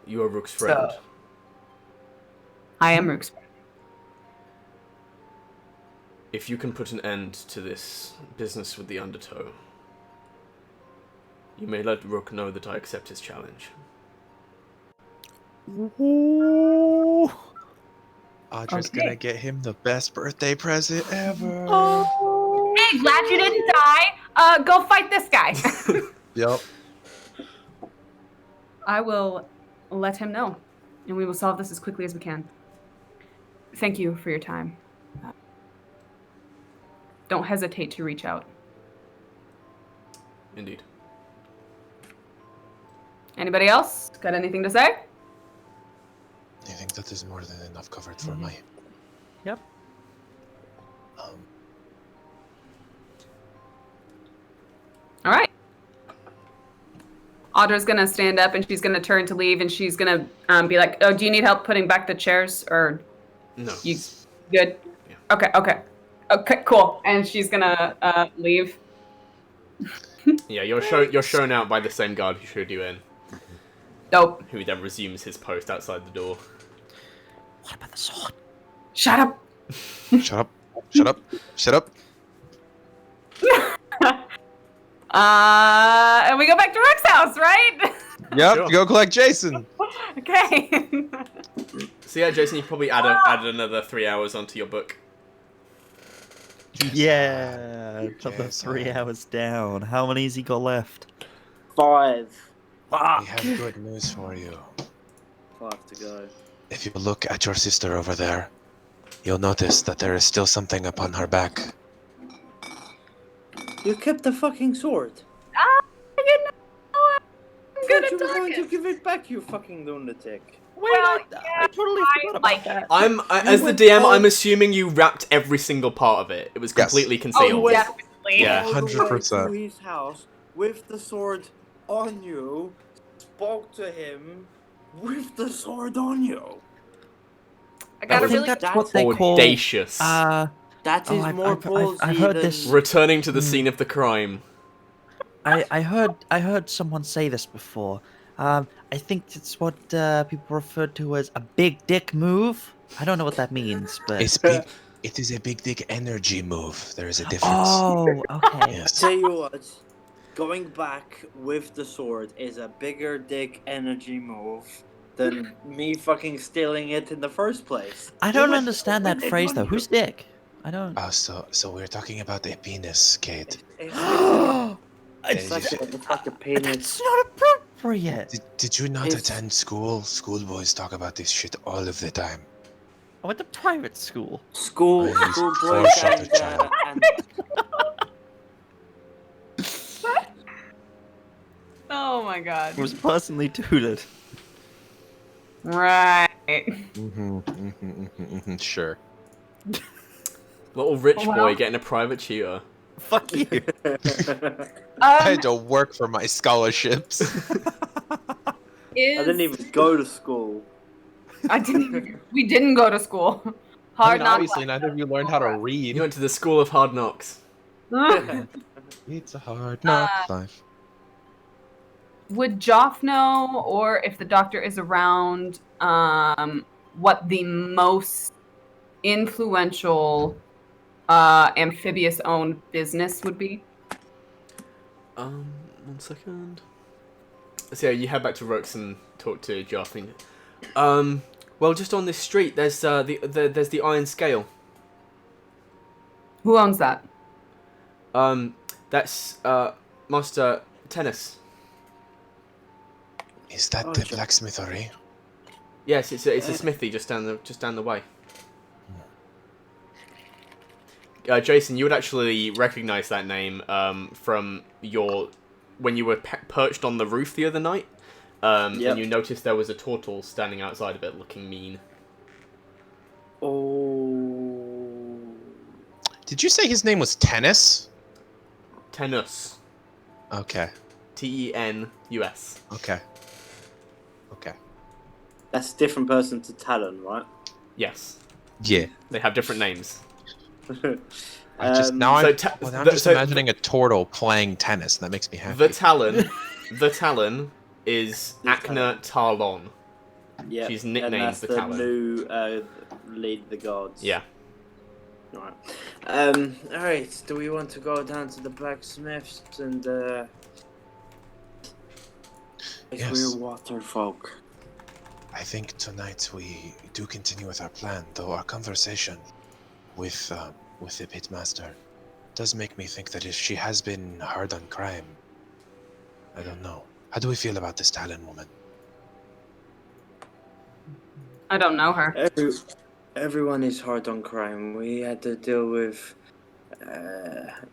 You are Rook's friend. So, I am Ruk's friend. If you can put an end to this business with the Undertow, you may let Rook know that I accept his challenge. Ooh. Audra's Okay. gonna get him the best birthday present ever. Hey, glad you didn't die. Go fight this guy. Yep. I will let him know, and we will solve this as quickly as we can. Thank you for your time. Don't hesitate to reach out. Indeed. Anybody else got anything to say? I think that is more than enough covered for my... Yep. All right. Audra's gonna stand up and she's gonna turn to leave and she's gonna be like, "Oh, do you need help putting back the chairs or No. you good?" Yeah. Okay, cool. And she's gonna leave. Yeah, you're shown out by the same guard who showed you in, Dope. who then resumes his post outside the door. What about the sword? Shut up. Shut up. Shut up. Shut up. And we go back to Rick's house, right? Yep. Sure. Go collect Jason. Okay. So yeah, Jason, you probably added another 3 hours onto your book. Yeah, put the Yes, 3 hours down. How many has he got left? 5. We Fuck! have good news for you. 5 to go. If you look at your sister over there, you'll notice that there is still something upon her back. You kept the fucking sword. You know, I'm Thought gonna you were talk going it. to give it back, you fucking lunatic. Wait, Well, I totally forgot about like that. As the went DM, all- I'm assuming you wrapped every single part of it. It was Yes. completely Oh, concealed. definitely. Yeah. All the way 100%. to his house with the sword on you. Spoke to him with the sword on you. I got I a think really that's that's what they call. Audacious. That is more ballsy I've heard than... this. Returning to the scene of the crime. I heard someone say this before. I think it's what people refer to as a big dick move. I don't know what that means, but It's big. It is a big dick energy move. There is a difference. oh, okay. Yes. Tell you what, going back with the sword is a bigger dick energy move than me fucking stealing it in the first place. I You don't went understand with that it phrase on though. you. Who's dick? I don't. So we're talking about a penis, Kate. It's like a penis. That's not appropriate. Did you not It's- attend school? Schoolboys talk about this shit all of the time. I went to private school. School I used boys foreshadowed and, child. and Oh my god. Was personally tutored. Right. Sure. Little rich Oh, wow. boy getting a private tutor. Fuck you. I had to work for my scholarships. I didn't even go to school. We didn't go to school. Hard knocks. obviously, neither of you learned how to read. You went to the School of Hard Knocks. It's a hard knock life. Would Joff know, or if the doctor is around, what the most influential amphibious-owned business would be? 1 second. So yeah, you head back to Rooks and talk to Joff. Well, just on this street, there's the Iron Scale. Who owns that? That's Master Tennis. Is that Oh, the sure. blacksmithery? Yes, it's a smithy just down the way. Jason, you would actually recognize that name from when you were perched on the roof the other night, Yep. and you noticed there was a turtle standing outside of it, looking mean. Oh. Did you say his name was Tennis? Tenus. Okay. Tenus. Okay. Okay. That's a different person to Talon, right? Yes, Yeah. they have different names. I'm just so imagining a turtle playing tennis, and that makes me happy. The Talon is Akna Talon. Yeah, She's nicknamed and that's the the Talon. new lead the gods. Yeah. Right. Alright, do we want to go down to the blacksmiths and Yes. we're water folk? I think tonight we do continue with our plan, though our conversation with the pitmaster does make me think that if she has been hard on crime, I don't know. How do we feel about this Talon woman? I don't know her. Everyone is hard on crime. We had to deal with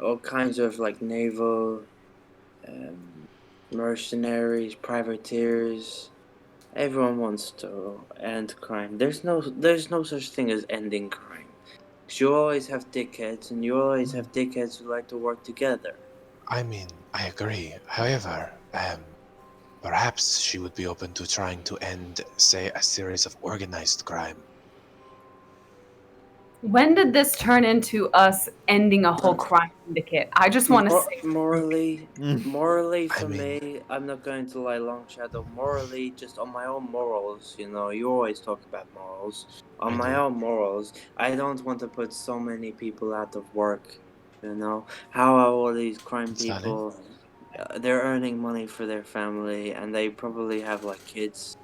all kinds of like naval mercenaries, privateers. Everyone wants to end crime. There's no such thing as ending crime. 'Cause you always have dickheads, and you always have dickheads who like to work together. I mean, I agree. However, perhaps she would be open to trying to end, say, a series of organized crime. When did this turn into us ending a whole crime syndicate? I just want to say. Morally for I mean- me, I'm not going to lie, Long Shadow. Morally, just on my own morals, you always talk about morals. On I my do. own morals, I don't want to put so many people out of work. How are all these crime It's valid. people? They're earning money for their family, and they probably have like kids.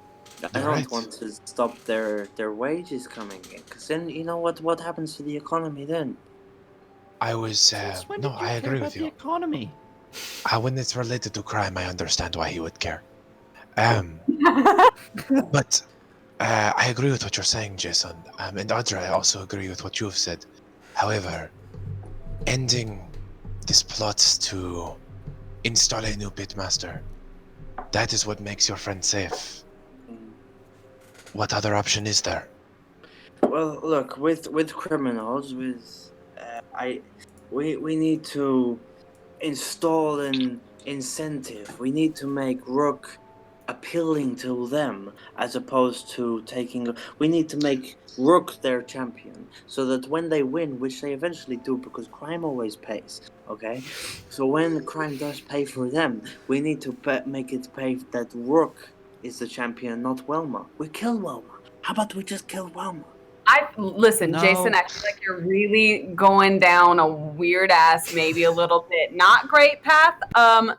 I You're don't right. want to stop their wages coming in, because then what happens to the economy then? I was, Since when no, did you I care agree about with the you. economy. When it's related to crime, I understand why he would care. But I agree with what you're saying, Jason. And Audra, I also agree with what you've said. However, ending this plot to install a new pitmaster, that is what makes your friend safe. What other option is there? Well, look, with criminals, we need to install an incentive. We need to make Rook appealing to them as opposed to taking. We need to make Rook their champion so that when they win, which they eventually do, because crime always pays. Okay, so when crime does pay for them, we need to make it pay that Rook is the champion, not Welma. We kill Welma. How about we just kill Welma? Listen, No. Jason, I feel like you're really going down a weird ass, maybe a little bit not great path.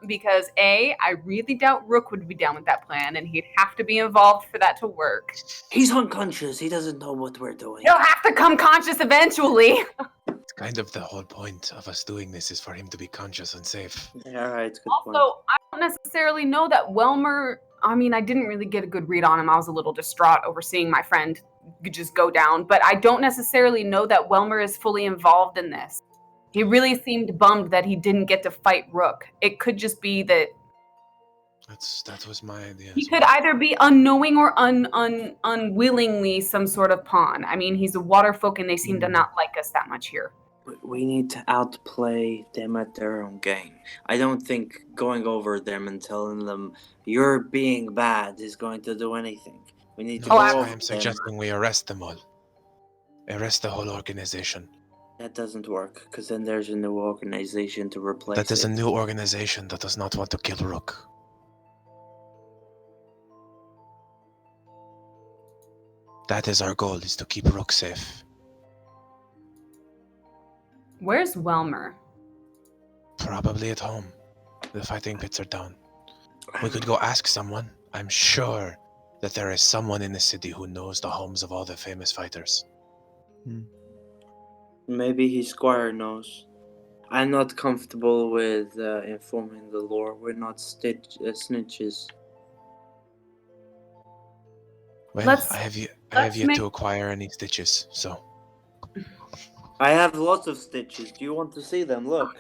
Because I really doubt Rook would be down with that plan, and he'd have to be involved for that to work. He's unconscious. He doesn't know what we're doing. He'll have to come conscious eventually. It's kind of the whole point of us doing this is for him to be conscious and safe. Yeah, all right. Good point. Also, I don't necessarily know that Welmer. I mean, I didn't really get a good read on him. I was a little distraught over seeing my friend just go down, but I don't necessarily know that Welmer is fully involved in this. He really seemed bummed that he didn't get to fight Rook. It could just be that That was my idea. he could either be unknowing or unwillingly some sort of pawn. I mean, he's a water folk and they seem to not like us that much here. We need to outplay them at their own game. I don't think going over them and telling them you're being bad is going to do anything. We need to No, go that's over why I'm suggesting we arrest them all. Arrest the whole organization. That doesn't work, because then there's a new organization to replace That is it. a new organization that does not want to kill Rook. That is our goal, is to keep Rook safe. Where's Welmer? Probably at home. The fighting pits are down. We could go ask someone. I'm sure that there is someone in the city who knows the homes of all the famous fighters. Maybe his squire knows. I'm not comfortable with informing the lore. We're not snitches. Well, Let's- I have yet let's to acquire any stitches, so I have lots of stitches. Do you want to see them? Look.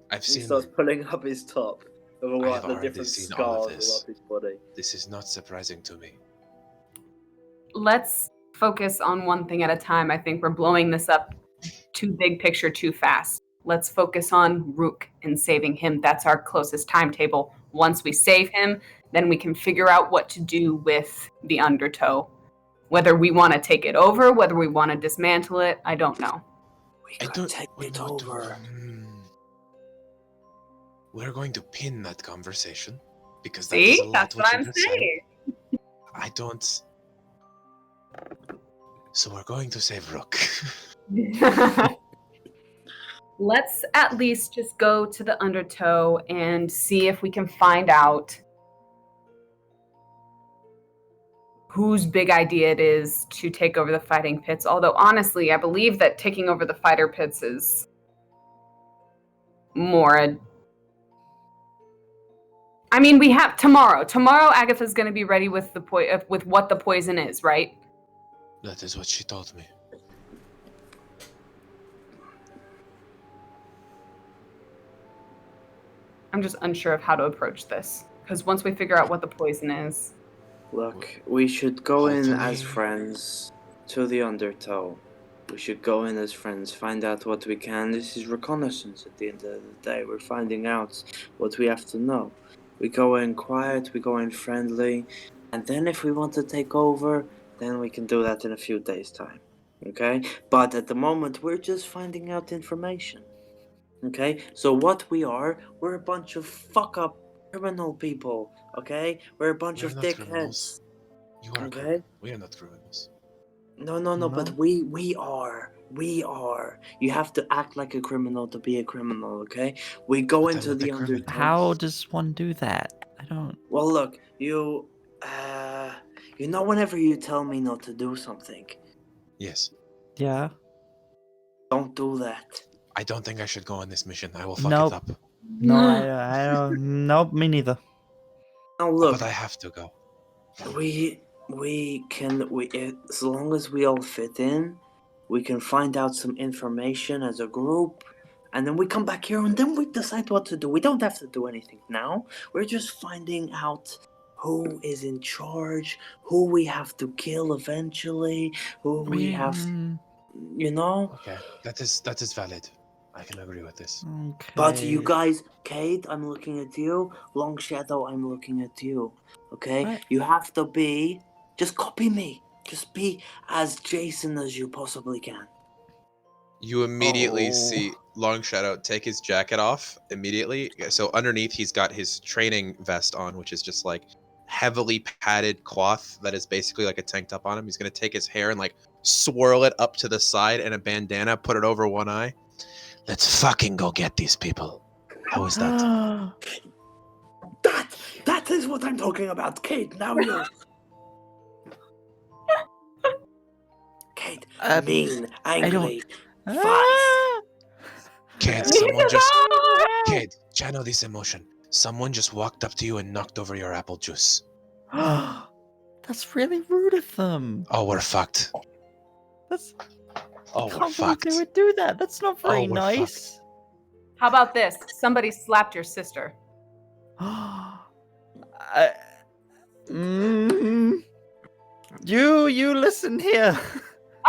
I've He seen starts them. pulling up his top of I have the already different seen all of scars this. up his body. This is not surprising to me. Let's focus on one thing at a time. I think we're blowing this up too big picture too fast. Let's focus on Rook and saving him. That's our closest timetable. Once we save him, then we can figure out what to do with the Undertow. Whether we want to take it over, whether we want to dismantle it, I don't know. We I could don't. take we it don't do- over. We're going to pin that conversation because that is a See? lot That's what you I'm just said. saying. I don't. So we're going to save Rook. Let's at least just go to the Undertow and see if we can find out whose big idea it is to take over the fighting pits. Although, honestly, I believe that taking over the fighter pits is more I mean, we have tomorrow. Tomorrow, Agatha's going to be ready with the with what the poison is, right? That is what she told me. I'm just unsure of how to approach this. Because once we figure out what the poison is... Look, we should go in as Hopefully- friends to the Undertow. We should go in as friends, find out what we can. This is reconnaissance at the end of the day. We're finding out what we have to know. We go in quiet, we go in friendly, and then if we want to take over, then we can do that in a few days' time. Okay? But at the moment, we're just finding out information. Okay? So what we are, we're a bunch of fuck-up criminal people. Okay? We're a bunch We're of not dickheads. criminals. You are Okay. criminal. We are not criminals. No, but we are. We are. You have to act like a criminal to be a criminal, okay? We go But I'm into not the a criminal. Undertow. How does one do that? I don't. Well, look, you know whenever you tell me not to do something, Yes. Yeah. don't do that. I don't think I should go on this mission. I will fuck Nope. it up. No, I don't. Nope, me neither. Now look, But I have to go. we as long as we all fit in, we can find out some information as a group, and then we come back here and then we decide what to do. We don't have to do anything now. We're just finding out who is in charge, who we have to kill eventually, who we have, you know. Okay, that is valid. I can agree with this. Okay. But you guys, Kate, I'm looking at you. Long Shadow, I'm looking at you. Okay? Right. You have to be. Just copy me. Just be as Jason as you possibly can. You immediately Oh. see Long Shadow take his jacket off immediately. So underneath, he's got his training vest on, which is just like heavily padded cloth that is basically like a tank top on him. He's gonna take his hair and like swirl it up to the side and a bandana, put it over one eye. Let's fucking go get these people. How is that? That is what I'm talking about, Kate. Now you. Kate, mean, angry, fast. Kid, someone just... Kid, channel this emotion. Someone just walked up to you and knocked over your apple juice. That's really rude of them. Oh, we're fucked. That's. Oh, I we're can't believe fucked. they would do that. That's not very we're nice. How about this? Somebody slapped your sister. You listen here.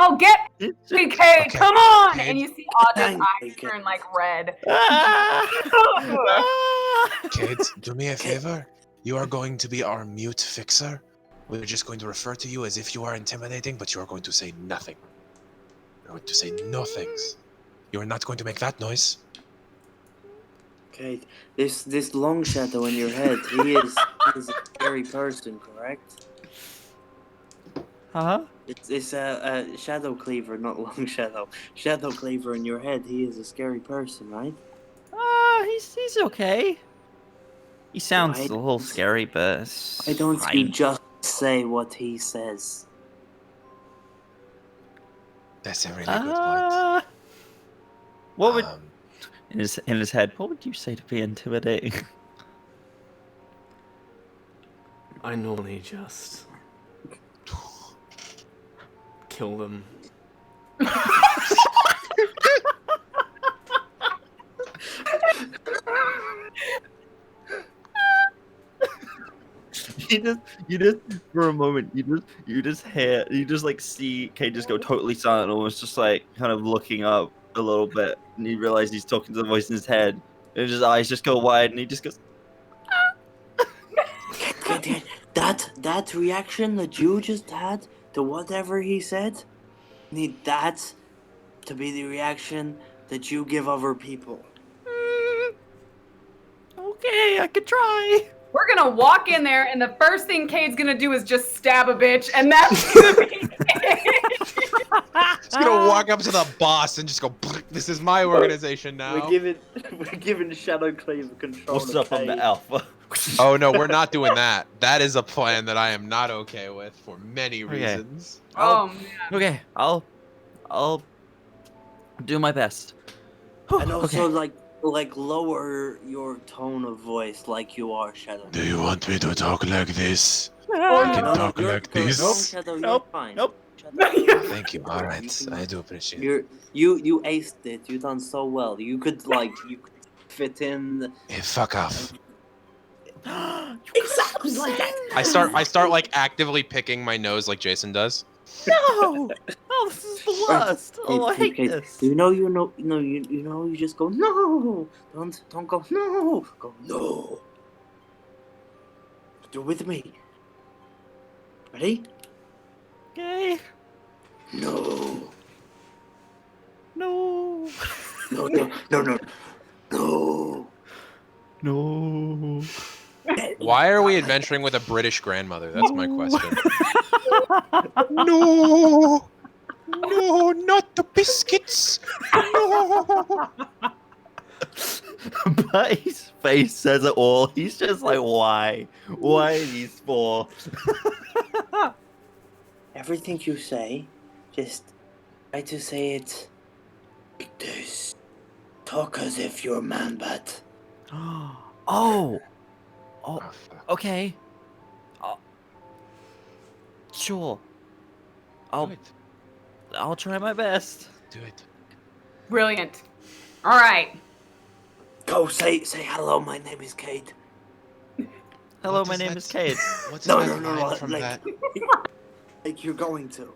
Oh, get me, Kate! Come on! Kate. And you see Audra's Thank eyes you, Kate. turn like red. Kid, do me a favor. You are going to be our mute fixer. We're just going to refer to you as if you are intimidating, but you are going to say nothing. You're going to say no things. You are not going to make that noise. Kate, this Long Shadow in your head, he is a scary person, correct? Huh? It's a Shadow Cleaver, not Long Shadow. Shadow Cleaver in your head, he is a scary person, right? He's okay. He sounds Why a little don't- scary, but Why don't fine. you just say what he says? That's a really good point. What would Um, in his head? What would you say to be intimidating? I normally just kill them. you just for a moment you just like see Kate just go totally silent, almost just like kind of looking up a little bit, and you realize he's talking to the voice in his head, and his eyes just go wide, and he just goes. That reaction that you just had to whatever he said, need that to be the reaction that you give other people. Okay, I could try. We're gonna walk in there, and the first thing Kate's gonna do is just stab a bitch, and that's gonna be it. He's gonna walk up to the boss and just go, "This is my organization now." We're giving Shadow Cleaver control. What's up on the alpha? Oh no, we're not doing that. That is a plan that I am not okay with for many reasons. Oh man. Okay, I'll do my best. And also, Okay. like lower your tone of voice, like you are Shadow. do you want me to talk like this? Ah, can No, talk you're like good. this. No, Shadow, you're Nope, fine. nope. Shadow, Thank you. All right, I do appreciate it. you aced it. You done so well. You could fit in. Hey, fuck off. Exactly like that. I start like actively picking my nose like Jason does. No! Oh, this is the worst. Oh, I hate Kate, this. you just go no. Don't go no. Go no. Do it with me. Ready? Okay. No. No. No. No. No. Why are we adventuring with a British grandmother? That's my question. No! No, not the biscuits! No! But his face says it all. He's just like, why? Why these four? Everything you say, just try to say it like this. Talk as if you're man bat. Oh. Oh, fuck. Okay. Sure. Do it. I'll try my best. Do it. Brilliant. All right. Go say hello. My name is Kate. Hello, What my is name that? is Cade. What is No, that no, no, line no, from like- that? Like you're going to.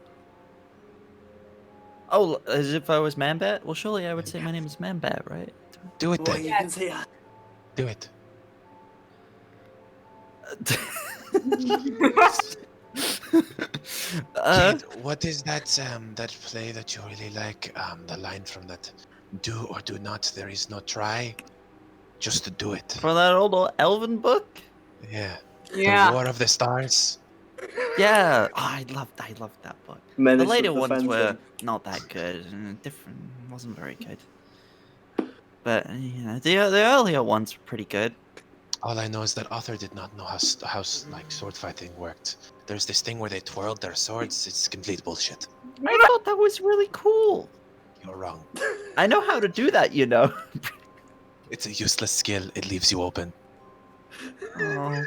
Oh, as if I was Manbat? Well, surely I would say my name is Manbat, right? Do it Boy, then. you can say. Do it. Kate, what is that that play that you really like? The line from that, "Do or do not. There is no try. Just to do it." From that old elven book? Yeah. Yeah. The War of the Stars. Yeah. Oh, I loved that book. Menace The later of the ones were Phantom. not that good. Different. Wasn't very good. But, the earlier ones were pretty good. All I know is that Arthur did not know how like sword fighting worked. There's this thing where they twirled their swords. It's complete bullshit. I thought that was really cool. You're wrong. I know how to do that, you know. It's a useless skill. It leaves you open. Oh.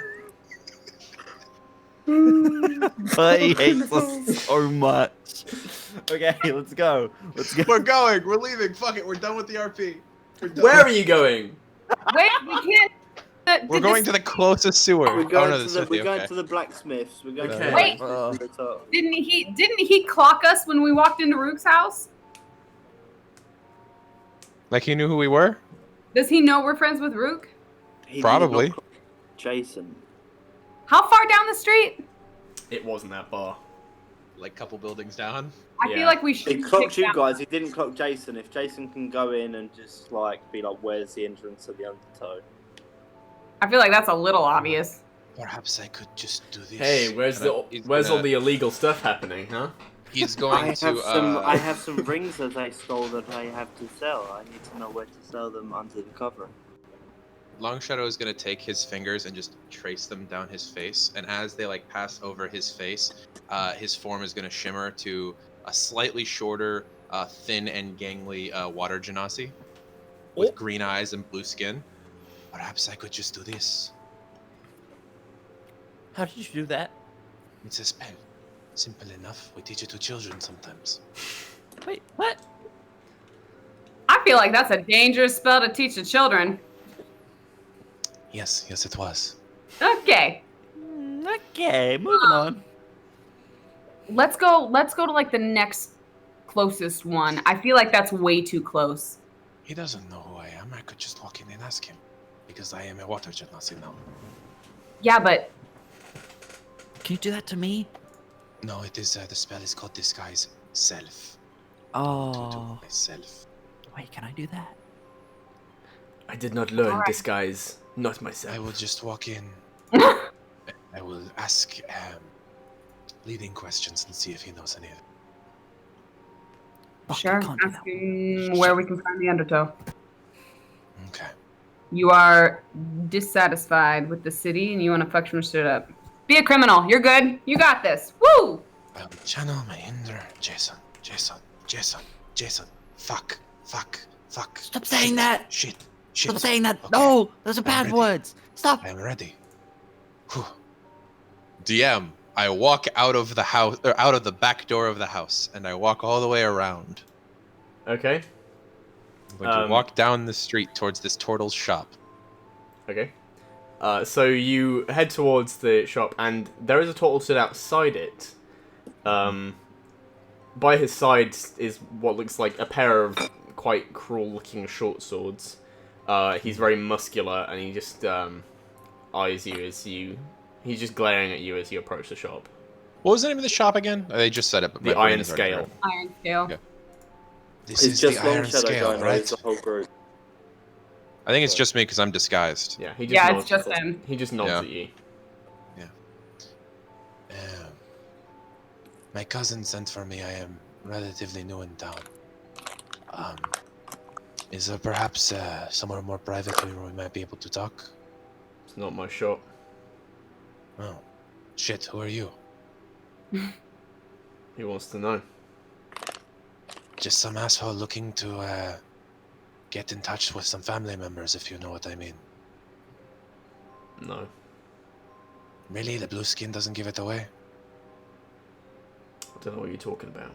But he hates us so much. Okay, let's go. Let's go. We're going. We're leaving. Fuck it. We're done with the RP. We're done. Where are you going? Wait, we can't. We're going to the closest sewer. We're Oh going no, to the the smithy. we're going Okay. to the blacksmiths. We're going Okay. to Wait. the top. Didn't he clock us when we walked into Rook's house? Like he knew who we were? Does he know we're friends with Rook? He did Probably. not call Jason. How far down the street? It wasn't that bar. Like a couple buildings down. I Yeah. feel like we should. He clocked pick you that- guys. He didn't clock Jason. If Jason can go in and just like be like, "Where's the entrance to the Undertow?" I feel like that's a little obvious. Perhaps I could just do this. Hey, where's He's all gonna- the illegal stuff happening, huh? He's going I have some rings that I stole that I have to sell. I need to know where to sell them under the cover. Long Shadow is gonna take his fingers and just trace them down his face, and as they like pass over his face, his form is gonna shimmer to a slightly shorter, thin and gangly water genasi with green eyes and blue skin. Perhaps I could just do this. How did you do that? It's a spell. Simple enough. We teach it to children sometimes. Wait, what? I feel like that's a dangerous spell to teach the children. Yes, it was. Okay, Okay, moving on. let's go to like the next closest one. I feel like that's way too close. He doesn't know who I am. I could just walk in and ask him. Because I am a water genasi now. Yeah, but Can you do that to me? No, it is, the spell is called Disguise Self. To Oh. myself. Wait, can I do that? I did not learn Alright. disguise, not I myself. will just walk in. I will ask leading questions and see if he knows any of it. Fuck, I sure. can't do that. Ask him where we can find the Undertow. Okay. You are dissatisfied with the city and you want to fuck some shit up. Be a criminal. You're good. You got this. Woo! I will channel my inner Jason. Fuck. Stop saying that! Shit. Stop saying that! Okay. No! Those are I'm bad ready. words! Stop! I am ready. Whew. DM, I walk out of the house, or out of the back door of the house, and I walk all the way around. Okay. I'm going to walk down the street towards this turtle's shop. Okay. So you head towards the shop, and there is a turtle stood outside it. By his side is what looks like a pair of quite cruel-looking short swords. He's very muscular, and he just eyes you as you... He's just glaring at you as you approach the shop. What was the name of the shop again? They just said it. But The my brain Iron is already Scale. there. Iron scale. Okay. This It's is just the Long Iron Shadow Scale, going, or right? it's the whole group. I think it's just me because I'm disguised. Yeah, he just Yeah, nods. it's just him. He just nods Yeah. at you. My cousin sent for me. I am relatively new in town. Is there perhaps somewhere more privately where we might be able to talk? It's not my shop. Oh, shit, who are you? He wants to know. Just some asshole looking to get in touch with some family members, if you know what I mean. No. Really? The blue skin doesn't give it away? I don't know what you're talking about.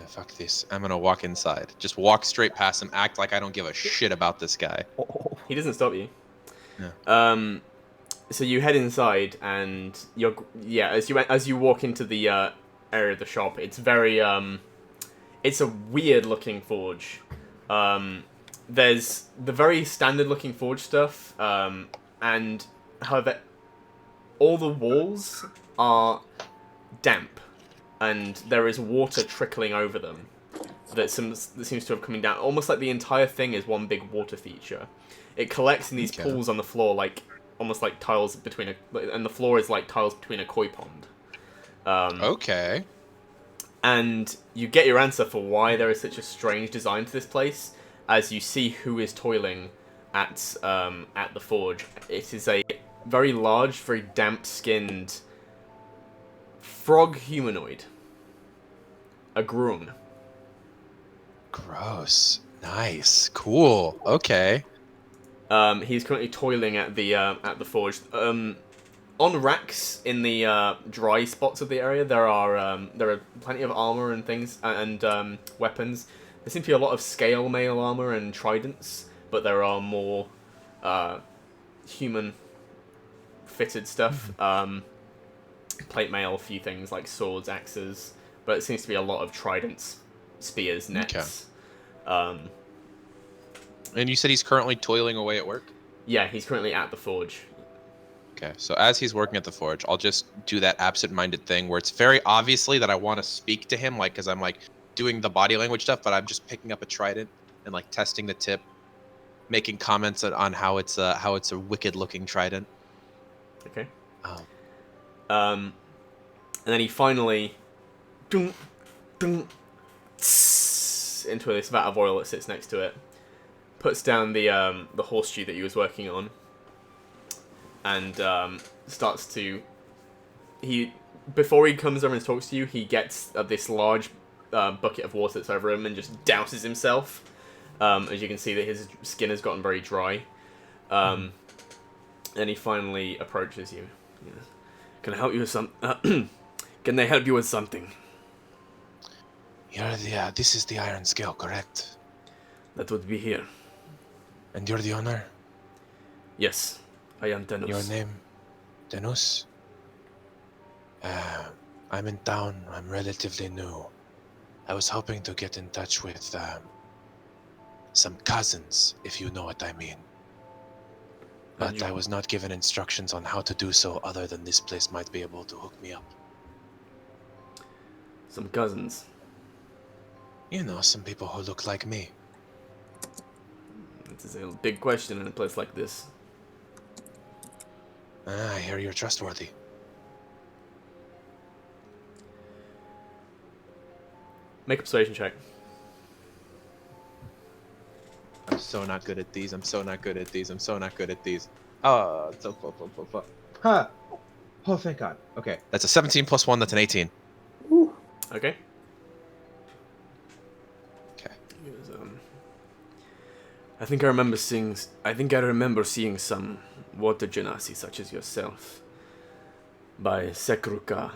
Fuck this. I'm gonna walk inside. Just walk straight past him. Act like I don't give a shit about this guy. He doesn't stop you. No. So you head inside, and as you walk into the area of the shop, it's very it's a weird looking forge. There's the very standard looking forge stuff, and however, all the walls are damp, and there is water trickling over them that seems to have coming down. Almost like the entire thing is one big water feature. It collects in these pools on the floor, like almost like tiles between and the floor is like tiles between a koi pond. Okay. And you get your answer for why there is such a strange design to this place as you see who is toiling at the forge. It is a very large, very damp-skinned frog humanoid. A groom. Gross. Nice. Cool. Okay. He's currently toiling at the forge. On racks in the dry spots of the area, there are plenty of armor and things and weapons. There seems to be a lot of scale mail armor and tridents, but there are more human fitted stuff. Plate mail, a few things like swords, axes, but it seems to be a lot of tridents, spears, nets. And you said he's currently toiling away at work? Yeah, he's currently at the forge. Okay, so as he's working at the forge, I'll just do that absent-minded thing where it's very obviously that I want to speak to him, like, because I'm, like, doing the body language stuff, but I'm just picking up a trident and, like, testing the tip, making comments on how it's a wicked-looking trident. Okay. And then he finally into this vat of oil that sits next to it, puts down the horseshoe that he was working on, and starts to. Before he comes over and talks to you, he gets this large bucket of water that's over him and just douses himself. As you can see, that his skin has gotten very dry. And he finally approaches you. Yeah. Can I help you with something? Can they help you with something? You're the, this is the Iron Scale, correct? That would be here. And you're the owner? Yes, I am Denus. Your name? Denus? I'm in town. I'm relatively new. I was hoping to get in touch with some cousins, if you know what I mean. But I was not given instructions on how to do so other than this place might be able to hook me up. Some cousins. You know, some people who look like me. This is a big question in a place like this. I hear you're trustworthy. Make a persuasion check. I'm so not good at these. I'm so not good at these. I'm so not good at these. Oh, so Huh. Oh, thank God. Okay. That's a 17 plus 1. That's an 18. Okay. Okay. I think I remember seeing some water genasi such as yourself by Sekruka.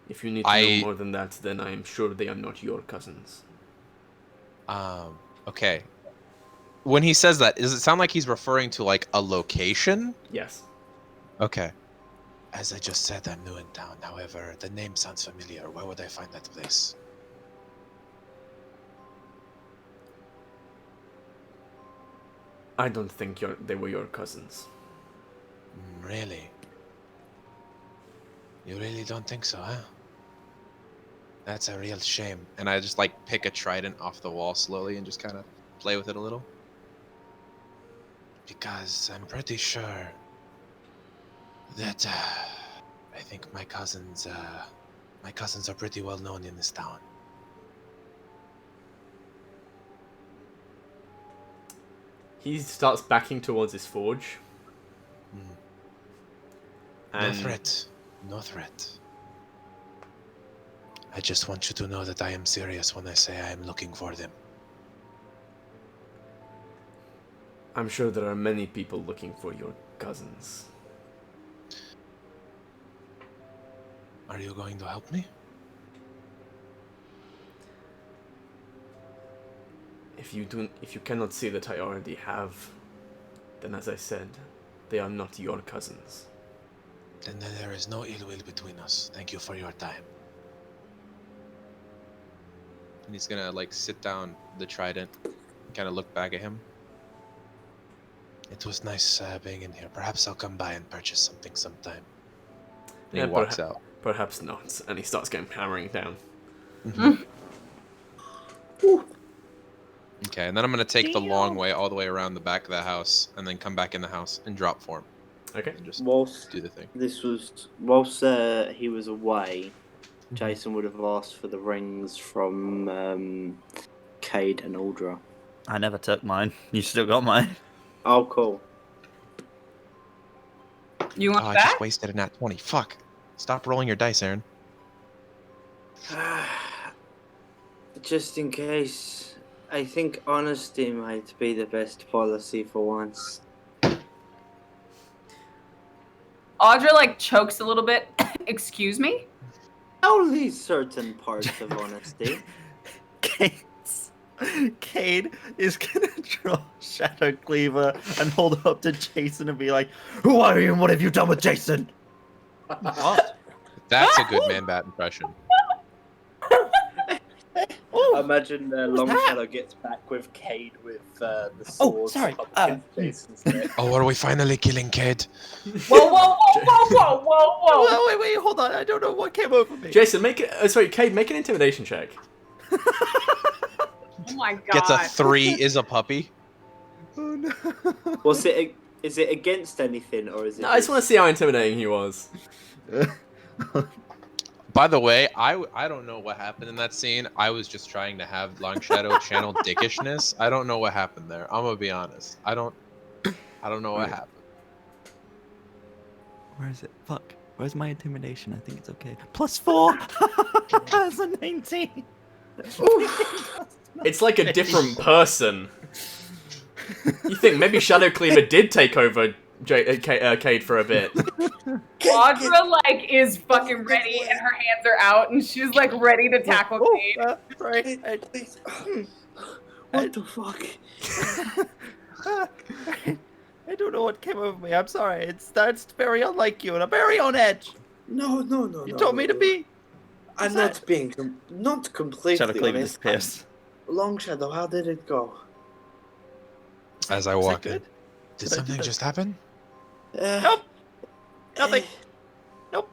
If you need to know more than that, then I am sure they are not your cousins. Okay. When he says that, does it sound like he's referring to, like, a location? Yes. Okay. As I just said, I'm new in town. However, the name sounds familiar. Where would I find that place? I don't think they were your cousins. Really? You really don't think so, huh? That's a real shame. And I just, like, pick a trident off the wall slowly and just kind of play with it a little. Because I'm pretty sure that I think my cousins are pretty well known in this town. He starts backing towards his forge. No threat. No threat. I just want you to know that I am serious when I say I am looking for them. I'm sure there are many people looking for your cousins. Are you going to help me? If you cannot see that I already have, then as I said, they are not your cousins. Then there is no ill will between us. Thank you for your time. And he's gonna like sit down the trident, kind of look back at him. It was nice being in here. Perhaps I'll come by and purchase something sometime. And he walks out. Perhaps not. And he starts going hammering down. Okay, and then I'm gonna take the long way all the way around the back of the house, and then come back in the house and drop form. Okay. And just Whilst do the thing. whilst he was away, Jason would have asked for the rings from Cade and Audra. I never took mine. You still got mine. Oh, cool. You want I that? just wasted a nat 20. Fuck. Stop rolling your dice, Aaron. Just in case, I think honesty might be the best policy for once. Audra like chokes a little bit. Excuse me? Only certain parts of honesty. Cade is gonna draw Shadow Cleaver and hold it up to Jason and be like, "Who are you and what have you done with Jason?" What? That's a good man bat impression. Imagine Long Shadow gets back with Cade with the sword. Sorry. Jason's neck. Oh, are we finally killing Cade? Whoa, whoa, whoa, whoa, whoa, whoa, whoa. Wait, hold on. I don't know what came over me. Jason, Cade, make an intimidation check. Oh my god. Gets a 3, is a puppy. Oh no. Is it against anything or is it? No, I just want to see how intimidating he was. By the way, I don't know what happened in that scene. I was just trying to have Long Shadow channel dickishness. I don't know what happened there. I'm gonna be honest. I don't know what happened. Where is it? Fuck. Where's my intimidation? I think it's okay. +4. That's a 19. It's like a different person. You think maybe Shadow Cleaver did take over Cade for a bit? Audra like is fucking ready and her hands are out and she's like ready to tackle Cade. Sorry. Please. What the fuck? I don't know what came over me. I'm sorry. That's very unlike you, and I'm very on edge. No. You told me to be. I'm not being not completely Shadow Cleaver honest. disappears. Long Shadow, how did it go? As I Is walk that in. good? Did Did I do something that? just happen? Nope. Nothing. Nope.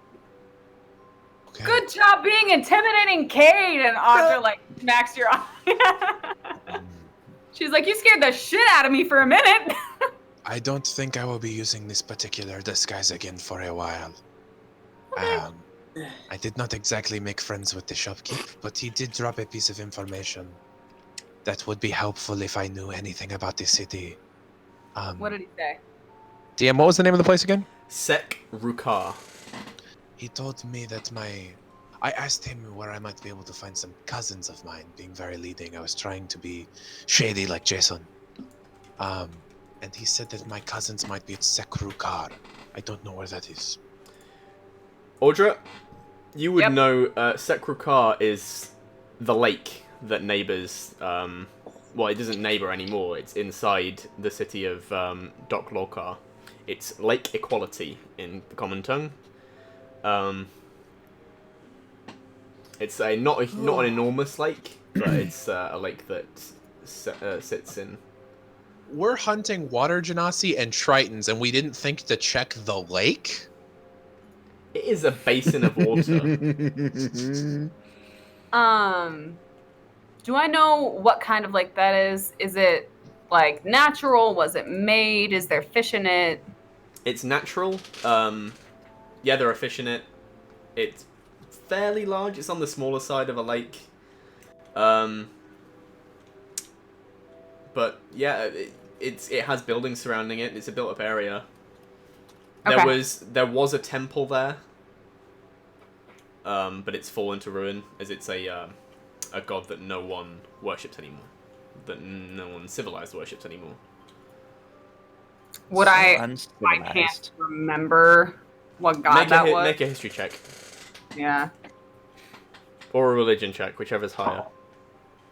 Okay. Good job being intimidating, Cade. And Audra like smacks your eye. She's like, you scared the shit out of me for a minute. I don't think I will be using this particular disguise again for a while. I did not exactly make friends with the shopkeep, but he did drop a piece of information that would be helpful if I knew anything about the city. What did he say? DM, what was the name of the place again? Sek Rukar. He told me that I asked him where I might be able to find some cousins of mine, being very leading. I was trying to be shady like Jason. And he said that my cousins might be at Sek Rukar. I don't know where that is. Audra, you would Yep. know Sek Rukar is the lake that neighbours... well, it doesn't neighbour anymore. It's inside the city of Dok Lokar. It's Lake Equality in the common tongue. It's not an enormous lake, but it's a lake that sits in. We're hunting water genasi and tritons, and we didn't think to check the lake? It is a basin of water. Do I know what kind of lake that is? Is it like natural? Was it made? Is there fish in it? It's natural. Yeah, there are fish in it. It's fairly large. It's on the smaller side of a lake. But yeah, it has buildings surrounding it. It's a built-up area. Okay. There was a temple there, but it's fallen to ruin as it's a god that no one worships anymore, that no one civilized worships anymore. Would I can't remember what god that was. Make a history check. Yeah. Or a religion check, whichever's higher.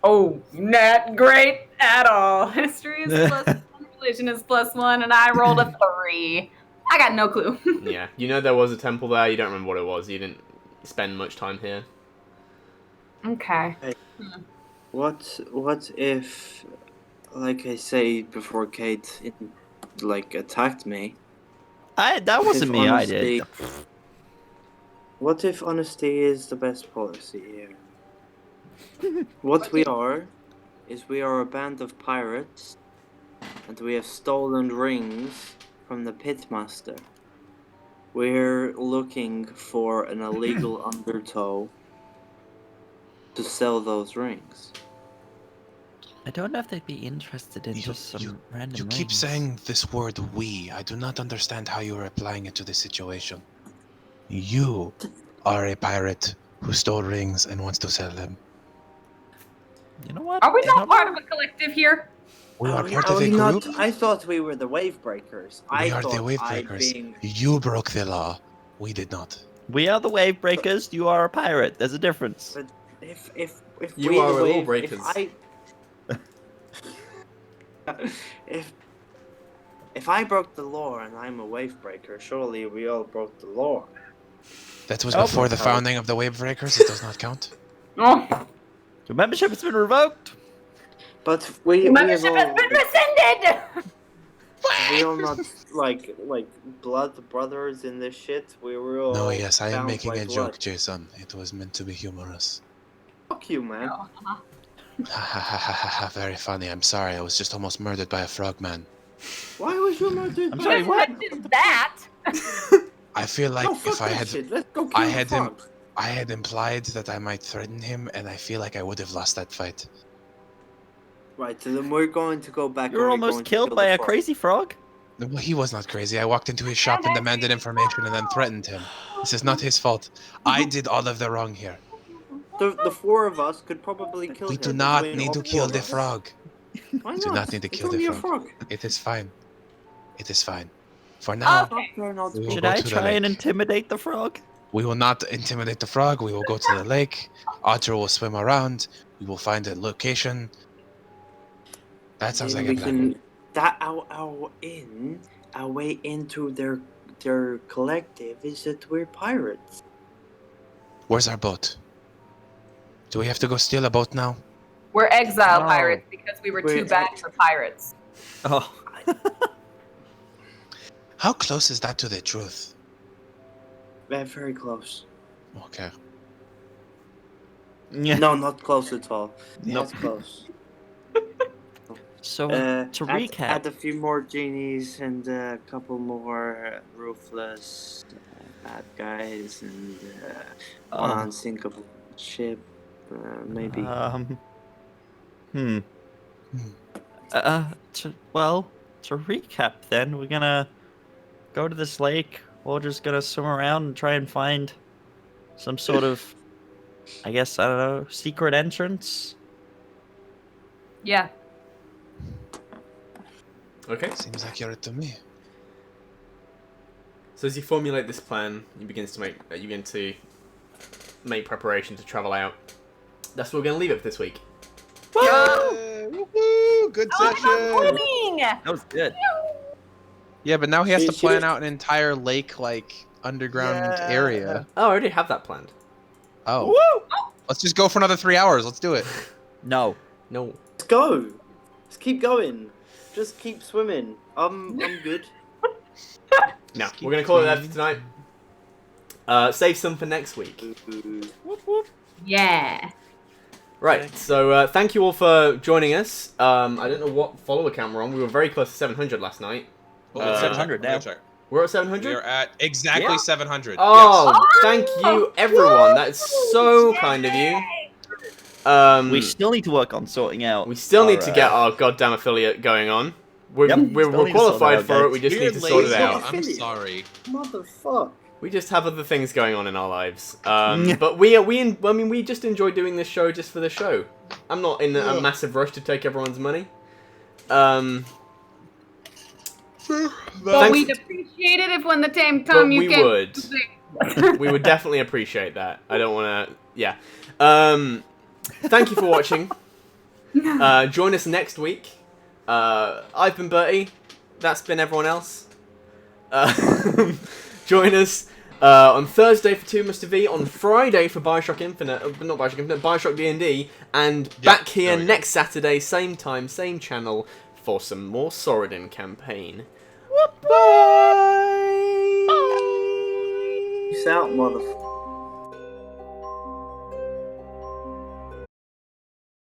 Oh, not great at all. History is +1, religion is +1, and I rolled a 3. I got no clue. Yeah, you know there was a temple there. You don't remember what it was. You didn't spend much time here. Okay. What if, like I said before, Kate attacked me? That wasn't me. I did. What if honesty is the best policy here? What we are is we are a band of pirates, and we have stolen rings from the pitmaster. We're looking for an illegal Undertow to sell those rings. I don't know if they'd be interested in just some random You keep rings. saying this word "we." I do not understand how you are applying it to this situation. You are a pirate who stole rings and wants to sell them. You know what? Are we I not don't part know. of a collective here? We are Oh, part are of a we group. not? I thought we were the wave breakers. We are thought the wave I'd breakers. been- You broke the law. We did not. We are the wave breakers. You are a pirate. There's a difference. But if You we are the a law wave, breakers. if I broke the law and I'm a wave breaker, surely we all broke the law. That was Oh, before the oh. founding of the wave breakers. It does not count. Oh, Your membership has been revoked. But we have membership has all, been rescinded! we all not like blood brothers in this shit. We were all. No, yes, I am bound making by a blood. joke, Jason. It was meant to be humorous. Fuck you, man. Ha ha ha ha ha ha! Very funny. I'm sorry. I was just almost murdered by a frogman. Why was you murdered? I'm by sorry, a what? frog? Did that? I feel like No, fuck if I that had, shit. Let's go kill I the had frog. I had implied that I might threaten him, and I feel like I would have lost that fight. Right, so then we're going to go back. You were and we're almost going to killed kill by the a frog. crazy frog. Well, he was not crazy. I walked into his shop and demanded information, and then threatened him. This is not his fault. I did all of the wrong here. The four of us could probably kill We him. do not between need all to four kill of the us. frog. Why We do not need to It's kill the only a frog. frog. It is fine. It is fine. For now, Okay. We're not We will Should go I to the try and lake. intimidate the frog? we will not intimidate the frog. We will go to the lake. Audra will swim around. We will find a location. That sounds Then like a we plan. can that our way into their collective is that we're pirates. Where's our boat? Do we have to go steal a boat now? We're exile No. pirates because we were We're too bad for pirates. Oh. How close is that to the truth? We're very close. Okay. Yeah. No, not close at all. Nope. Not close. So to recap, add a few more genies and a couple more ruthless bad guys and one Oh. unsinkable ship. Maybe. Hmm. To recap then, we're gonna go to this lake. We're just gonna swim around and try and find some sort of, I guess, I don't know, secret entrance. Yeah. Okay. Seems accurate to me. So as you formulate this plan, you begin to make preparation to travel out. That's where we're going to leave it for this week. Woohoo! Good session. Swimming! That was good. Yeah, but now he has to She plan did- out an entire lake, like underground Yeah. area. Oh, I already have that planned. Oh, let's just go for another 3 hours. Let's do it. No. No. Let's go. Let's keep going. Just keep swimming. I'm good. No, we're going to call it there for tonight. Save some for next week. Yeah. Right, so thank you all for joining us. I don't know what follower count we're on. We were very close to 700 last night. Well, it's 700 now. We're at We 700? are at exactly Yeah. 700. Oh, Yes. thank you, everyone. That's so kind of you. We still need to work on sorting out. We still need to our, get our goddamn affiliate going on. We're, Yep, we're, still we're need to sort it qualified out, for it, guys. we just We're need to sort it lazy. out. I'm sorry. Motherfuck. We just have other things going on in our lives. But we just enjoy doing this show just for the show. I'm not in a massive rush to take everyone's money. But Thanks- we'd appreciate it if when the time But come you we can would. We would definitely appreciate that. I don't want to... Yeah. Thank you for watching. Join us next week. I've been Bertie. That's been everyone else. Join us on Thursday for 2 Mr. V, on Friday for Bioshock Infinite, not Bioshock Infinite, Bioshock D&D, and back here next Saturday, same time, same channel, for some more Sorodin campaign. Bye! Peace out, motherfucker.